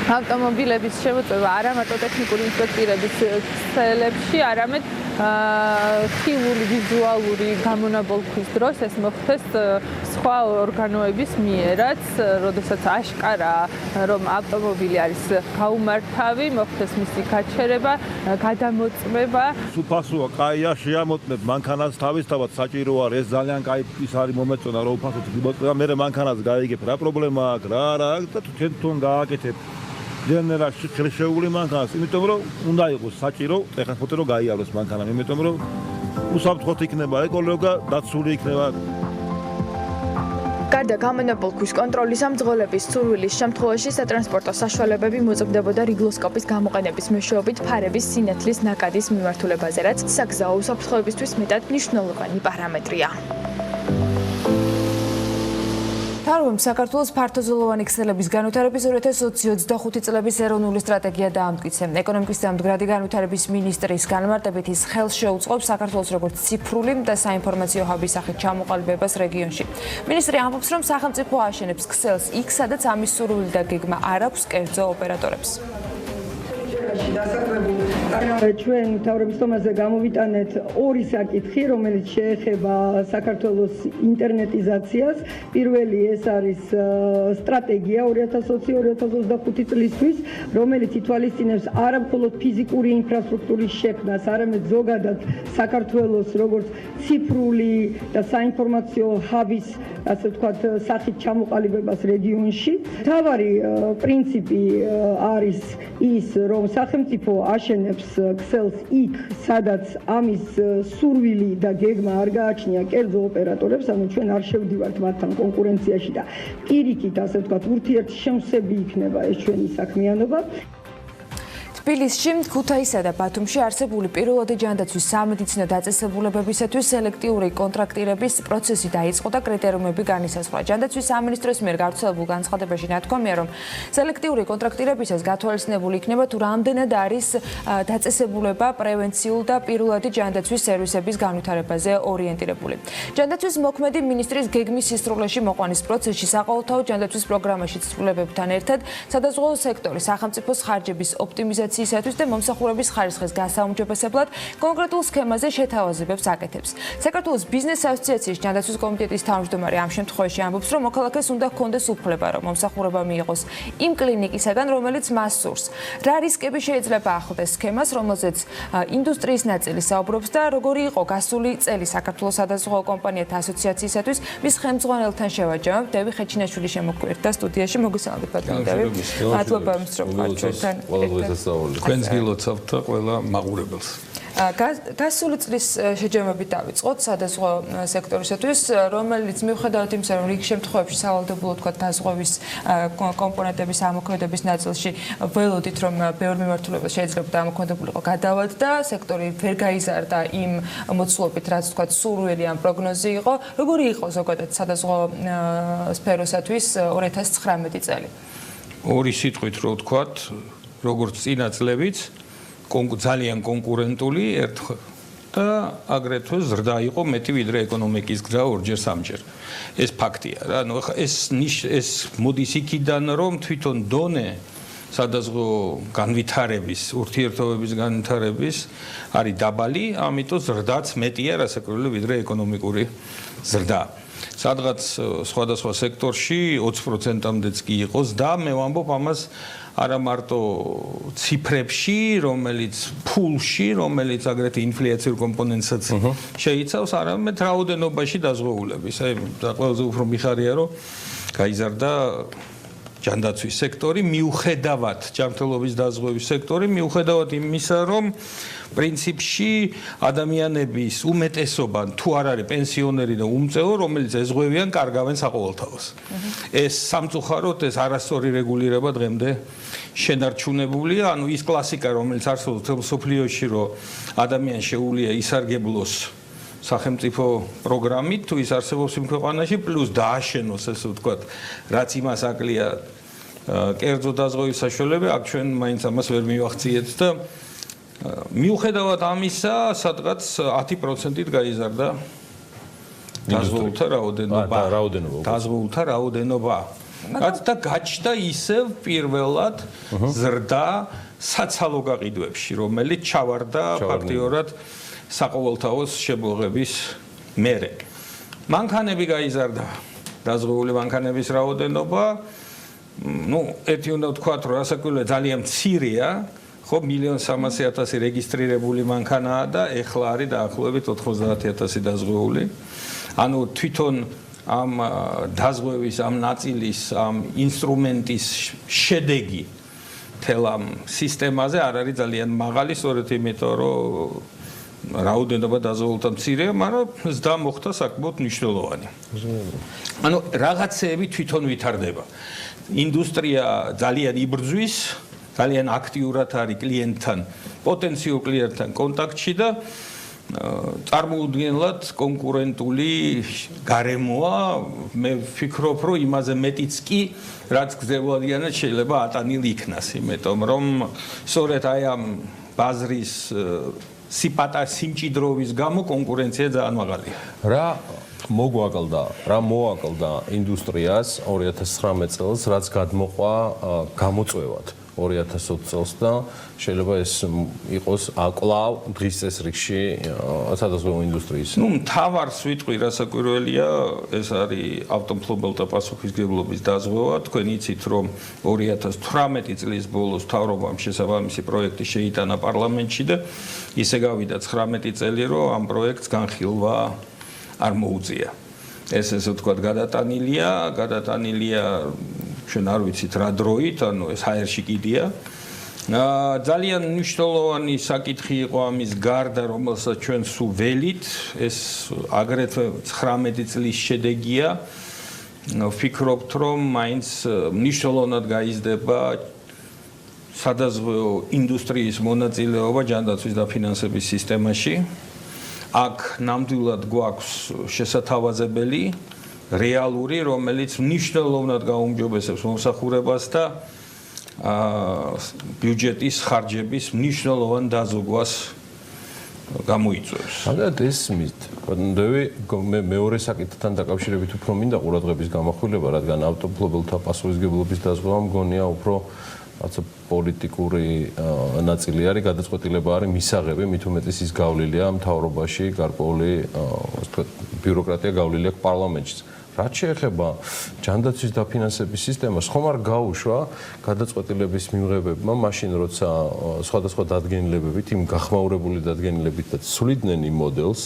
ავტომობილების შემოწმება არა მარტო ტექნიკური ინსპექტორების ქსელებში, არამედ ხილული ვიზუალური გამონაბოლქვის დროს ეს მოხდეს სხვა ორგანოების მიერაც, როდესაც აშკარაა, რომ ავტომობილი არის გაუმართავი, მოხდეს მისი გაჩერება, გადამოწმება. უფასოა, კაია, შეამოწმებ მანქანას თავისთავად საჭირო არის, ეს ძალიან კაი ის არის მომეწონა, რომ უფასოდ იმოწმება, მე მანქანას გაიგებ, რა პრობლემა აქვს, რა და თვითონ გააკეთებ. გენერალში ხელშეული მანქანას, იმიტომ რომ უნდა იყოს საჭირო, ეხლა ფოტო რომ გაიაროს მანქანა, იმიტომ რომ უსაფრთხოდ იქნება ეკოლოგია, დაცული იქნება. გარდა გამონაბოლქვის კონტროლისა, მძღოლების სურვილის შემთხვევაში სატრანსპორტო საშუალებები მოწმდებოდა რიგლოსკოპის გამოყენების მეშვეობით ფარების სინათლის ნაკადის მიმართულებაზე, რაც საგზაო უსაფრთხოებისთვის მეტად მნიშვნელოვანი პარამეტრია. თავრობამ საქართველოს ფართოზოლოვანი ქსელების განვითარების 2025 წლების ეროვნული სტრატეგია დაამტკიცა. ეკონომიკის და მდგრადი განვითარების მინისტრის განმარტებით ის ხელს შეუწყობს საქართველოს როგორც ციფრული და საინფორმაციო ჰაბის სახით ჩამოყალიბებას რეგიონში. მინისტრი ამბობს, რომ სახელმწიფო აშენებს ქსელს იქ, სადაც ამის სურვილი და გეგმა არ აქვს კერძო ოპერატორებს. ჩვენ მთავრობის თომაზე გამოვიტანეთ ორი საკითხი, რომელიც შეეხება საქართველოს ინტერნეტიზაციას. პირველი ეს არის სტრატეგია 2020-2025 წლისთვის, რომელიც ითვალისწინებს არა მხოლოდ ფიზიკური ინფრასტრუქტურის შექმნას, არამედ ზოგადად საქართველოს როგორც ციფრული და საინფორმაციო ჰაბის, ასე ვთქვათ, სახით ჩამოყალიბებას რეგიონში. მთავარი პრინციპი არის ის, რომ სახელმწიფო აშენებს ქსელს იქ, სადაც ამის სურვილი და გეგმა არ გააჩნია კერძო ოპერატორებს, ანუ ჩვენ არ შევდივართ მათთან კონკურენციაში და პირიქით, ასე ვთქვათ, ურთიერთშემსები იქნება ეს ჩვენი საქმიანობა. თბილისში, ქუთაისსა და ბათუმში არსებული პირველადი ჯანდაცვის სამედიცინო დაწესებულებებისათვის სელექტიური კონტრაქტირების პროცესი დაიწყო და კრიტერიუმები განისაზღვრა. ჯანდაცვის სამინისტროს მიერ გავრცელებულ განცხადებაში ნათქვამია, რომ სელექტიური კონტრაქტირებისას გათვალისწინებული იქნება თუ რამდენად არის დაწესებულება პრევენციულ და პირველადი ჯანდაცვის სერვისების განვითარებაზე ორიენტირებული. ჯანდაცვის მოქმედი მინისტრის გეგმის სისრულეში მოყვანის პროცესში საყოველთაო ჯანდაცვის პროგრამაში ცვლილებებთან ერთად სადაზღვეო სექტორის სახელმწიფოს ხარჯების ოპტიმიზაცია და მომსახურების ხარისხის გასაუმჯობესებლად კონკრეტულ სქემაზე შეთავაზებებს აკეთებს. საქართველოს ბიზნეს ასოციაციის ჯანდაცვის კომიტეტის თავმჯდომარე ამ შემთხვევაში ამბობს, რომ მოქალაქეს უნდა ჰქონდეს უფლება, რომ მომსახურება მიიღოს იმ კლინიკისაგან, რომელიც მას სურს. რა რისკები შეიძლება ახლდეს სქემას, რომელზეც ინდუსტრიის ნაწილი საუბრობს და როგორი იყო გასული წელი საქართველოს სადაზღვეო კომპანიათა ასოციაციისათვის, მის ხელმძღვანელთან შევაჯამებ. დევი ხეჩინაშვილი შემოგვიერთდა სტუდიაში. მოგესალმებით, ბატონო დევი. მადლობა, რომ ვართ ჩვენთან. თქვენს გილოცავთ და ყველა მაყურებელს. გასული წლის შეჯამებით დავიწყოთ სადაზღვო სექტორისათვის, რომელიც მიუხედავად იმისა, რომ რიგ შემთხვევებში სავალდებულო თქვა დაზღვევის კომპონენტების ამოქმედების ნაწილში ველოდით, რომ ბევრ მიმართულებას შეიძლება ამოქმედებულიყო გადავადდა, სექტორი ვერ გაიზარდა იმ მოცულობით, რაც თქვა სურვილი ან პროგნოზი იყო. როგორი იყო ზოგადად სადაზღვო სფეროსათვის 2019 წელი? ორი სიტყვით რო ვთქვათ, როგორც წინა წლებიც ძალიან კონკურენტული ერთხელ და აგრეთვე ზრდა იყო მეტი ვიდრე ეკონომიკის გზა ორჯერ სამჯერ. ეს ფაქტია რა. ნუ ეს მოდის იქიდან, რომ თვითონ დონე სადაზღვო განვითარების, ურთიერთობების განვითარების არის დაბალი, ამიტომ ზრდაც მეტია რასაკვირველი ვიდრე ეკონომიკური ზრდა. სადღაც სხვადასხვა სექტორში 20%-მდეც კი იყოს და მე ვამბობ ამას არა მარტო ციფრებში, რომელიც ფულში, რომელიც აგრეთვე ინფლაციურ კომპონენტსაც შეიცავს, არამედ რაოდენობაში დაზღვეულების. აი, ყველაზე უფრო მიხარია, რომ გაიზარდა ჯანდაცვის სექტორი, მიუხედავად ჯანმრთელობის დაზღვევის სექტორი, მიუხედავად იმისა, რომ პრინციპში ადამიანების უმეტესობა თუ არ არის პენსიონერი და უმწეო, რომელიც ეზღვევიან, კარგავენ საყოველთაოს. ეს სამწუხაროდ ეს არასწორი რეგულირება დღემდე შენარჩუნებულია, ანუ ის კლასიკა, რომელიც არსებობს სოფლიოში, რომ ადამიანს შეუძლია ისარგებლოს სახელმწიფო პროგრამით, თუ ის არსებობს იმ ქვეყანაში, პლუს დააშენოს, ესე ვთქვათ, რაც იმას აკლია კერძო დაზღვევის საშუალება, აქ ჩვენ მაინც ამას ვერ მივახციეთ და მიუხედავად ამისა, სადღაც 10%-ით გაიზარდა დაზღვეულთა რაოდენობა. დაზღვეულთა რაოდენობა. რაც და გაჩნდა ისევ პირველად ზრდა საცალო გაყიდვებში, რომელიც ჩავარდა ფაქტიურად საყოველთაოს შებოლღების მერე. მანქანები გაიზარდა, დაზღვეული მანქანების რაოდენობა, ну, ერთი უნდა ვთქვათ, რომ რასაკვირველია ძალიან მცირეა, ხო, 1,300,000 რეგისტრირებული მანქანაა და ეხლა არის დაახლოებით 90,000 დაზღვეული. ანუ თვითონ ამ დაზღვევის, ამ ნაწილის, ამ ინსტრუმენტის შედეგი თელ ამ სისტემაზე არ არის ძალიან მაღალი, სწორედ იმიტომ, რომ რაოდენობა დაზღვეულთა მცირეა, მაგრამ ზრდა მოხდა საკმაოდ მნიშვნელოვანი. ანუ რაღაცეები თვითონ ვითარდება. ინდუსტრია ძალიან იბრძვის, ძალიან აქტიურად არის კლიენტთან, პოტენციურ კლიენტთან კონტაქტში და წარმოუდგენლად კონკურენტული გარემოა. მე ვფიქრობ, რომ იმაზე მეტიც კი, რაც გრძელვადიანად შეიძლება ატანილი იქნას, იმიტომ რომ სწორედ აი ამ ბაზრის სიმჭიდროვის გამო კონკურენცია ძალიან მაღალია. რა მოაკლდა ინდუსტრიას 2019 წელს, რაც გადმოყვა გამოწვევად 2020 წელს და შეიძლება ეს იყოს კვლავ დღის წესრიგში სადაზღვევო ინდუსტრიის. ნუ მთავარს ვიტყვი, რასაკვირველია, ეს არის ავტომფლობელთა პასუხისმგებლობის დაზღვევა. თქვენ იცით, რომ 2018 წლის ბოლოს მთავრობამ შესაბამისი პროექტი შეიტანა პარლამენტში და ისე გავიდა 19 წელი, რომ ამ პროექტს განხილვა არ მოუწია. ესე ვთქვათ, გადატანილია ჩვენ არ ვიცით რა დროით, ანუ ეს ჰაერში კიდია. ძალიან მნიშვნელოვანი საკითხი იყო ამის გარდა, რომელსაც ჩვენ სულ ველით, ეს აგრეთვე 19 წლის შედეგია. ვფიქრობთ, რომ მაინც მნიშვნელოვნად გაიზრდება სადაზღვეო ინდუსტრიის მონაწილეობა ჯანდაცვის დაფინანსების სისტემაში. აქ ნამდვილად გვაქვს შესათავაზებელი რეალური, რომელიც მნიშვნელოვნად გაუმჯობესებს მომსახურებას და ბიუჯეტის ხარჯების მნიშვნელოვან დაზოგვას გამოიწვევს. მაგათ ესმით, მე მეორე საკითხთან დაკავშირებით უფრო მინდა ყურადღების გამახვილება, რადგან ავტომფლობელთა პასუხისმგებლობის დაზღვევა მგონია უფრო რაცა პოლიტიკური ნაწილი არის, გადაწყვეტილება არის მისაღები, მით უმეტეს ის გავლილია მთავრობაში, გარკვეული ასე ვთქვათ, ბიუროკრატია გავლილია პარლამენტში. რაც შეეხება ჯანდაცვის დაფინანსების სისტემას, ხომ არ გაუშვა გადაწყვეტილების მიღებებმა, მაშინ როცა სხვადასხვა დადგენილებებით, იმ გახმაურებული დადგენილებით და ცვლიდნენ იმ მოდელს,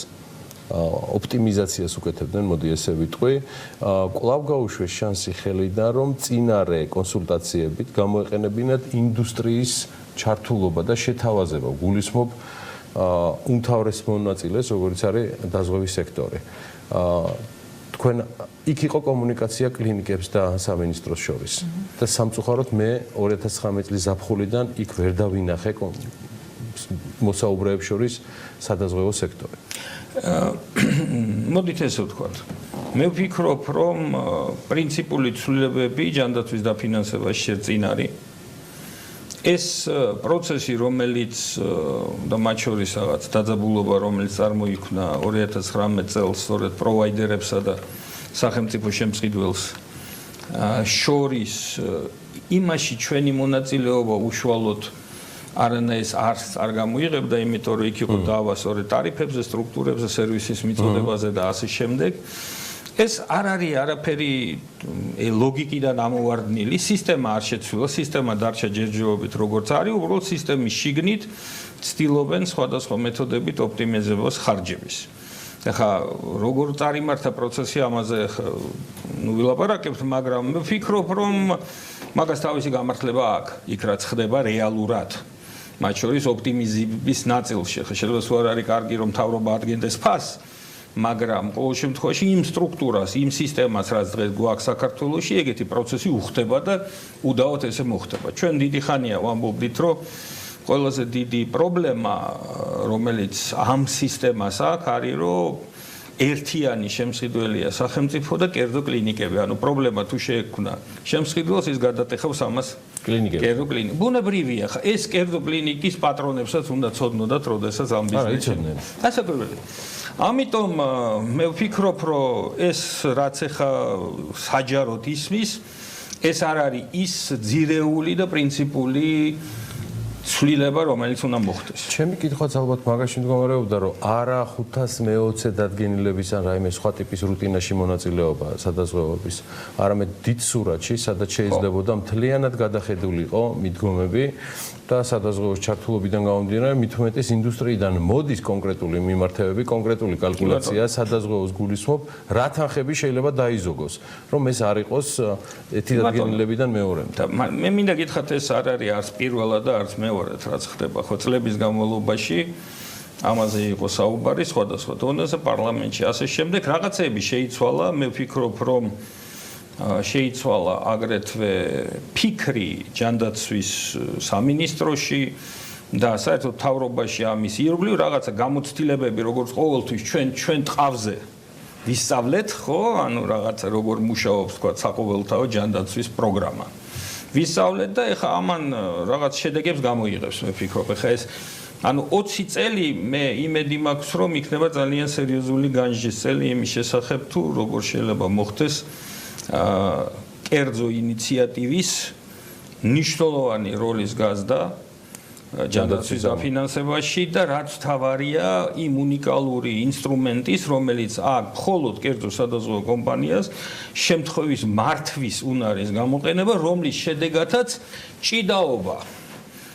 ოპტიმიზაციას უკეთებდნენ, მოდი ესე ვიტყვი, კვლავ გაუშვეს შანსი ხელიდან, რომ წინარე კონსულტაციებით გამოეყენებინათ ინდუსტრიის ჩართულობა და შეთავაზება. გულისხმობ უმთავრეს მონაწილეს, როგორც არის დაზღვევის სექტორი. თქვენ იქ იყო კომუნიკაცია კლინიკებს და სამინისტროს შორის და სამწუხაროდ მე 2019 წლის ზაფხულიდან იქ ვერ დავინახე მოსაუბრეებს შორის სადაზღვევო სექტორი. მოდით ესე ვთქვათ. მე ვფიქრობ, რომ პრინციპული ცვლილებები ჯანდაცვის დაფინანსებაში შეწინ არის. ეს პროცესი, რომელიც და მათ შორის რაღაც დაძაბულობა, რომელიც წარმოიქმნა 2019 წელს სწორედ პროვაიდერებსა და სახელმწიფო შემწყიდველს შორის, იმაში ჩვენი მონაწილეობა უშუალოდ არანაირ არს არ გამოიღებდა, იმიტომ რომ იქ იყო დავა სწორედ ტარიფებზე, სტრუქტურებზე, სერვისის მიწოდებაზე და ასე შემდეგ. ეს არ არის არაფერი ლოგიკიდან ამოვარდნილი, სისტემა არ შეცვლილა, სისტემა დარჩა ჯერჯერობით როგორც არის, უბრალოდ სისტემის შიგნით ცდილობენ სხვადასხვა მეთოდებით ოპტიმიზებას ხარჯების. ახლა როგორ წარიმართა პროცესი ამაზე ვილაპარაკებთ, მაგრამ მე ვფიქრობ, რომ მაგას თავისი გამართლება აქვს, იქ რაც ხდება რეალურად. მათ შორის ოპტიმიზების ნაწილში. ხა შეიძლება სულ არ არის კარგი, რომ მთავრობა ადგენდეს ფასს, მაგრამ ყოველ შემთხვევაში იმ სტრუქტურას, იმ სისტემას, რაც დღეს გვაქვს საქართველოში, ეგეთი პროცესი უხდება და უდავოდ ესე მოხდება. ჩვენ დიდი ხანია ვამბობდით, რომ ყველაზე დიდი პრობლემა, რომელიც ამ სისტემას აქვს, არის, რომ ერთიანი შემსყიდველია სახელმწიფო და კერძო კლინიკები. ანუ პრობლემა თუ შეექმნა შემსყიდველს, ის გადატეხავს ამას კლინიკებს. კერძო კლინიკა. ბუნებრივია, ხა ეს კერძო კლინიკის პატრონებსაც უნდა ცოდნოდათ, როდესაც ამ ბიზნესში. ასაკობრივი. ამიტომ მე ვფიქრობ, რომ ეს რაც ახლა საჯაროდ ისმის, ეს არ არის ის ძირეული და პრინციპული ცვლილება, რომელიც უნდა მოხდეს. ჩემი კითხვაც ალბათ მაგაში მდგომარეობდა, რომ არა 520 დადგენილების ან რაიმე სხვა ტიპის რუტინაში მონაწილეობა სადაზღვევების, არამედ დიდ სურათში, სადაც შეიძლებოდა მთლიანად გადახედულიყო მიდგომები და სადაზღვევოს ჩართულობიდან გამომდინარე, მით უმეტეს ინდუსტრიიდან მოდის კონკრეტული მიმართებები, კონკრეტული კალკულაცია, სადაზღვევოს გულისხმობ, რა თანხები შეიძლება დაიზოგოს, რომ ეს არ იყოს ერთი დადგენილებიდან მეორემდე. მე მინდა გითხრათ, ეს არ არის არც პირველად და არც მეორედ, რაც ხდება ხო წლების განმავლობაში. ამაზე იყო საუბარი სხვადასხვა დონეზე პარლამენტში, ასე შემდეგ რაღაცეები შეიცვალა, მე ვფიქრობ, რომ შეიცვალა აგრეთვე ფიქრი ჯანდაცვის სამინისტროში და საერთოდ მთავრობაში ამის ირგვლივ რაღაცა გამოცდილებები, როგორც ყოველთვის ჩვენ ტყავზე ვისწავლეთ, ხო, ანუ რაღაცა როგორ მუშაობს, თქვა, საყოველთაო ჯანდაცვის პროგრამა. ვისწავლეთ და ეხა ამან რაღაც შედეგებს გამოიღებს, მე ვფიქრობ, ეხა ეს ანუ 20 წელი მე იმედი მაქვს, რომ იქნება ძალიან სერიოზული განჯის წელი იმის შესახებ, თუ როგორ შეიძლება მოხდეს კერძო ინიციატივის მნიშვნელოვანი როლის გაზრდა ჯანდაცვის დაფინანსებაში და რაც თავარია იმ უნიკალური ინსტრუმენტის, რომელიც აქვს მხოლოდ კერძო სადაზღვევო კომპანიას შემთხვევის მართვის უნარის გამოყენება, რომლის შედეგადაც ჭიდაობა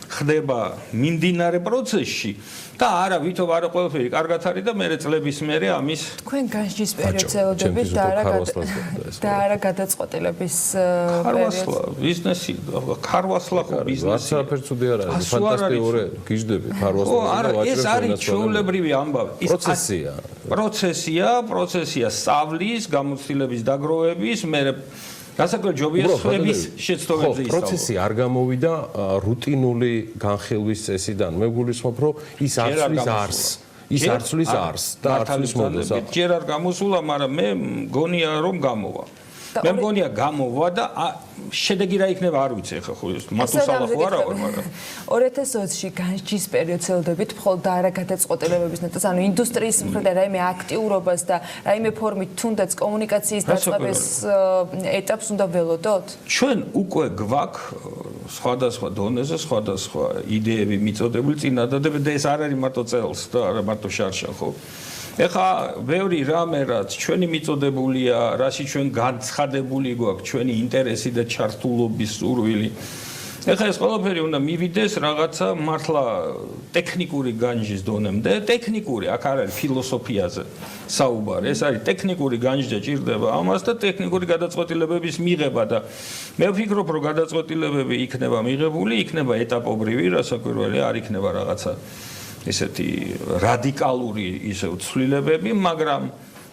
ხდება მიმდინარე პროცესში და არა ვითომ არა ყველაფერი კარგად არის და მე წლების მერე ამის თქვენ განჯის პერიოდებით და არა გადაწყვეტილების ხარვასლა ბიზნესი ხარვასლა ხო ბიზნესი არაფერს უდე არ არის ფანტასტიკური გიждები ხარვასლა და ეს არის ჩვეულებრივი ამბავი პროცესია სწავლის გამოცდილების დაგროვების მე გასაკვირვებია ხების შეცდომებზე ისწავლა. პროცესი არ გამოვიდა რუტინული განხილვის წესიდან. მე გულისხმობ, რომ ის არცვლის არს. ის არცვლის არს და არცვლის მოდელს. ჯერ არ გამოსულა, მაგრამ მე მგონია რომ გამოვა. მე მგონია გამოვა და შედეგი რა იქნება არ ვიცი ახლა ხო მათუსალა ხო არა ვარ მაგრამ 2020-ში განჯის პერიოდებით მხოლოდ და არა გადაწყვეტილებების ნაწილს ანუ ინდუსტრიის მხრიდან რაიმე აქტიურობას და რაიმე ფორმით თუნდაც კომუნიკაციის დაწყების ეტაპს უნდა ველოდოთ? ჩვენ უკვე გვაქვს სხვადასხვა დონეზე სხვადასხვა იდეები მიწოდებული წინადადები და ეს არ არის მარტო წელს და არა მარტო შარშან ხო ეხა ბევრი რამე რაც ჩვენი მიწოდებულია, რაში ჩვენ განცხადებული გვაქვს ჩვენი ინტერესი და ჩართულობის სურვილი. ეხა ეს ყველაფერი უნდა მივიდეს რაღაცა მართლა ტექნიკური განჯის დონემდე, ტექნიკური, აქ არ არის ფილოსოფიაზე საუბარი, ეს არის ტექნიკური განჯდა ჭირდება ამას და ტექნიკური გადაწყვეტილებების მიღება და მე ვფიქრობ, რომ გადაწყვეტილებები იქნება მიღებული, იქნება ეტაპობრივი, რასაკვირველია, არ იქნება რაღაცა ესეთი რადიკალური ისევ ცვლილებები, მაგრამ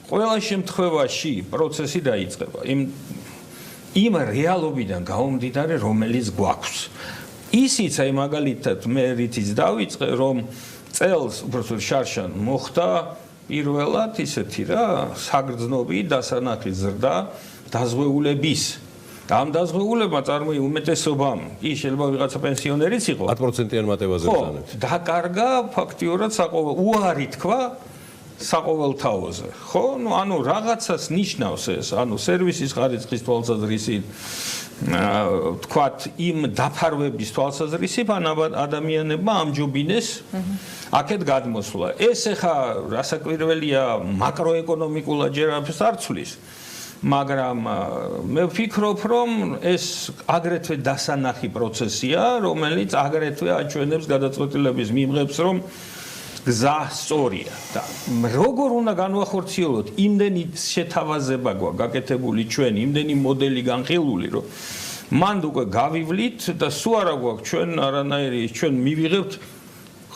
ყველა შემთხვევაში პროცესი დაიწყება იმ რეალობიდან გამომდინარე, რომელიც გვაქვს. ისიც აი მაგალითად მე რითიც დავიწყე, რომ წელს უბრალოდ შარშან მოხდა პირველად ისეთი რა საგრძნობი დასანახი ზრდა დაზღვეულების. ამ დაზღვეულებმა წარმოი უმეტესობამ, კი შეიძლება ვიღაცა პენსიონერიც იყო 10%-იან მატებაზე ბრძანებთ. დაკარგა ფაქტიურად უარი თქვა საყოველთაოზე. ხო? ანუ რაღაცას ნიშნავს ეს, ანუ სერვისის ხარისხის თვალსაზრისით, თქვათ იმ დაფარვების თვალსაზრისით ადამიანებმა ამჯობინეს აქეთ გადმოსვლა. ეს ახლა რასაკვირველია მაკროეკონომიკულად ჯერ არაფერს არ ცვლის. მაგრამ მე ვფიქრობ, რომ ეს აგრეთვე დასანახი პროცესია, რომელიც აგრეთვე აჩვენებს გადაწყვეტილების მიღებს, რომ გზა სწორია და როგორ უნდა განვახორციელოთ იმდენი შეთავაზება გვაქვს გაკეთებული ჩვენ, იმდენი მოდელი განხილული, რომ მანდ უკვე გავივლით და სულ არა გვაქვს ჩვენ არანაირი ჩვენ მივიღებთ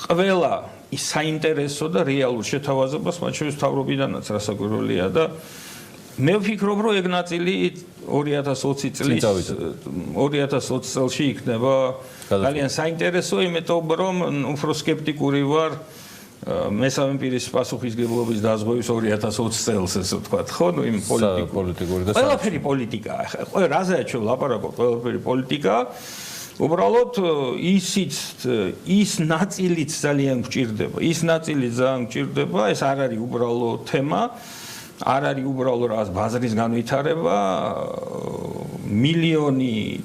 ყველა ის საინტერესო და რეალურ შეთავაზებას, მათ შორის მთავრობიდანაც რასაკვირველია და მე ვფიქრობ, რომ ეგ ნაწილი 2020 წელში იქნება ძალიან საინტერესო, იმიტომ რომ უფრო სკეპტიკური ვარ მესამე პირის პასუხისგებლობის დაზღვევის 2020 წელს, ესე ვთქვათ, ხო, იმ პოლიტიკური და ყველაფერი პოლიტიკაა. ყველა რაზეა ჩვენ ვლაპარაკობთ, ყველაფერი პოლიტიკაა. უბრალოდ ის ნაწილიც ძალიან გვჭირდება. ის ნაწილი ძალიან გვჭირდება, ეს არ არის უბრალო თემა. არ არის უბრალო რაღაც ბაზრის განვითარება, მილიონი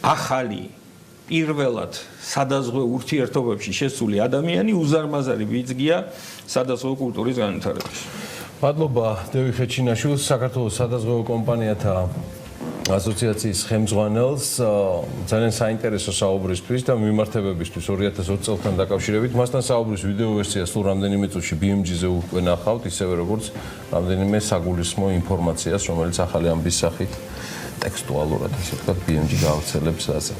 ახალი პირველად სადაზღვე ურთიერთობებში შესული ადამიანი უზარმაზარი ბიძგია სადაზღვე კულტურის განვითარებაში. მადლობა დევი ხეჩინაშვილს, საქართველოს სადაზღვევო კომპანიათა ასოციაციის ხელმძღვანელს, ძალიან საინტერესო საუბრისთვის და მიმართებებისთვის 2020 წელთან დაკავშირებით. მასთან საუბრის ვიდეო ვერსია სულ რამდენიმე წუთში BMG-ზე უკვე ნახავთ, ისევე როგორც რამდენიმე საგულისხმო ინფორმაციას, რომელიც ახალი ამბის სახით ტექსტუალურად, ასე ვთქვათ, BMG გაავრცელებს ასე.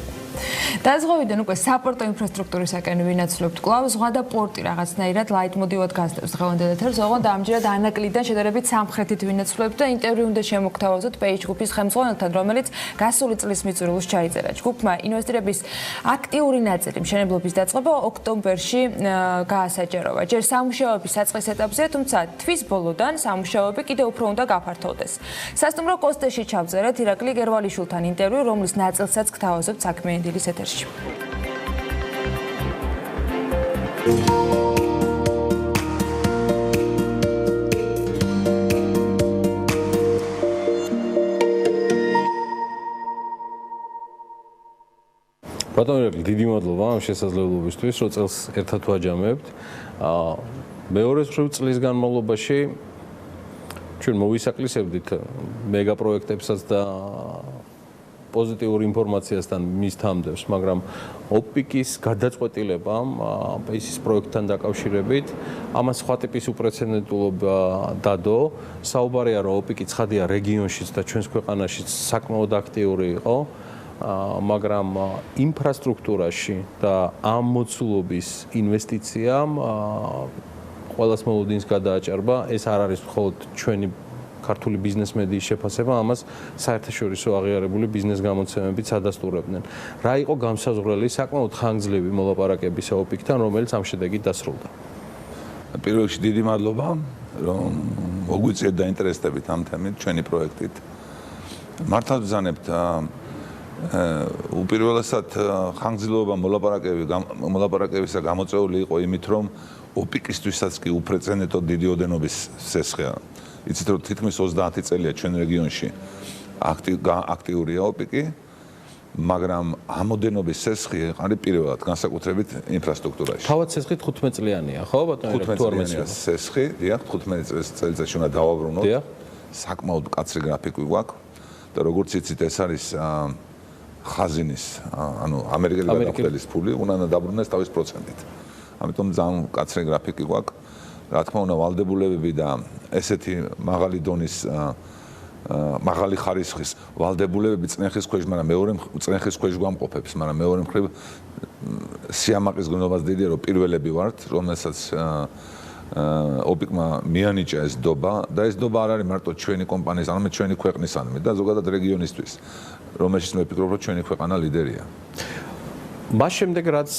დაზღვევიდან უკვე საპორტო ინფრასტრუქტურისაკენ ვინაცვლებთ კვლავ ზღვა და პორტი რაღაცნაირად ლაიტმოტივად გასდევს დღევანდელ ეთერს, ოღონდ ამჯერად ანაკლიდან შედარებით სამხრეთით ვინაცვლებთ და ინტერვიუ უნდა შემოგთავაზოთ პეიჯ ჯგუფის ხელმძღვანელთან, რომელიც გასული წლის მიწურულს ჩაიწერა. ჯგუფმა ინვესტორების აქტიური ნაწილი მშენებლობის დაწყება ოქტომბერში გაასაჯაროვა. ჯერ სამუშაოების საწყის ეტაპზეა, თუმცა თვის ბოლოდან სამუშაოები კიდევ უფრო უნდა გაფართოვდეს. სასტუმრო კოსტეში ჩავწერეთ ირაკლი გერვალიშვილთან ინტერვიუ, რომლის ნაწილსაც გთავაზობთ საქმიანი დილის ეთერში. ბატონო, დიდი მადლობა ამ შესაძლებლობისთვის, რომ წელს ერთად ვაჯამებთ. მეორე წლის განმავლობაში ჩვენ მოვისაკლისებდით მეგაპროექტებსაც და პოზიტიურ ინფორმაციასთან მისთამდევს, მაგრამ ოპიკის გადაწყვეტილებამ პეისის პროექტთან დაკავშირებით ამას სხვა ტიპის უპრეცედენტულობა დადო. საუბარია, რომ ოპიკი ცხადია რეგიონშიც და ჩვენს ქვეყანაშიც საკმაოდ აქტიური იყო, მაგრამ ინფრასტრუქტურაში და ამ მოცულობის ინვესტიციამ ყველას მოლოდინს გადააჭარბა. ეს არ არის მხოლოდ ჩვენი ქართული ბიზნეს მედიის შეფასება, ამას საერთაშორისო აღიარებული ბიზნეს გამოცემებიც ადასტურებდნენ. რა იყო განსაზღვრელი საკმაოდ ხანგრძლივი მოლაპარაკებისა ოპიკთან, რომელიც ამ შედეგით დასრულდა? პირველ რიგში დიდი მადლობა, რომ მოგვიწიეთ და ინტერესდებით ამ თემით, ჩვენი პროექტით. მართალ ვზანებთ უპირველესად ხანგრძლივობა მოლაპარაკებისა გამოწვეული იყო იმით, რომ ოპიკისთვისაც კი უპრეცედენტოდ დიდი ოდენობის სესხია. იცით, რომ თითქმის 30 წელია ჩვენ რეგიონში აქტიურია ოპიკი, მაგრამ ამ ოდენობის სესხი არის პირველად განსაკუთრებით ინფრასტრუქტურაში. თავად სესხი 15 წლიანია, ხო ბატონო? 15 წლიანია სესხი, დიახ, 15 წელიწადში უნდა დავაბრუნოთ. დიახ. საკმაოდ მკაცრი გრაფიკი გვაქვს და როგორც იცით, ეს არის ხაზინის, ანუ ამერიკელი გადახდელის ფული, უნდა დაბრუნდეს თავის პროცენტით. ამიტომ ძალიან მკაცრი გრაფიკი გვაქვს. რა თქმა უნდა, ვალდებულებები და ესეთი მაღალი დონის მაღალი ხარისხის ვალდებულებები წნეხის ქვეშ, მაგრამ მეორე წნეხის ქვეშ გვამყოფებს, მაგრამ მეორე მხრივ სიამაყის გონებას დიდია, რომ პირველები ვართ, რომელსაც ოპიკმა მიანიჭა ეს დობა და ეს დობა არ არის მარტო ჩვენი კომპანიის, არამედ ჩვენი ქვეყნისადმი და ზოგადად რეგიონისთვის, რომელშიც მე ვფიქრობ, რომ ჩვენი ქვეყანა ლიდერია. მას შემდეგ რაც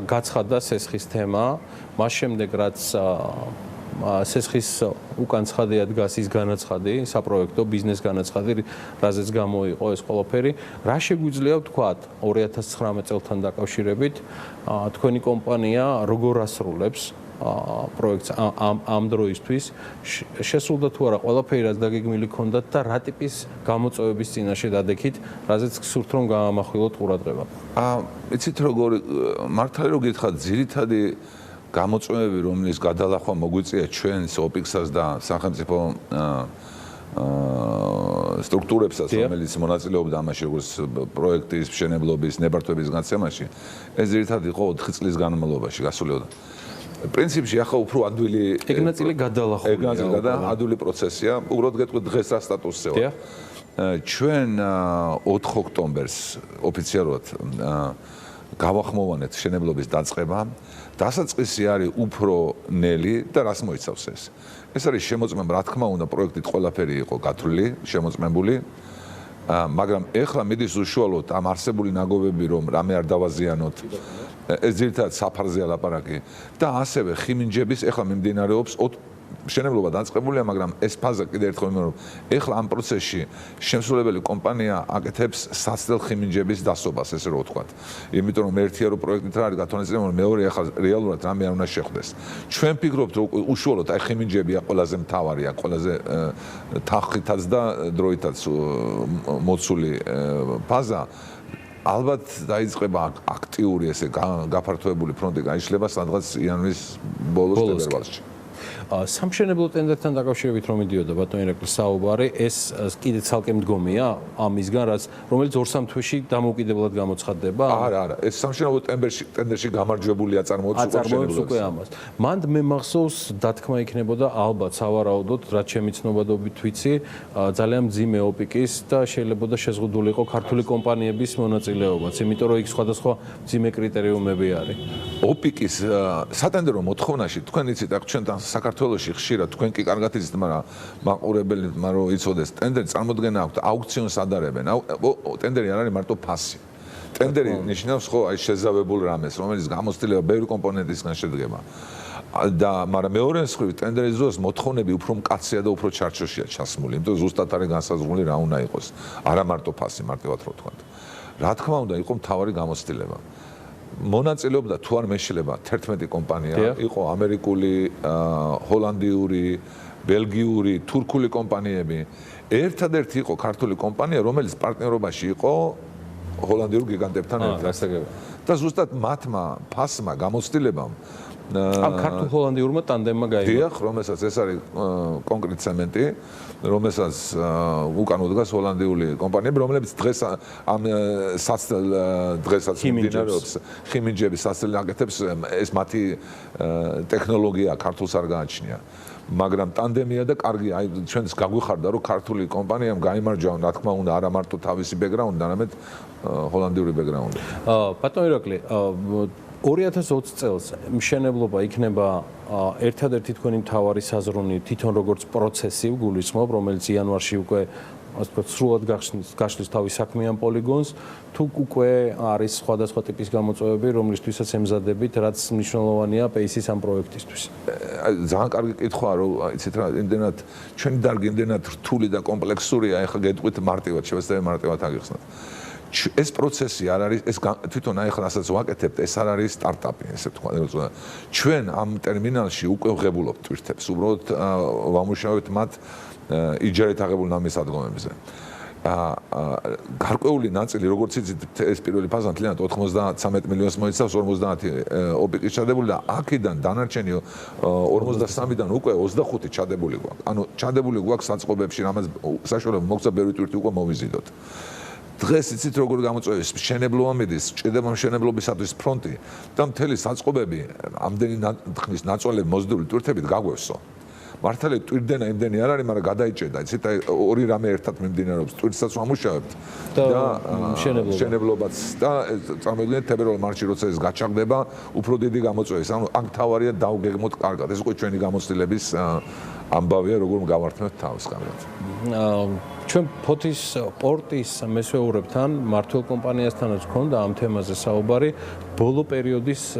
გაცხადდა სესხის თემა, მას შემდეგ რაც სესხის უკან ცხადია დგას ის განაცხადი, საპროექტო ბიზნეს განაცხადი, რაზეც გამოიყო ეს ყველაფერი, რა შეგვიძლია ვთქვათ 2019 წელთან დაკავშირებით, თქვენი კომპანია როგორ ასრულებს პროექტს ამ დროისთვის, შესრულდა თუ არა ყველაფერი, რაც დაგეგმილი ჰქონდათ და რა ტიპის გამოწვევების წინაშე დადექით, რაზეც გსურთ რომ გაამახვილოთ ყურადღება. იცით როგორ მართალი რო გითხრათ, ძირითადი გამოწვევები, რომლის გადალახვა მოგვიწია ჩვენს ოპიქსას და სახელმწიფო სტრუქტურებსაც, რომელიც მონაწილეობდა ამაში, როგორც პროექტის, მშენებლობის, ნებართვების გაცემაში, ეს ძირითადად იყო 4 წლის განმავლობაში გასულიყო. პრინციპში ახლა უფრო ადვილი ეგ ნაწილი გადალახულია. ადვილი პროცესია. უბრალოდ გეტყვით დღეს რა სტატუსზე ვარ. ჩვენ 4 ოქტომბერს ოფიციალურად გავახმოვანეთ მშენებლობის დაწყება. დასაწყისი არის უფრო ნელი და რას მოიცავს ეს? ეს არის შემოწმება, რა თქმა უნდა, პროექტით ყველაფერი იყო გათვლილი, შემოწმებული. მაგრამ ეხლა მიდის უშუალოდ ამ არსებული ნაგობები, რომ რამე არ დავაზიანოთ. ეს ძირითადად საფარზეა ლაპარაკი და ასევე ხიმინჯების ეხლა მიმდინარეობს მშენებლობა დაწყებულია, მაგრამ ეს ფაზა კიდევ ერთხელ ვიმეორებ, ეხლა ამ პროცესში შემსრულებელი კომპანია აკეთებს საცდელ ხიმინჯების დასობას, ესე რომ ვთქვათ. იმიტომ რომ ერთია რომ პროექტით რა არის გათვალისწინებული, მეორე ეხლა რეალურად რამე არ უნდა შეხვდეს. ჩვენ ვფიქრობთ, რომ უშუალოდ აი ხიმინჯებია ყველაზე მთავარია, ყველაზე თანხითაც და დროითაც მოცული ფაზა. ალბათ დაიწყება აქტიური ესე გაფართოებული ფრონტი გაიშლება სადღაც იანვრის ბოლოს თებერვალში. სამშენებლო ტენდერთან დაკავშირებით რომ მიდიოდა ბატონი ირაკლის საუბარი, ეს კიდე ცალკე მდგომია ამისგან, რომელიც 2-3 თვეში დამოუკიდებლად გამოცხადდება? არა, ეს სამშენებლო ტენდერში გამარჯვებულია წარმოებს უკვე ამას. მანდ მე მახსოვს დათქმა იქნებოდა ალბათ სავარაუდოდ, რაც ჩემი ცნობადობით ვიცი, ძალიან მძიმე ოპიკის და შეიძლება შეზღუდული იყო ქართული კომპანიების მონაწილეობაც, იმიტომ რომ იქ სხვადასხვა მძიმე კრიტერიუმები არის. ოპიკის სატენდერო მოთხოვნაში თქვენ იცით, აქ ჩვენთან საქართველოში ხშირად თქვენ კი კარგად იცით, მაგრამ მაყურებელმა რომ იცოდეს, ტენდერი წარმოდგენა აქვს, აუქციონს ადარებენ. ტენდერი არ არის მარტო ფასი. ტენდერი ნიშნავს ხო აი შეზავებულ რამეს, რომელიც გამოცდილება ბევრი კომპონენტისგან შედგება. მაგრამ მეორე მხრივ ტენდერის დროს მოთხოვნები უფრო მკაცია და უფრო ჩარჩოშია ჩასმული, იმიტომ რომ ზუსტად არის განსაზღვრული რა უნდა იყოს. არა მარტო ფასი, მარტივად რო ვთქვათ. რა თქმა უნდა, იყო მთავარი გამოცდილება. მონაწილეობდა თუ არ მეშლება 11 კომპანია, იყო ამერიკული, ჰოლანდიური, ბელგიური, თურქული კომპანიები. ერთადერთი იყო ქართული კომპანია, რომელიც პარტნიორობაში იყო ჰოლანდიურ გიგანტებთან ერთად. და ზუსტად მათმა ფასმა გამოცდილებამ ამ ქართულ-ჰოლანდიურმა ტანდემმა გაიგო. დიახ, რომელსაც ეს არის კონკრეტ ცემენტი, რომელსაც უკან უდგას ჰოლანდიური კომპანიები, რომლებიც დღეს ამ საცდელ დღესაც მიმდინარეობს ხიმინჯების საცდელი აკეთებს, ეს მათი ტექნოლოგია ქართულს არ გააჩნია. მაგრამ ტანდემია და კარგია, აი ჩვენს გაგვიხარდა, რომ ქართული კომპანიამ გაიმარჯვა, რა თქმა უნდა, არა მარტო თავისი ბექგრაუნდი, არამედ ჰოლანდიური ბექგრაუნდი. ბატონო ირაკლი, 2020 წელს მშენებლობა იქნება ერთადერთი თქვენი მთავარი საზრუნი თვითონ როგორც პროცესი გულისხმობ, რომელიც იანვარში უკვე ასე ვთქვათ, სრულად გაშლის თავის საქმიან პოლიგონს, თუ უკვე არის სხვადასხვა ტიპის გამოწვევები, რომლისთვისაც ემზადებით, რაც მნიშვნელოვანია პეისის ამ პროექტისთვის. ძალიან კარგი კითხვაა, რომ იცით რა, იმდენად ჩვენი დარგი იმდენად რთული და კომპლექსურია, ეხლა გეტყვით მარტივად, შევეცდები მარტივად აგიხსნათ. ეს პროცესი არ არის, ეს თვითონ აი ახლა რასაც ვაკეთებთ, ეს არ არის სტარტაპი, ესე ვთქვა. ჩვენ ამ ტერმინალში უკვე ვღებულობთ ტვირთებს, უბრალოდ ვამუშავებთ მათ იჯარით აღებულ ნამის ადგომებზე. გარკვეული ნაწილი, როგორც იცით, ეს პირველი ფაზა მთლიანად 93 მილიონს მოიცავს, 50 ოპიკის ჩადებული და აქედან დანარჩენი 53-დან უკვე 25 ჩადებული გვაქვს. ანუ ჩადებული გვაქვს საწყობებში, რამაც საშუალება მოგვცა ბევრი ტვირთი უკვე მოვიზიდოთ. დღეს იცით როგორ გამოწვევს მშენებლობა მიდის, ჭირდება მშენებლობისათვის ფრონტი და მთელი საწყობები ამდენი ხნის ნაწოლები მოზიდული ტვირთებით გაგვევსო. მართალი ტვირდენა იმდენი არ არის, მაგრამ გადაიჭედა, იცით, აი ორი რამე ერთად მიმდინარეობს, ტვირთსაც ვამუშავებთ და მშენებლობაც და წარმოგიდგენთ თებერვალ მარტში როცა ეს გაჩაღდება, უფრო დიდი გამოწვევის. ანუ აქ თავარია დავგეგმოთ კარგად. ეს უკვე ჩვენი გამოცდილების ამბავია, როგორ გავართმევთ თავს კარგად. ჩვენ ფოთის პორტის მესვეურებთან მართულ კომპანიასთანაც გქონდა ამ თემაზე საუბარი ბოლო პერიოდის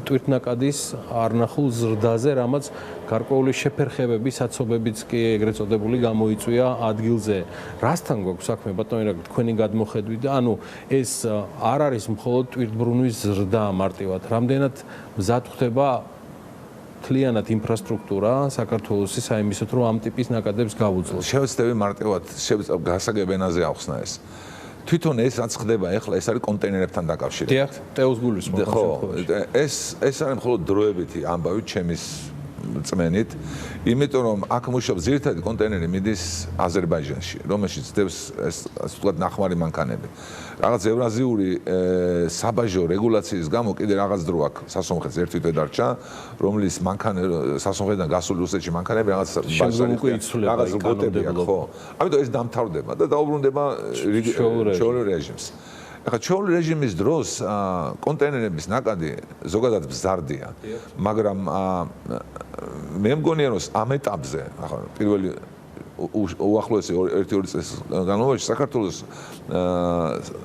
ტვირთნაკადის არნახულ ზრდაზე, რამაც გარკვეული შეფერხებები, საცობებიც კი ეგრეთ წოდებული გამოიწვია ადგილზე. რასთან გვაქვს საქმე, ბატონო, თქვენი გადმოხედვით და ანუ ეს არ არის მხოლოდ ტვირთბრუნვის ზრდა მარტივად, რამდენად მზად ხდება მთლიანად ინფრასტრუქტურა საქართველოსის საიმისოდ რომ ამ ტიპის ნაკადებს გავუძლოს. შევეცდები მარტივად გასაგებენაზე ახსნა ეს. თვითონ ეს რაც ხდება ახლა ეს არის კონტეინერებთან დაკავშირებით. დიახ, ტეოს გულისხმობ. ხო, ეს არის მხოლოდ დროებითი ამბავი ჩემის წმენით, იმიტომ რომ აქ მუშაობს ძირითადი კონტეინერი მიდის აზერბაიჯანში, რომელშიც დევს ეს ასე ვთქვათ ნახმარი მანქანები. რაღაც ევრაზიული საბაჟო რეგულაციის გამო კიდე რაღაც დრო აქ სასონხეთს ერთ თვე დარჩა, რომლის სასონხეთიდან გასული რუსეთში მანქანები რაღაც რობოტებია, ხო. ამიტომ ეს დამთავრდება და დაუბრუნდება ჩვეულებრივ რეჟიმს. ახლა ჩვეულებრივ რეჟიმის დროს კონტეინერების ნაკადი ზოგადად მზარდია, მაგრამ მე მგონია რომ ამ ეტაპზე ახლა პირველი უახლოესი 1-2 წლის განმავლობაში საქართველოს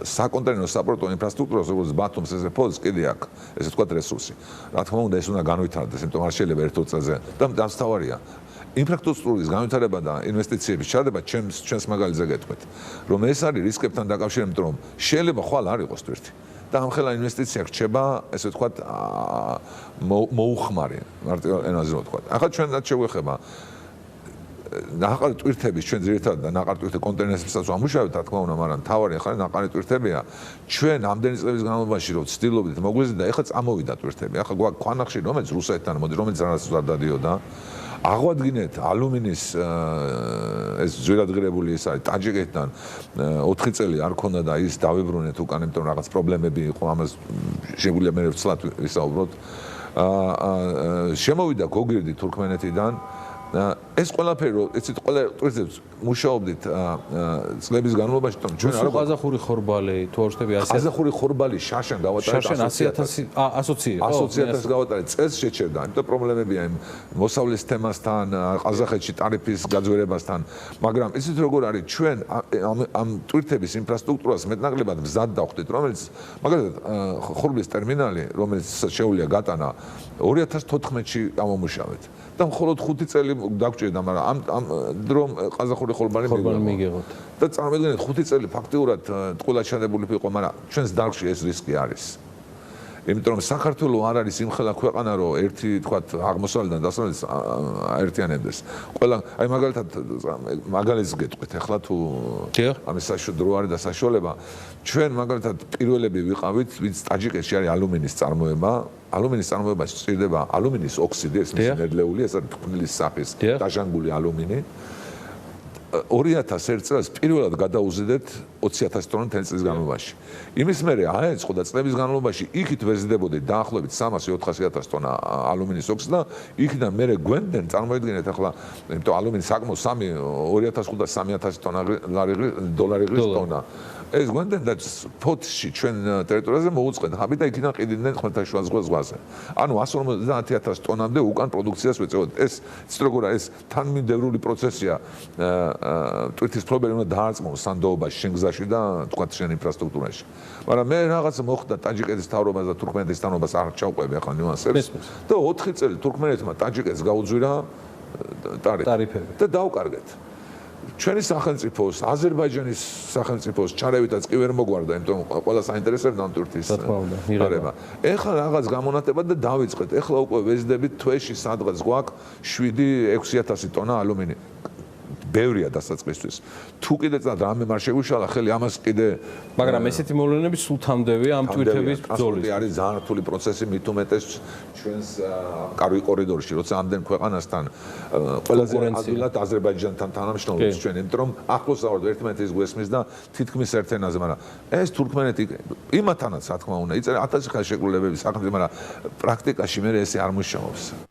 საკონტეინერო საპორტო ინფრასტრუქტურას როგორც ბათუმს ესე ფოძს კიდე აქვს ესე ვთქვათ რესურსი. რა თქმა უნდა ეს უნდა განვითარდეს, იმიტომ არ შეიძლება 1-2 წელზე და დამსთავარია. ინფრასტრუქტურის განვითარება და ინვესტიციების ჩადება ჩვენს მაგალითზე გეტყვით, რომ ეს არის რისკებთან დაკავშირებით, რომ შეიძლება ხვალ არ იყოს ტვირთი. და ამხელა ინვესტიცია რჩება, ესე ვთქვათ, მოუხმარი, მარტივ ენაზე ვთქვათ. ახლა ჩვენაც შეგვეხება ნაყარი ტვირთების ჩვენ ძირითადად და ნაყარი ტვირთი კონტეინერებსაც ვამუშავებთ, რა თქმა უნდა, მაგრამ თავარი ახლა ნაყარი ტვირთებია. ჩვენ ამდენი წლების განმავლობაში რომ ვცდილობდით მოგვიზიდეთ და ახლა წამოვიდა ტვირთები. ახლა გვაქვს ქვანახში, რომელიც რუსეთთან მოდის, რომელიც არასდროს არ დადიოდა. აღვადგინეთ ალუმინის ეს ძვირადღირებული ის არის ტაჯიკეთთან 4 წელი არ ქონდა და ის დავიბრუნეთ უკან, იმიტომ რაღაც პრობლემები იყო, ამას შეგვიძლია მე ვცლად ვისაუბროთ. შემოვიდა გოგირდი თურქმენეთიდან. ეს ყველაფერი რომ იცით ყველა ტვირთებს მუშაობდით წლების განმავლობაში, თუმცა ჩვენ არ გვაქვს ყაზახური ხორბალი, თუ არ ვშტები ასე. ყაზახური ხორბალი შაშან გავატარეთ 100,000 გავატარეთ წელს შეჩერდა, იმიტომ პრობლემებია იმ მოსავლის თემასთან, ყაზახეთში ტარიფის გაძვირებასთან, მაგრამ იცით როგორ არის ჩვენ ამ ტვირთების ინფრასტრუქტურას მეტნაკლებად მზად დავხდით, რომელიც მაგალითად ხორბლის ტერმინალი, რომელიც შეუძლია გატანა 2014-ში გამომუშავეთ და მხოლოდ 5 წელი დაგჭირდა, მაგრამ ამ დრომ ყაზახური ხორბალი მიგიღოთ. და წარმოიდგინეთ 5 წელი ფაქტიურად ტყუილად ჩადებული იყო, მაგრამ ჩვენს დარგში ეს რისკი არის. იმიტომ რომ საქართველოს არ არის იმხელა ქვეყანა, რომ ერთი თქვათ აღმოსავლეთიდან დასავლეთს აერთიანებდეს. ყველა აი მაგალითად მაგალითს გეტყვით, ახლა თუ ამის დრო არის და საშუალება, ჩვენ მაგალითად პირველები ვიყავით, ვინც ტაჯიკეთში არის ალუმინის წარმოება. ალუმინის წარმოებაში სწირდება ალუმინის ოქსიდი, ეს ნედლეული, ეს არის თქმილის სახის დაჟანგული ალუმინი. 2001 წელს პირველად გადაუზიდეთ 20,000 ტონა წლის განმავლობაში. იმის მერე აეწყო და წლების განმავლობაში იქით ვეზიდებოდით დაახლოებით 300-400,000 ტონა ალუმინის ოქსიდი და იქიდან მერე გვენდნენ, წარმოიდგინეთ ახლა, იმიტომ ალუმინი საკმაოდ 2,500-3,000 ტონა დოლარი ტონა. ეს გვენდნენ და ფოთში ჩვენ ტერიტორიაზე მოუწყეთ ხაბი და იქიდან ყიდნენ ხმელთაშუა ზღვაზე. ანუ 150,000 ტონამდე უკან პროდუქციას ვეწევთ. ეს როგორ ეს თანმიმდევრული პროცესია. ტვირთის ფლობელი უნდა დაარწმუნოს სანდოობაში, შენ გზაში და თქვათ შენ ინფრასტრუქტურაში. მაგრამ მე რაღაც მოხდა ტაჯიკეთის თავრობას და თურქმენეთის თავრობას არ ჩავყვები ახლა ნიუანსებს. და 4 წელი თურქმენეთმა ტაჯიკეთს გაუძვირა ტარიფები და დაუკარგეთ. ჩვენი სახელმწიფოს, აზერბაიჯანის სახელმწიფოს ჩარევითაც კი ვერ მოგვარდა, იმიტომ ყველა საინტერესებდა ამ ტვირთის მიღება. ეხლა რაღაც გამონათება და დავიწყეთ. ეხლა უკვე ვეზდებით თვეში სადღაც გვაქვს 7-6,000 ტონა ალუმინი. ბევრია დასაწყისთვის. თუ კიდე რამე არ შეგვიშალა ხელი ამას კიდე, მაგრამ ესეთი მოვლენები სულ თამდევია ამ ტვირთების ბრძოლის. არის ძალიან რთული პროცესი, მით უმეტეს ჩვენს კარვი კორიდორში, როცა ამდენ ქვეყანასთან ყველაზე ადვილად აზერბაიჯანთან თანამშრომლობს ჩვენ, იმიტომ რომ ახლოს ავართ ერთმანეთის გვესმის და თითქმის ერთ ენაზე, მაგრამ ეს თურქმენეთი იმათანაც რა თქმა უნდა, იწერა 1000 ხალხი შეკრულებები სახელმწიფო, მაგრამ პრაქტიკაში მე ესე არ მუშაობს.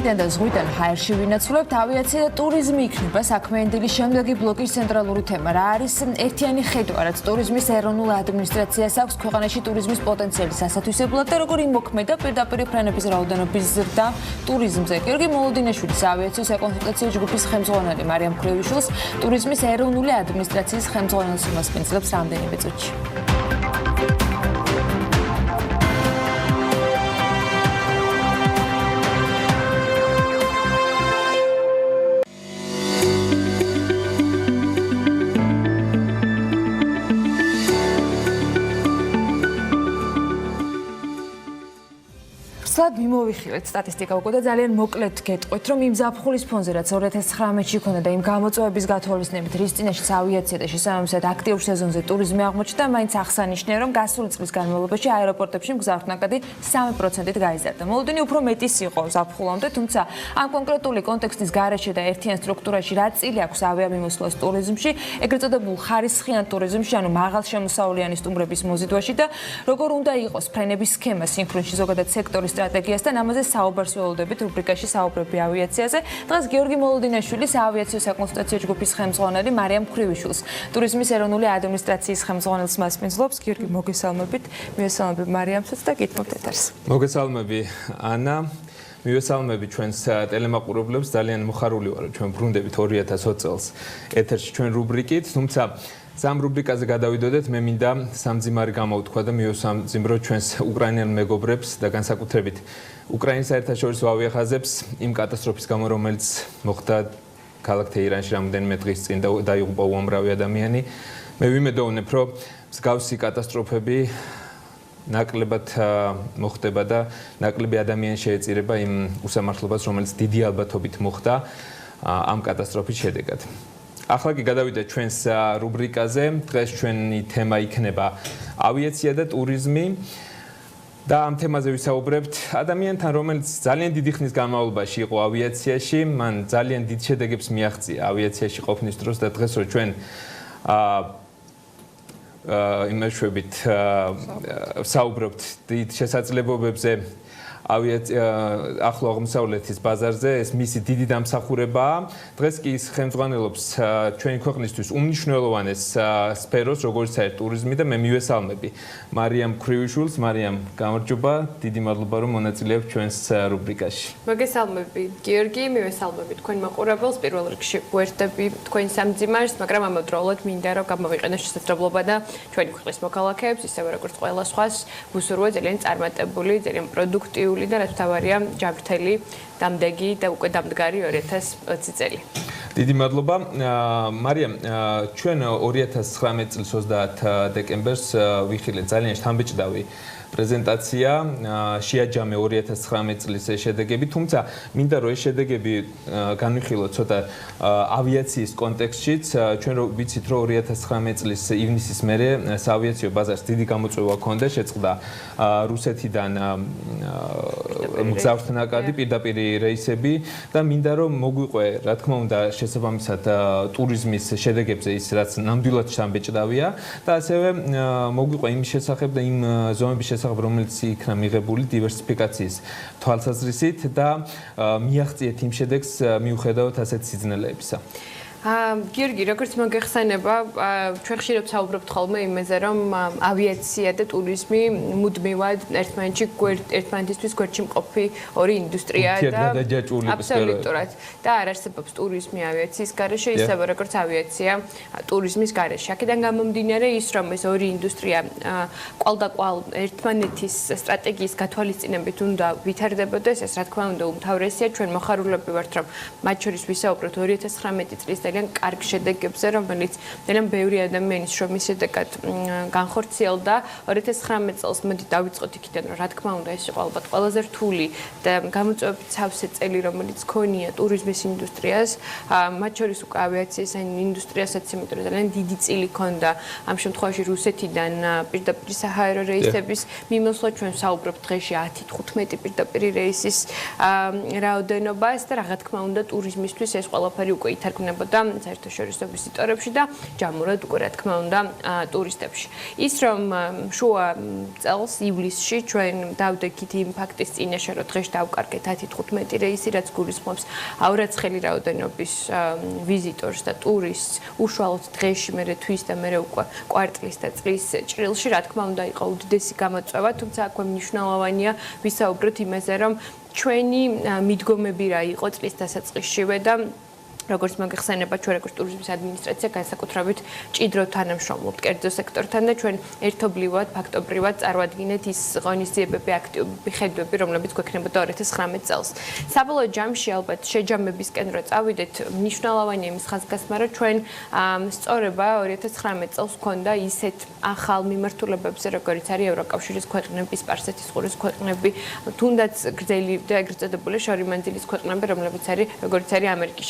ქარიდან და ზღვიდან ჰაერში ვინაცვლებთ, ავიაცია და ტურიზმი იქნება საქმიანი დილის შემდეგი ბლოკის ცენტრალური თემა. რა არის ერთიანი ხედვა, რაც ტურიზმის ეროვნულ ადმინისტრაციას აქვს ქვეყანაში ტურიზმის პოტენციალის ასათვისებლად და როგორ იმოქმედა პირდაპირ ფრენების რაოდენობის ზრდა ტურიზმზე. გიორგი მოლოდინაშვილის ავიაციო საკონსულტაციო ჯგუფის ხელმძღვანელი მარიამ ქრივიშვილს ტურიზმის ეროვნული ადმინისტრაციის ხელმძღვანელს იმასპინძლებს რამდენიმე წუთში. მიმოვიხილეთ სტატისტიკა უკვე და ძალიან მოკლედ გეტყვით, რომ იმ ზაფხულის ფონზე, რაც 2019-ში ქონდა და იმ გამოწვევების გათვალისწინებით, რის წინაშეც ავიაცია და შესაბამისად აქტიურ სეზონზე ტურიზმი აღმოჩნდა, მაინც აღსანიშნავია, რომ გასული წლის განმავლობაში აეროპორტებში მგზავრთნაკადი 3%-ით გაიზარდა. მოლოდინი უფრო მეტის იყო ზაფხულამდე, თუმცა ამ კონკრეტული კონტექსტის გარეშე და ერთიან სტრუქტურაში რა წილი აქვს ავიამიმოსვლას ტურიზმში, ეგრეთ წოდებულ ხარისხიან ტურიზმში, ანუ მაღალშემოსავლიანი სტუმრების მოზიდვაში და როგორ უნდა იყოს ფრენების სქემა სინქრონში ზოგადად სექტორის სტრატეგიასთან ამაზე საუბარს ველოდებით რუბრიკაში საუბრები ავიაციაზე. დღეს გიორგი მოლოდინაშვილის ავიაციო საკონსულტაციო ჯგუფის ხელმძღვანელი მარიამ ქრივიშვილს ტურიზმის ეროვნული ადმინისტრაციის ხელმძღვანელს მასპინძლობს. გიორგი, მოგესალმებით. მივესალმები მარიამსაც და გითხოვთ ეთერს. მოგესალმები ანა. მივესალმები ჩვენს ტელემაყურებლებს. ძალიან მოხარული ვარ, რომ ჩვენ ბრუნდებით 2020 წელს ეთერში ჩვენ რუბრიკით, თუმცა სამ რუბრიკაზე გადავიდოდეთ, მე მინდა სამძიმარი გამოვთქვა და მივესალმებრო ჩვენს უკრაინელ მეგობრებს და განსაკუთრებით უკრაინის საერთაშორისო ავიახაზებს იმ კატასტროფის გამო, რომელიც მოხდა ქალაქ თეირანში რამდენიმე დღის წინ და დაიღუპა უამრავი ადამიანი. მე ვიმედოვნებ, რომ მსგავსი კატასტროფები ნაკლებად მოხდება და ნაკლები ადამიანი შეეწირება იმ უსამართლობას, რომელიც დიდი ალბათობით მოხდა ამ კატასტროფის შედეგად. ახლა კი გადავიდეთ ჩვენს რუბრიკაზე. დღეს ჩვენი თემა იქნება ავიაცია და ტურიზმი. და ამ თემაზე ვისაუბრებთ ადამიანთან, რომელიც ძალიან დიდი ხნის განმავლობაში იყო ავიაციაში, მან ძალიან დიდ შედეგებს მიაღწია ავიაციაში ყოფნის დროს და დღეს რო ჩვენ იმეშვებით საუბრობთ დიდ შესაძლებლობებზე ახლო აღმოსავლეთის ბაზარზე, ეს მისი დიდი დამსახურებაა. დღეს კი ის ხელმძღვანელობს ჩვენი ქვეყნისთვის უმნიშვნელოვანეს სფეროს, როგორც არის ტურიზმი და მე მივესალმები მარიამ ქრივიშვილს. მარიამ, გამარჯობა, დიდი მადლობა, რომ მონაწილეობთ ჩვენს რუბრიკაში. მოგესალმები, გიორგი, მივესალმები თქვენ მაყურებელს. პირველ რიგში ვერთდები თქვენ სამძიმარს, მაგრამ ამავდროულად მინდა რომ გამოვიყენო შესაძლებლობა და ჩვენი ქვეყნის მოქალაქეებს, ისევე როგორც ყველა სხვას, ვუსურვო ძალიან წარმატებული, ძალიან პროდუქტიული და რაც თავარია ჯანმრთელი, დამდეგი და უკვე დამდგარი 2020 წელი. დიდი მადლობა. მარიამ, ჩვენ 2019 წლის 30 დეკემბერს ვიხილეთ ძალიან შთამბეჭდავი პრეზენტაცია, შეაჯამე 2019 წლის შედეგები, თუმცა მინდა რომ ეს შედეგები განვიხილოთ ცოტა ავიაციის კონტექსტშიც. ჩვენ ვიცით რომ 2019 წლის ივნისის მერე საავიაციო ბაზარს დიდი გამოწვევა ჰქონდა, შეწყდა რუსეთიდან მგზავრთნაკადი პირდაპირ რეისები და მინდა რომ მოგვიყვე, რა თქმა უნდა, შესაბამისად ტურიზმის შედეგებზე ის რაც ნამდვილად შთამბეჭდავია და ასევე მოგვიყვე იმ შესახებ და იმ ზომების შესახებ, რომელიც იქნა მიღებული დივერსიფიკაციის თვალსაზრისით და მიაღწიეთ იმ შედეგს მიუხედავად ასეთ სიძნელეებისა. გიორგი, როგორც მოგეხსენება, ჩვენ ხშირად საუბრობთ ხოლმე იმაზე, რომ ავიაცია და ტურიზმი მუდმივად ერთმანეთისთვის გვერდში მყოფი ორი ინდუსტრიაა და აბსოლუტურად და არ არსებობს ტურიზმი ავიაციის გარეშე, ისევე როგორც ავიაცია ტურიზმის გარეშე. აქედან გამომდინარე ის, რომ ეს ორი ინდუსტრია კვალდაკვალ ერთმანეთის სტრატეგიის გათვალისწინებით უნდა ვითარდებოდეს, ეს რა თქმა უნდა უმთავრესია. ჩვენ მოხარულები ვართ, რომ მათ შორის ვისაუბროთ 2019 წლის ძალიან კარგ შედეგებზე, რომელიც ძალიან ბევრი ადამიანის შრომის შედეგად განხორციელდა 2019 წელს. მოდი დავიწყოთ იქიდან, რომ რა თქმა უნდა ეს იყო ალბათ ყველაზე რთული და გამოწვევებით სავსე წელი, რომელიც ქონია ტურიზმის ინდუსტრიას, მათ შორის უკვე ავიაციის ინდუსტრიასაც, იმიტომ რომ ძალიან დიდი წილი ქონდა ამ შემთხვევაში რუსეთიდან პირდაპირ საჰაერო რეისების მიმოსვლა. ჩვენ საუბრობთ დღეში 10-15 პირდაპირ რეისის რაოდენობას და რა თქმა უნდა ტურიზმისთვის ეს ყველაფერი უკვე ითარგმნებოდა იწვევდა საერთაშორისო ვიზიტორებში და ჯამურად უკვე რა თქმა უნდა ტურისტებში. ის რომ შუა წელს ივლისში ჩვენ დავდექით იმ ფაქტის წინაშე რომ დღეს დავკარგეთ 10-15 რეისი რაც გულისხმობს აურაცხელი რაოდენობის ვიზიტორს და ტურისტს უშუალოდ დღეში მე თვის და მე უკვე კვარტლის და წლის ჭრილში რა თქმა უნდა იყო უდიდესი გამოწვევა თუმცა აქვე მნიშვნელოვანია ვისაუბროთ იმაზე რომ ჩვენი მიდგომები რა იყო წლის დასაწყისშივე და როგორც მოგეხსენება ჩვენ როგორც ტურიზმის ადმინისტრაცია განსაკუთრებით ჭიდროდ თანამშრომლობთ კერძო სექტორთან და ჩვენ ერთობლივად ფაქტობრივად წარმოადგენთ ის ღონისძიებები აქტივობები ხედვები რომლებიც გვექნებოდა 2019 წელს. საბოლოო ჯამში ალბათ შეჯამებისკენ რო წავიდეთ მნიშვნელოვანია იმის ხაზგასმა რომ ჩვენ სწორება 2019 წელს ჰქონდა ისეთ ახალ მიმართულებებზე როგორც არის ევროკავშირის ქვეყნები, სპარსეთის ყურის ქვეყნები, თუნდაც გრძელი და ეგრეთ წოდებული შორი მანძილის ქვეყნები რომლებიც არის როგორც არის ამერიკის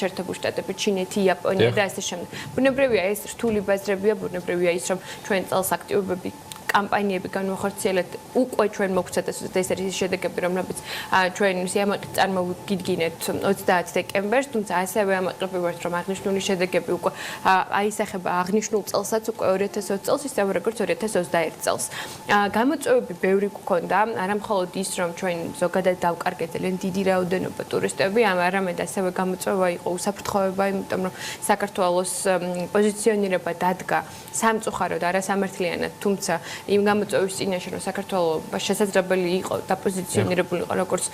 შეერთებული ჩინეთი, იაპონია და ასე შემდეგ. ბუნებრივია ეს რთული ბაზრებია, ბუნებრივია ის რომ ჩვენ წელს აქტივობები კამპანიები განვახორციელეთ უკვე ჩვენ მოგცეთ ეს არის შედეგები რომლებიც ჩვენ სიამაყით წარმოვიდგინეთ 30 დეკემბერს თუმცა ასევე ამაყრები ვართ რომ აღნიშნული შედეგები უკვე აისახება აღნიშნულ წელსაც უკვე 2020 წელს ისევე როგორც 2021 წელს გამოწვევები ბევრი გქონდა არამხოლოდ ის რომ ჩვენ ზოგადად დავკარგეთ ძალიან დიდი რაოდენობა ტურისტები არამედ ასევე გამოწვევა იყო უსაფრთხოება იმიტომ რომ საქართველოს პოზიციონირება დადგა სამწუხაროდ არასამართლიანად თუმცა იმ გამოწვევის წინაშე რომ საქართველოს შესაძლებელი იყო დაპოზიციონირებული იყო როგორც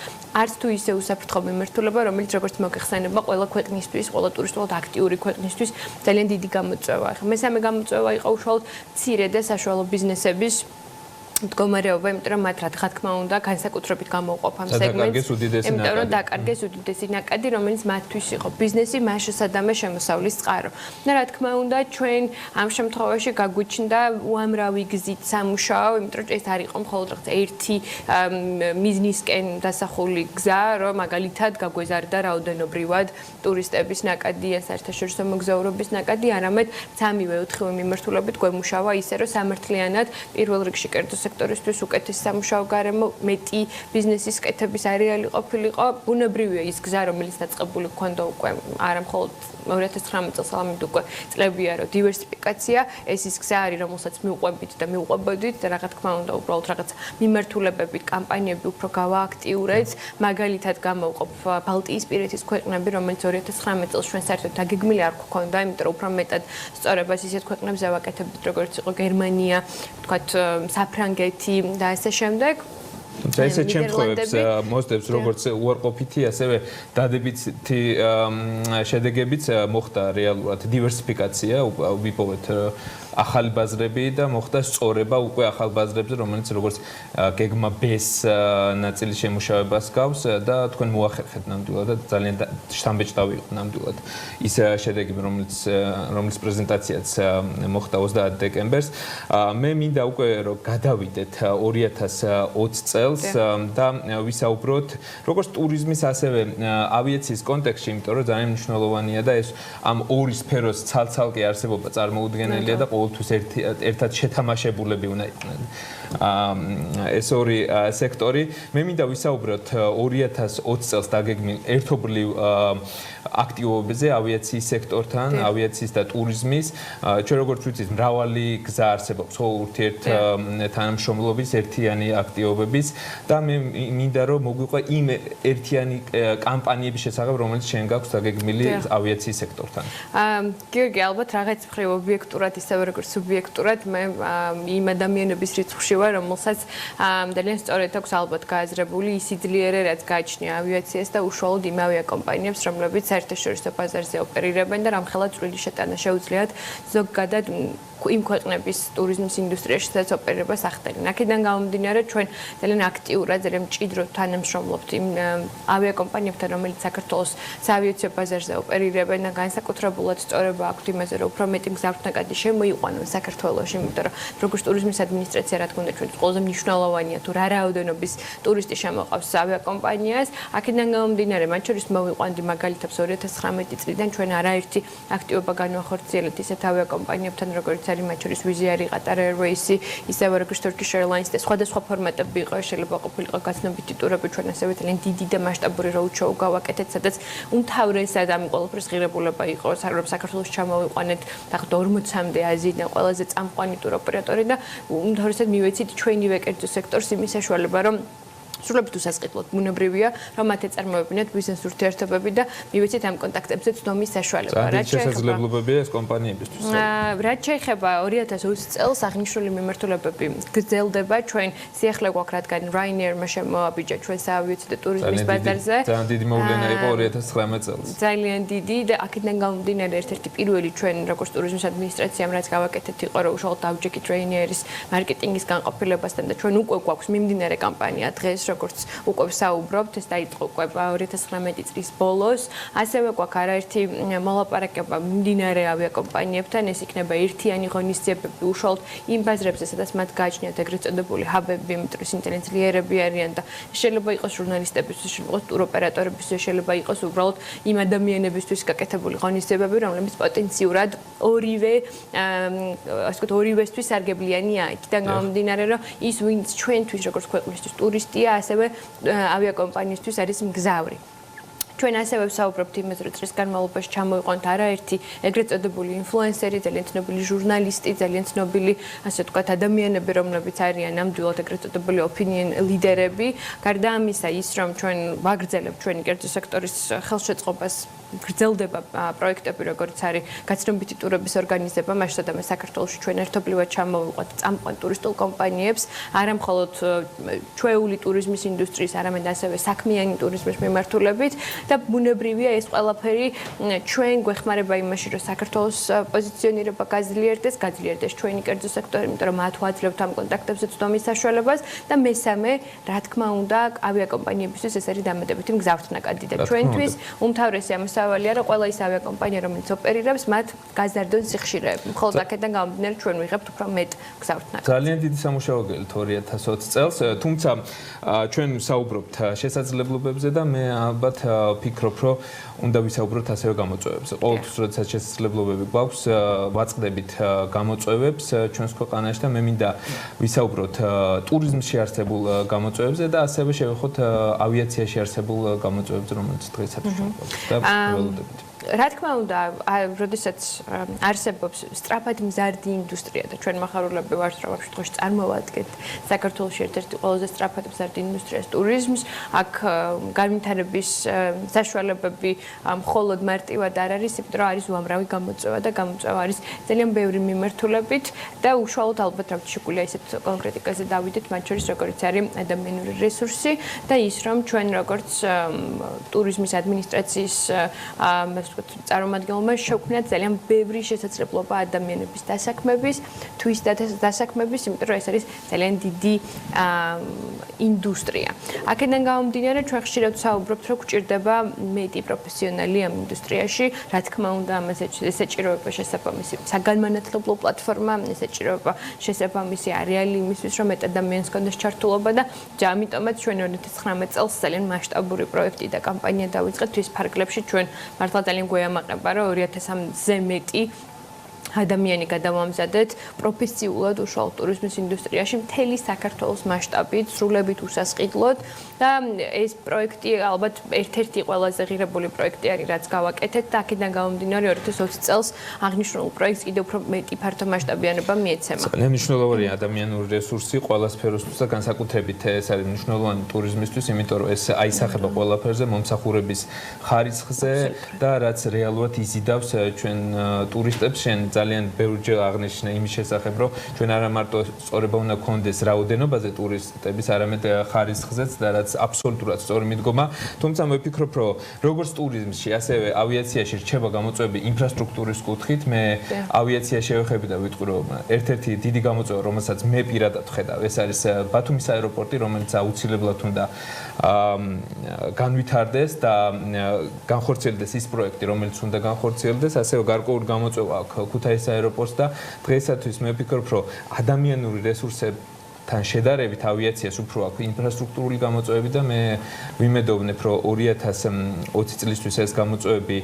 არც თუ ისე უსაფრთხო მიმართულება რომელიც როგორც მოგეხსენება ყველა ქვეყნისთვის ყველა ტურისტულად აქტიური ქვეყნისთვის ძალიან დიდი გამოწვევა. ახლა მესამე გამოწვევა იყო უშუალოდ მცირე და საშუალო ბიზნესების მდგომარეობა, იმიტომ რომ მათ რა თქმა უნდა განსაკუთრებით გამოვყოფ ამ სეგმენტს, იმიტომ რომ დაკარგეს უდიდესი ნაკადი, რომელიც მათთვის იყო ბიზნესი, მას შესადამე შემოსავლის წყარო. და რა თქმა უნდა, ჩვენ ამ შემთხვევაში გაგვიჩნდა უამრავი გზით სამუშაო, იმიტომ რომ ეს არ იყო მხოლოდ რაღაც ერთი მიზნისკენ დასახული გზა, რომ მაგალითად გაგვეზარდა რაოდენობრივად ტურისტების ნაკადი, საერთაშორისო მოგზაურობის ნაკადი, არამედ 3-4 მიმართულებით გვემუშავა ისე, რომ სამართლიანად პირველ რიგში კერძო სექტორისთვის უკეთესი სამუშაო გარემო მეტი ბიზნესის კეთების არეალი ყოფილიყო ბუნებრივია ის გზა რომელიც დაწყებული გქონდა უკვე არამხოლოდ 2019 წელს ამით უკვე წლებია რომ დივერსიფიკაცია ეს ის გზა არის რომელსაც მიუყვებით და მიუყვებოდით და რა თქმა უნდა უბრალოდ რაღაც მიმართულებებით კამპანიები უფრო გავააქტიურეთ მაგალითად გამოვყოფ ბალტიისპირეთის ქვეყნები რომელიც 2019 წელს ჩვენ საერთოდ დაგეგმილი არ გქონდა იმიტომ რომ უფრო მეტად სწორებას ისეთ ქვეყნებზე ვაკეთებდით როგორც იყო გერმანია თქვათ საფრანგეთი და ასე შემდეგ თუმცა ესეთ შემთხვევებს მოსდევს როგორც უარყოფითი ასევე დადებითი შედეგებიც მოხდა რეალურად დივერსიფიკაცია ვიპოვეთ ახალი ბაზრები და მოხდა სწორება უკვე ახალ ბაზრებზე რომელიც როგორც გეგმა B-ს ნაწილის შემუშავებას გავს და თქვენ მოახერხეთ ნამდვილად და ძალიან შთამბეჭდავი იყო ნამდვილად ის შედეგები რომელიც პრეზენტაციაც მოხდა 30 დეკემბერს მე მინდა უკვე რომ გადავიდეთ 2020 წელს და ვისაუბროთ როგორც ტურიზმის ასევე ავიაციის კონტექსტში იმიტომ რომ ძალიან მნიშვნელოვანია და ეს ამ ორი სფეროს ცალ-ცალკე არსებობა წარმოუდგენელია და ყოველთვის ერთად შეთამაშებულები უნდა იყვნენ ეს ორი სექტორი მე მინდა ვისაუბროთ 2020 წელს დაგეგმილ ერთობლივ აქტივობებზე ავიაციის სექტორთან ავიაციის და ტურიზმის ჩვენ როგორც ვიცით მრავალი გზა არსებობს ხო ურთიერთ თანამშრომლობის ერთიანი აქტივობების და მე მინდა რომ მოგვიყვა იმ ერთიანი კამპანიების შესახებ რომელიც შენ გაქვს დაგეგმილი ავიაციის სექტორთან გიორგი ალბათ რაღაც მხრივ ობიექტურად ისევე როგორც სუბიექტურად მე იმ ადამიანების რიცხვში ვარ რომელსაც ძალიან სწორედ აქვს ალბათ გააზრებული ის იძლიერე რაც გააჩნია ავიაციას და უშუალოდ იმ ავიაკომპანიებს რომლებიც საერთაშორისო ბაზარზე ოპერირებენ და რამხელა წვრილი შეტანა შეუძლიათ ზოგადად იმ ქვეყნების ტურიზმის ინდუსტრიაში სადაც ოპერირებას ახდენენ. აქედან გამომდინარე ჩვენ ძალიან აქტიურად, ძალიან მჭიდროდ თანამშრომლობთ იმ ავიაკომპანიებთან, რომელიც საქართველოს საავიაციო ბაზარზე ოპერირებენ და განსაკუთრებულად სწორება აქვთ იმაზე, რომ უფრო მეტი მგზავრთნაკადი შემოიყვანონ საქართველოში, იმიტომ რომ როგორც ტურიზმის ადმინისტრაცია რა თქმა უნდა ჩვენთვის ყველაზე მნიშვნელოვანია თუ რა რაოდენობის ტურისტი შემოყავს ავიაკომპანიას. აქედან გამომდინარე, მათ შორის მოვიყვანდი მაგალითებს 2019 წლიდან ჩვენ არაერთი აქტივობა განვახორციელებთ ისეთ ავიაკომპანიებთან, როგორც არის მათ შორის Wizz Air, Qatar Airways, ისევე როგორც Turkish Airlines და სხვადასხვა ფორმატები იყო, შეიძლება ყოფილიყო გაცნობიტი ტურები, ჩვენ ასევე ძალიან დიდი და მასშტაბური roadshow გავაკეთეთ, სადაც უმთავრესად ამ ყველაფრის ღირებულება იყო, რომ საქართველოს ჩამოვიყვანეთ თახთ 40-მდე აზიიდან ყველაზე წამყვანი ტუროპერატორი და უმთავრესად მივეცით ჩვენივე კერძო სექტორს იმის საშუალება, რომ სრულებით უსასყიდლოდ ბუნებრივია, რომ მათ ეწარმოებინათ ბიზნეს ურთიერთობები და მივეცით ამ კონტაქტებზე ცნობის საშუალება. რაც შესაძლებლებებია ეს კომპანიებისთვის. რაც შეეხება 2020 წელს აღნიშნული მიმართულებები გრძელდება ჩვენ სიახლე გვაქვს, რადგან Ryanair-მა შემოაბიჯა ჩვენ საავიაციო და ტურიზმის ბაზარზე. ძალიან დიდი მოვლენა იყო 2019 წელს. ძალიან დიდი და აქედან გამომდინარე ერთ-ერთი პირველი ჩვენ როგორც ტურიზმის ადმინისტრაციამ რაც გავაკეთეთ იყო, რომ უშუალოდ დავჯექით Ryanair-ის მარკეტინგის განყოფილებასთან და ჩვენ უკვე გვაქვს მიმდინარე კამპანია დღეს როგორც უკვე საუბრობთ, ეს დაიწყო უკვე 2019 წლის ბოლოს. ასევე გვაქვს არაერთი მოლაპარაკება მიმდინარე ავიაკომპანიებთან, ეს იქნება ერთიანი ღონისძიებები უშუალოდ იმ ბაზრებზე, სადაც მათ გააჩნიათ ეგრეთ წოდებული ჰაბები, იმიტომ რომ ისინი ძლიერები არიან და შეიძლება იყოს ჟურნალისტებისთვის, შეიძლება იყოს ტუროპერატორებისთვის, შეიძლება იყოს უბრალოდ იმ ადამიანებისთვის გაკეთებული ღონისძიებები, რომლებიც პოტენციურად ორივე, ასე ვთქვათ, ორივესთვის სარგებლიანია. იქიდან გამომდინარე, რომ ის ვინც ჩვენთვის როგორც ქვეყნისთვის ტურისტია, ასევე ავიაკომპანიისთვის არის მგზავრი. ჩვენ ასევე ვსაუბრობთ იმაზე, რომ წლის განმავლობაში ჩამოიყვანთ არაერთი ეგრეთ წოდებული ინფლუენსერი, ძალიან ცნობილი ჟურნალისტი, ძალიან ცნობილი, ასე ვთქვათ, ადამიანები, რომლებიც არიან ნამდვილად ეგრეთ წოდებული opinion ლიდერები. გარდა ამისა, ის რომ ჩვენ ვაგრძელებთ ჩვენი კერძო სექტორის ხელშეწყობას გრძელდება პროექტები, როგორც არის გაცნობიტი ტურების ორგანიზება, მასშტაბად საქართველოში ჩვენ ერთობლივად ჩამოვიყვანთ წამყვან ტურისტულ კომპანიებს, არა მხოლოდ ჩვეული ტურიზმის ინდუსტრიის, არამედ ასევე საქმიანი ტურიზმის მიმართულებით და ბუნებრივია ეს ყველაფერი ჩვენ გვეხმარება იმაში, რომ საქართველოს პოზიციონირება გაძლიერდეს ჩვენი კერძო სექტორი, იმიტომ რომ მათ ვაძლევთ ამ კონტაქტებზე ცნობის საშუალებას და მესამე, რა თქმა უნდა, ავიაკომპანიებისთვის ეს არის დამატებითი მგზავრთნაკადი და ჩვენთვის უმთავრესი ამოსავალია, რომ ყველა ის ავიაკომპანია, რომელიც ოპერირებს, მათ გაზარდონ სიხშირეები. მხოლოდ აქედან გამომდინარე ჩვენ ვიღებთ უფრო მეტ მგზავრთნაკადს. ძალიან დიდი სამუშაო გელთ 2020 წელს, თუმცა ჩვენ ვსაუბრობთ შესაძლებლობებზე და მე ალბათ ვფიქრობ, რომ უნდა ვისაუბროთ ასევე გამოწვევებზე. ყოველთვის, როდესაც შესაძლებლობები გვაქვს, ვაწყდებით გამოწვევებს ჩვენს ქვეყანაში და მე მინდა ვისაუბროთ ტურიზმში არსებულ გამოწვევებზე და ასევე შევეხოთ ავიაციაში არსებულ გამოწვევებზე, რომელიც დღესაც და ველოდებით. რა თქმა უნდა, როდესაც არსებობს სწრაფად მზარდი ინდუსტრია და ჩვენ מחარულები ვართ, რომ ამ შემთხვევაში წარმოვადგეთ საქართველოს ერთ-ერთი ყველაზე სწრაფად მზარდი ინდუსტრიას ტურიზმს, აქ განვითარების საშუალებები მხოლოდ მარტივად არ არის, იმიტომ რომ არის უამრავი გამოწვევა და გამოწვევა არის ძალიან ბევრი მიმართულებით და უშუალოდ ალბათ რა შეგვიძლია ისეთ კონკრეტიკაზე დავიდეთ, მათ შორის როგორც არის ადამიანური რესურსი და ის რომ ჩვენ როგორც ტურიზმის ადმინისტრაციის წარმომადგენლობა შევქმნათ ძალიან ბევრი შესაძლებლობა ადამიანების დასაქმების, თვის დასაქმების, იმიტომ რომ ეს არის ძალიან დიდი ინდუსტრია. აქედან გამომდინარე, ჩვენ ხშირად ვსაუბრობთ, რომ გვჭირდება მეტი პროფესიონალი ამ ინდუსტრიაში. რა თქმა უნდა, ამას ესეჭიროება შესაბამისი საგანმანათლებლო პლატფორმა, ესეჭიროება შესაბამისი არეალი იმისთვის, რომ მეტ ადამიანს გქონდეს ჩართულობა და ამიტომაც ჩვენ 2019 წელს ძალიან მასშტაბური პროექტი და კამპანია დავიწყეთ თვის ფარგლებში. ჩვენ მართლა ძალიან გვეამაყება, რომ 2000-ზე მეტი ადამიანი გადავამზადეთ პროფესიულად უშუალოდ ტურიზმის ინდუსტრიაში მთელი საქართველოს მასშტაბით, სრულებით უსასყიდლოდ და ეს პროექტი ალბათ ერთ-ერთი ყველაზე ღირებული პროექტი არის, რაც გავაკეთეთ და აქედან გამომდინარე 2020 წელს აღნიშნულ პროექტს კიდევ უფრო მეტი ფართო მასშტაბიანობა მიეცემა. ძალიან მნიშვნელოვანია ადამიანური რესურსი ყველა სფეროსთვის და განსაკუთრებით ეს არის მნიშვნელოვანი ტურიზმისთვის, იმიტომ რომ ეს აისახება ყველაფერზე, მომსახურების ხარისხზე და რაც რეალურად იზიდავს ჩვენ ტურისტებს, ძალიან ბევრჯერ აღნიშნე იმის შესახებ, რომ ჩვენ არა მარტო სწორება უნდა გქონდეს რაოდენობაზე ტურისტების, არამედ ხარისხზეც და რაც აბსოლუტურად სწორი მიდგომა. თუმცა მე ვფიქრობ, რომ როგორც ტურიზმში, ასევე ავიაციაში რჩება გამოწვევები ინფრასტრუქტურის კუთხით. მე ავიაციაში შევეხები და ვიტყვი, რომ ერთ-ერთი დიდი გამოწვევა, რომელსაც მე პირადად ვხედავ, ეს არის ბათუმის აეროპორტი, რომელიც აუცილებლად უნდა განვითარდეს და განხორციელდეს ის პროექტი, რომელიც უნდა განხორციელდეს, ასევე გარკვეული გამოწვევა აქვს ქუთაისის აეროპორტს და დღეისათვის მე ვფიქრობ, რომ ადამიანური რესურსები თან შედარებით ავიაციას უფრო აქვს ინფრასტრუქტურული გამოწვევები და მე ვიმედოვნებ, რომ 2020 წლისთვის ეს გამოწვევები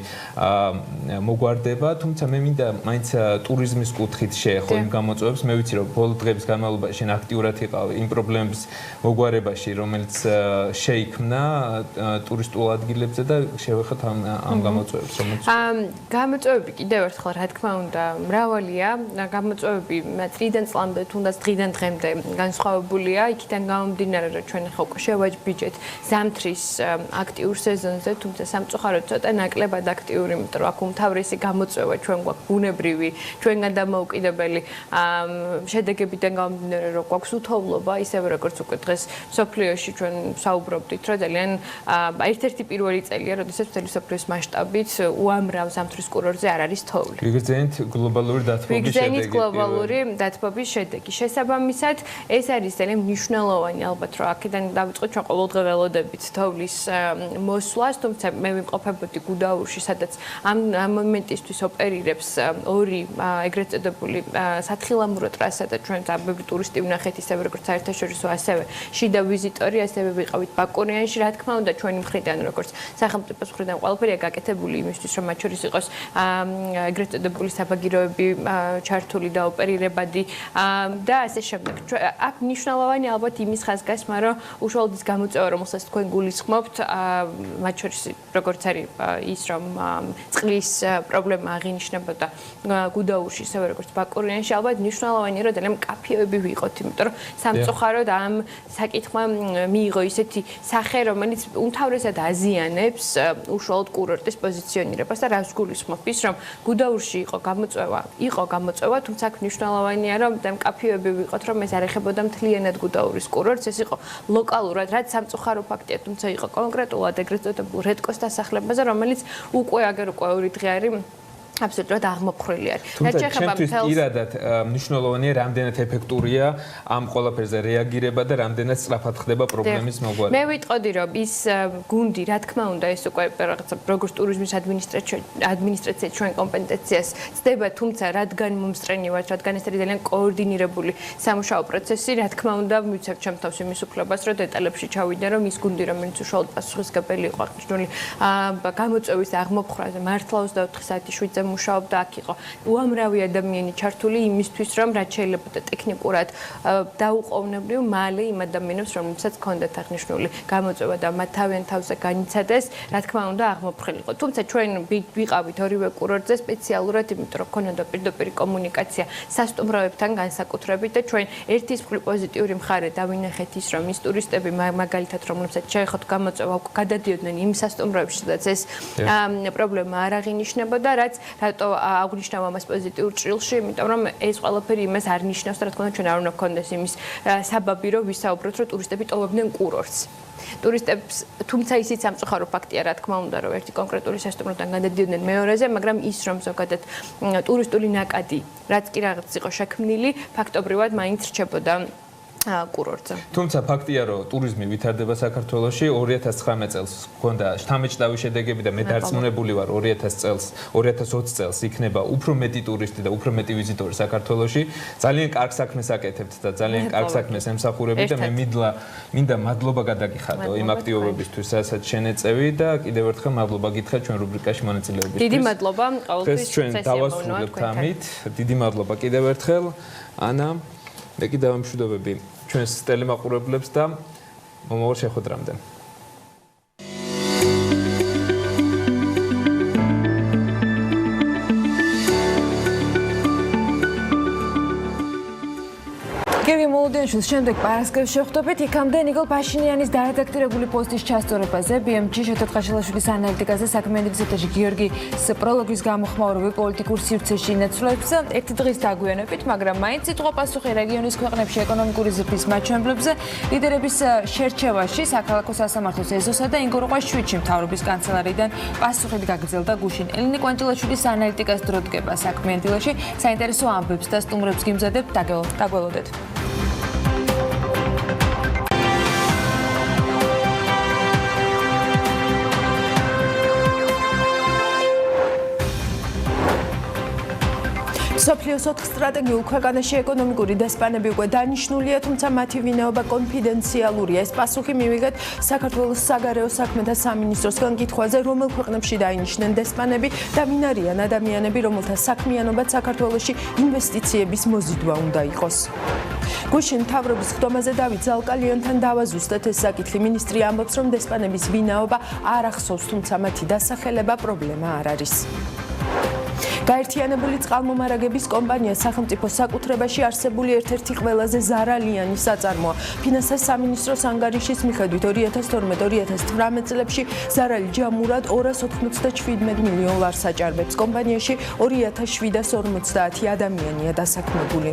მოგვარდება, თუმცა მე მინდა მაინც ტურიზმის კუთხით შეეხო იმ გამოწვევებს. მე ვიცი, რომ ბოლო დღების განმავლობაში აქტიურად იყავ იმ პრობლემების მოგვარებაში, რომელიც შეიქმნა ტურისტულ ადგილებზე და შევეხოთ ამ გამოწვევებს, რომელიც გამოწვევები კიდევ ერთხელ რა თქმა უნდა მრავალია, გამოწვევები წლიდან წლამდე თუნდაც დღიდან დღემდე განსხვავებულია, იქიდან გამომდინარე, რომ ჩვენ ახლა უკვე შევაჯბიჯეთ ზამთრის აქტიურ სეზონზე, თუმცა სამწუხაროდ ცოტა ნაკლებად აქტიური, იმიტომ რომ აქ უმთავრესი გამოწვევა ჩვენ გვაქვს ბუნებრივი, ჩვენგან დამოუკიდებელი შედეგებიდან გამომდინარე, რომ გვაქვს უთოვლობა, ისევე როგორც უკვე დღეს სოფლიოში ჩვენ საუბრობდით, რომ ძალიან ერთ-ერთი პირველი წელია, როდესაც მთელი სოფლიოს მასშტაბით უამრავ ზამთრის კურორტზე არ არის თოვლი. ვიგრძენით გლობალური დათბობის შედეგი. გლობალური დათბობის შედეგი. შესაბამისად, ეს არის ძალიან მნიშვნელოვანი ალბათ, რომ აქედან დავიწყოთ ჩვენ ყოველდღე ველოდებით თოვლის მოსვლას, თუმცა მე ვიმყოფებოდი გუდაურში, სადაც ამ მომენტისთვის ოპერირებს ორი ეგრეთ წოდებული სათხილამურო ტრასა და ჩვენ ძაბები ტურისტი ვნახეთ, ისევე როგორც საერთაშორისო, ასევე შიდა ვიზიტორი, ასევე ვიყავით ბაკურიანში, რა თქმა უნდა, ჩვენი მხრიდან როგორც სახელმწიფოს მხრიდან ყველაფერია გაკეთებული იმისთვის, რომ მათ შორის იყოს ეგრეთ წოდებული საბაგიროები ჩართული და ოპერირებადი და ასე შემდეგ. აქ მნიშვნელოვანი ალბათ იმის ხაზგასმა, რომ უშუალოდ ის გამოწვევა, რომელსაც თქვენ გულისხმობთ, მათ შორის როგორც არის ის, რომ წყლის პრობლემა აღინიშნებოდა გუდაურში, ისევე როგორც ბაკურიანში, ალბათ მნიშვნელოვანია, რომ ძალიან მკაფიოები ვიყოთ, იმიტომ რომ სამწუხაროდ ამ საკითხმა მიიღო ისეთი სახე, რომელიც უმთავრესად აზიანებს უშუალოდ კურორტის პოზიციონირებას და რას გულისხმობ ის, რომ გუდაურში იყო გამოწვევა, თუმცა აქ მნიშვნელოვანია, რომ მკაფიოები ვიყოთ, რომ ეს არ ეხებოდა მთლიანად გუდაურის კურორტს, ეს იყო ლოკალურად, რაც სამწუხარო ფაქტია, თუმცა იყო კონკრეტულად ეგრეთ წოდებულ რედკოს დასახლებაზე, რომელიც უკვე ორი დღე არის აბსოლუტურად აღმოფხრილი არის. თუმცა ჩემთვის პირადად მნიშვნელოვანია, რამდენად ეფექტურია ამ ყველაფერზე რეაგირება და რამდენად სწრაფად ხდება პრობლემის მოგვარება. მე ვიტყოდი, რომ ის გუნდი, რა თქმა უნდა, ეს უკვე რაღაცა როგორც ტურიზმის ადმინისტრაცია ჩვენ კომპეტენციას ცდება, თუმცა რადგან მომსწრენი ვართ, რადგან ეს არის ძალიან კოორდინირებული სამუშაო პროცესი, რა თქმა უნდა, მივცემ ჩემ თავს იმის უფლებას, რომ დეტალებში ჩავიდე, რომ ის გუნდი, რომელიც უშუალოდ პასუხისმგებელი იყო აღნიშნული გამოწვევის აღმოფხრაზე, მართლა 24 საათი 7 წუთი მუშაობდა, აქ იყო უამრავი ადამიანი ჩართული იმისთვის, რომ რაც შეიძლება და ტექნიკურად დაუყოვნებლივ მალე იმ ადამიანებს, რომლებსაც ჰქონდათ აღნიშნული გამოწვევა და მათ თავიანთ თავზე განიცადეს, რა თქმა უნდა, აღმოფხრილიყო. თუმცა ჩვენ ვიყავით ორივე კურორტზე სპეციალურად, იმიტომ რომ ჰქონდა პირდაპირ კომუნიკაცია სასტუმროებთან განსაკუთრებით და ჩვენ ერთის მხრივ პოზიტიური მხარე დავინახეთ ის, რომ ის ტურისტები მაგალითად, რომლებსაც შეეხოთ გამოწვევა, გადადიოდნენ იმ სასტუმროებში, სადაც ეს პრობლემა არ აღინიშნებოდა, რაც რატო აღნიშნავ ამას პოზიტიურ ჭრილში, იმიტომ რომ ეს ყველაფერი იმას არ ნიშნავს, რა თქმა უნდა, ჩვენ არ უნდა გქონდეს იმის საბაბი, რომ ვისაუბროთ, რომ ტურისტები ტოვებდნენ კურორტს. ტურისტებს, თუმცა ისიც სამწუხარო ფაქტია, რა თქმა უნდა, რომ ერთი კონკრეტული სასტუმროდან გადადიოდნენ მეორეზე, მაგრამ ის, რომ ზოგადად ტურისტული ნაკადი, რაც კი რაღაც იყო შექმნილი, ფაქტობრივად მაინც რჩებოდა კურორტზე. თუმცა ფაქტია, რომ ტურიზმი ვითარდება საქართველოში 2019 წელს ჰქონდა შთამბეჭდავი შედეგები და მე დარწმუნებული ვარ 2020 წელს იქნება უფრო მეტი ტურისტი და უფრო მეტი ვიზიტორი საქართველოში. ძალიან კარგ საქმეს აკეთებთ და ძალიან კარგ საქმეს ემსახურებით და მე მინდა მადლობა გადაგიხადო იმ აქტივობებისთვის, რასაც შენეწევი და კიდევ ერთხელ მადლობა გითხრა ჩვენ რუბრიკაში მონაწილეობისთვის. დიდი მადლობა ყოველთვის ჩვენ დავასრულებთ ამით. დიდი მადლობა კიდევ ერთხელ ანა. მე კი დავამშვიდობები ჩვენს ტელემაყურებლებს და მომავალ შეხვედრამდე. მოლოდიანიშვილის შემდეგ პარასკევს შევხვდებით, იქამდე ნიკოლ ფაშინიანის დარედაქტირებული პოსტის ჩასწორებაზე, BMG შეთოთყაშვილის ანალიტიკაზე, საქმიანი გზეთაში გიორგის პროლოგის გამოხმაურები პოლიტიკურ სივრცეში ინაცვლებს ერთი დღის დაგვიანებით, მაგრამ მაინც სიტყვა პასუხი რეგიონის ქვეყნებში ეკონომიკური ზრდის მაჩვენებლებზე, ლიდერების შერჩევაში, საქალაქო სასამართლოს ეზოსა და ინგოროყვაშვილში მთავრობის კანცელარიიდან პასუხით გაგრძელდა გუშინ. ელინე კვანჭილაშვილის ანალიტიკას დრო დგება საქმიანი დილაში, საინტერესო ამბებს და სტუმრებს გიმზადებთ, დაგველოდეთ. სოფლიოს 4 სტრატეგიულ ქვეყანაში ეკონომიკური დესპანები უკვე დანიშნულია, თუმცა მათი ვინაობა კონფიდენციალურია. ეს პასუხი მივიღეთ საქართველოს საგარეო საქმეთა სამინისტროსგან კითხვაზე, რომელ ქვეყნებში დაინიშნენ დესპანები და ვინ არიან ადამიანები, რომელთა საქმიანობაც საქართველოში ინვესტიციების მოზიდვა უნდა იყოს. გუშინ მთავრობის ხდომაზე დავით ზალკალიანთან დავაზუსტეთ ეს საკითხი. მინისტრი ამბობს, რომ დესპანების ვინაობა არ ახსოვს, თუმცა მათი დასახელება პრობლემა არ არის. გაერთიანებული წყალმომარაგების კომპანია სახელმწიფო საკუთრებაში არსებული ერთ-ერთი ყველაზე ზარალიანი საწარმოა. ფინანსთა სამინისტროს ანგარიშის მიხედვით 2012-2018 წლებში ზარალი ჯამურად 297 მილიონ ლარს აჭარბებს. კომპანიაში 2750 ადამიანია დასაქმებული.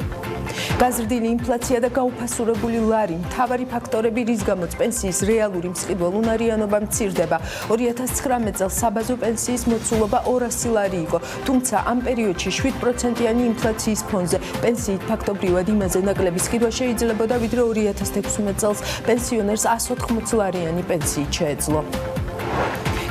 გაზრდილი ინფლაცია და გაუფასურებული ლარი მთავარი ფაქტორები, რის გამოც პენსიის რეალური მსყიდველ უნარიანობა მცირდება. 2019 წელს საბაზო პენსიის მოცულობა 200 ლარი იყო, თუმცა ამ პერიოდში 7%-იანი ინფლაციის ფონზე პენსიით ფაქტობრივად იმაზე ნაკლები სყიდვა შეიძლებოდა, ვიდრე 2016 წელს პენსიონერს 180 ლარიანი პენსიით შეეძლო.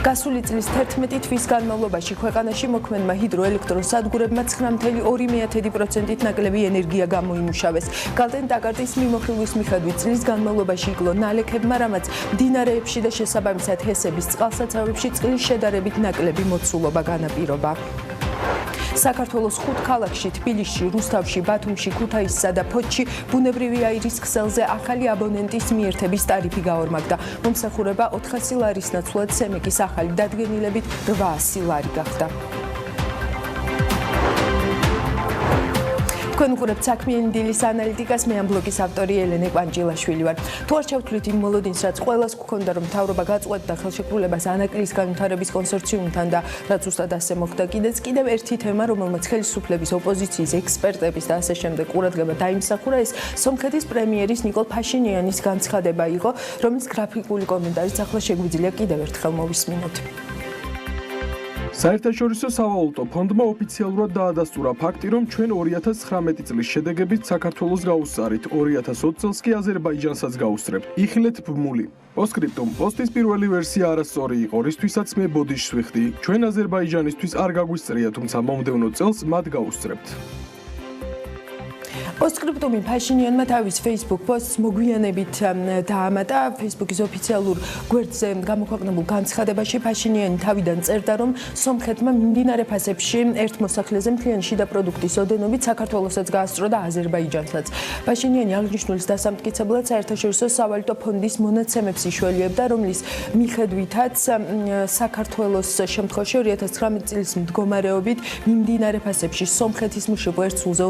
გასული წლის 11 თვის განმავლობაში ქვეყანაში მოქმედმა ჰიდროელექტროსადგურებმა 9.2%-ით ნაკლები ენერგია გამოიმუშავეს. გალტენ-ტაკარტის მიმოხილვის მიხედვით წლის განმავლობაში იკლო ნალექებმა, რამაც მდინარეებში და შესაბამისად ჰესების წყალსაცავებში წყლის შედარებით ნაკლები მოცულობა განაპირობა. საქართველოს 5 ქალაქში, თბილისში, რუსთავში, ბათუმში, ქუთაისსა და ფოთში ბუნებრივი აირის ქსელზე ახალი აბონენტის მიერთების ტარიფი გაორმაგდა. მომსახურება 400 ლარის ნაცვლად სემეკის ახალი დადგენილებით 800 ლარი გახდა. თქვენ უყურებთ საქმიანი დილის ანალიტიკას, მე ამ ბლოგის ავტორი ელენე კვანჭილაშვილი ვარ. თუ არ ჩავთვლით იმ მოლოდინს, რაც ყველას გქონდა, რომ მთავრობა გაწყვეტდა ხელშეკრულებას ანაკლის განვითარების კონსორციუმთან და რაც უბრალოდ ასე მოხდა, კიდევ ერთი თემა, რომელმაც ხელისუფლების, ოპოზიციის, ექსპერტების და ასე შემდეგ ყურადღება დაიმსახურა, ეს სომხეთის პრემიერის ნიკოლ ფაშინიანის განცხადება იყო, რომლის გრაფიკული კომენტარიც ახლა შეგვიძლია კიდევ ერთხელ მოვისმინოთ. საერთაშორისო სავალუტო ფონდმა ოფიციალურად დაადასტურა ფაქტი, რომ ჩვენ 2019 წლის შედეგებით საქართველოს გაუსწარით, 2020 წელს კი აზერბაიჯანსაც გაუსწრებთ. იხილეთ ბმული. პოსტსკრიპტუმ პოსტის პირველი ვერსია არასწორი იყო, რისთვისაც მე ბოდიშს ვიხდი. ჩვენ აზერბაიჯანისთვის არ გაგვისწრია, თუმცა მომდევნო წელს მათ გაუსწრებთ. პოსტსკრიპტუმი ფაშინიანმა თავის Facebook პოსტს მოგვიანებით დაამატა. Facebook-ის ოფიციალურ გვერდზე გამოქვეყნებულ განცხადებაში ფაშინიანი თავიდან წერდა, რომ სომხეთმა მიმდინარე ფასებში ერთ მოსახლეზე მთლიანი შიდა პროდუქტის ოდენობით საქართველოსაც გაასწრო და აზერბაიჯანსაც. ფაშინიანი აღნიშნულის დასამტკიცებლად საერთაშორისო სავალუტო ფონდის მონაცემებს იშველიებდა, რომლის მიხედვითაც საქართველოს შემთხვევაში 2019 წლის მდგომარეობით მიმდინარე ფასებში სომხეთის მშპ ერთ სულზე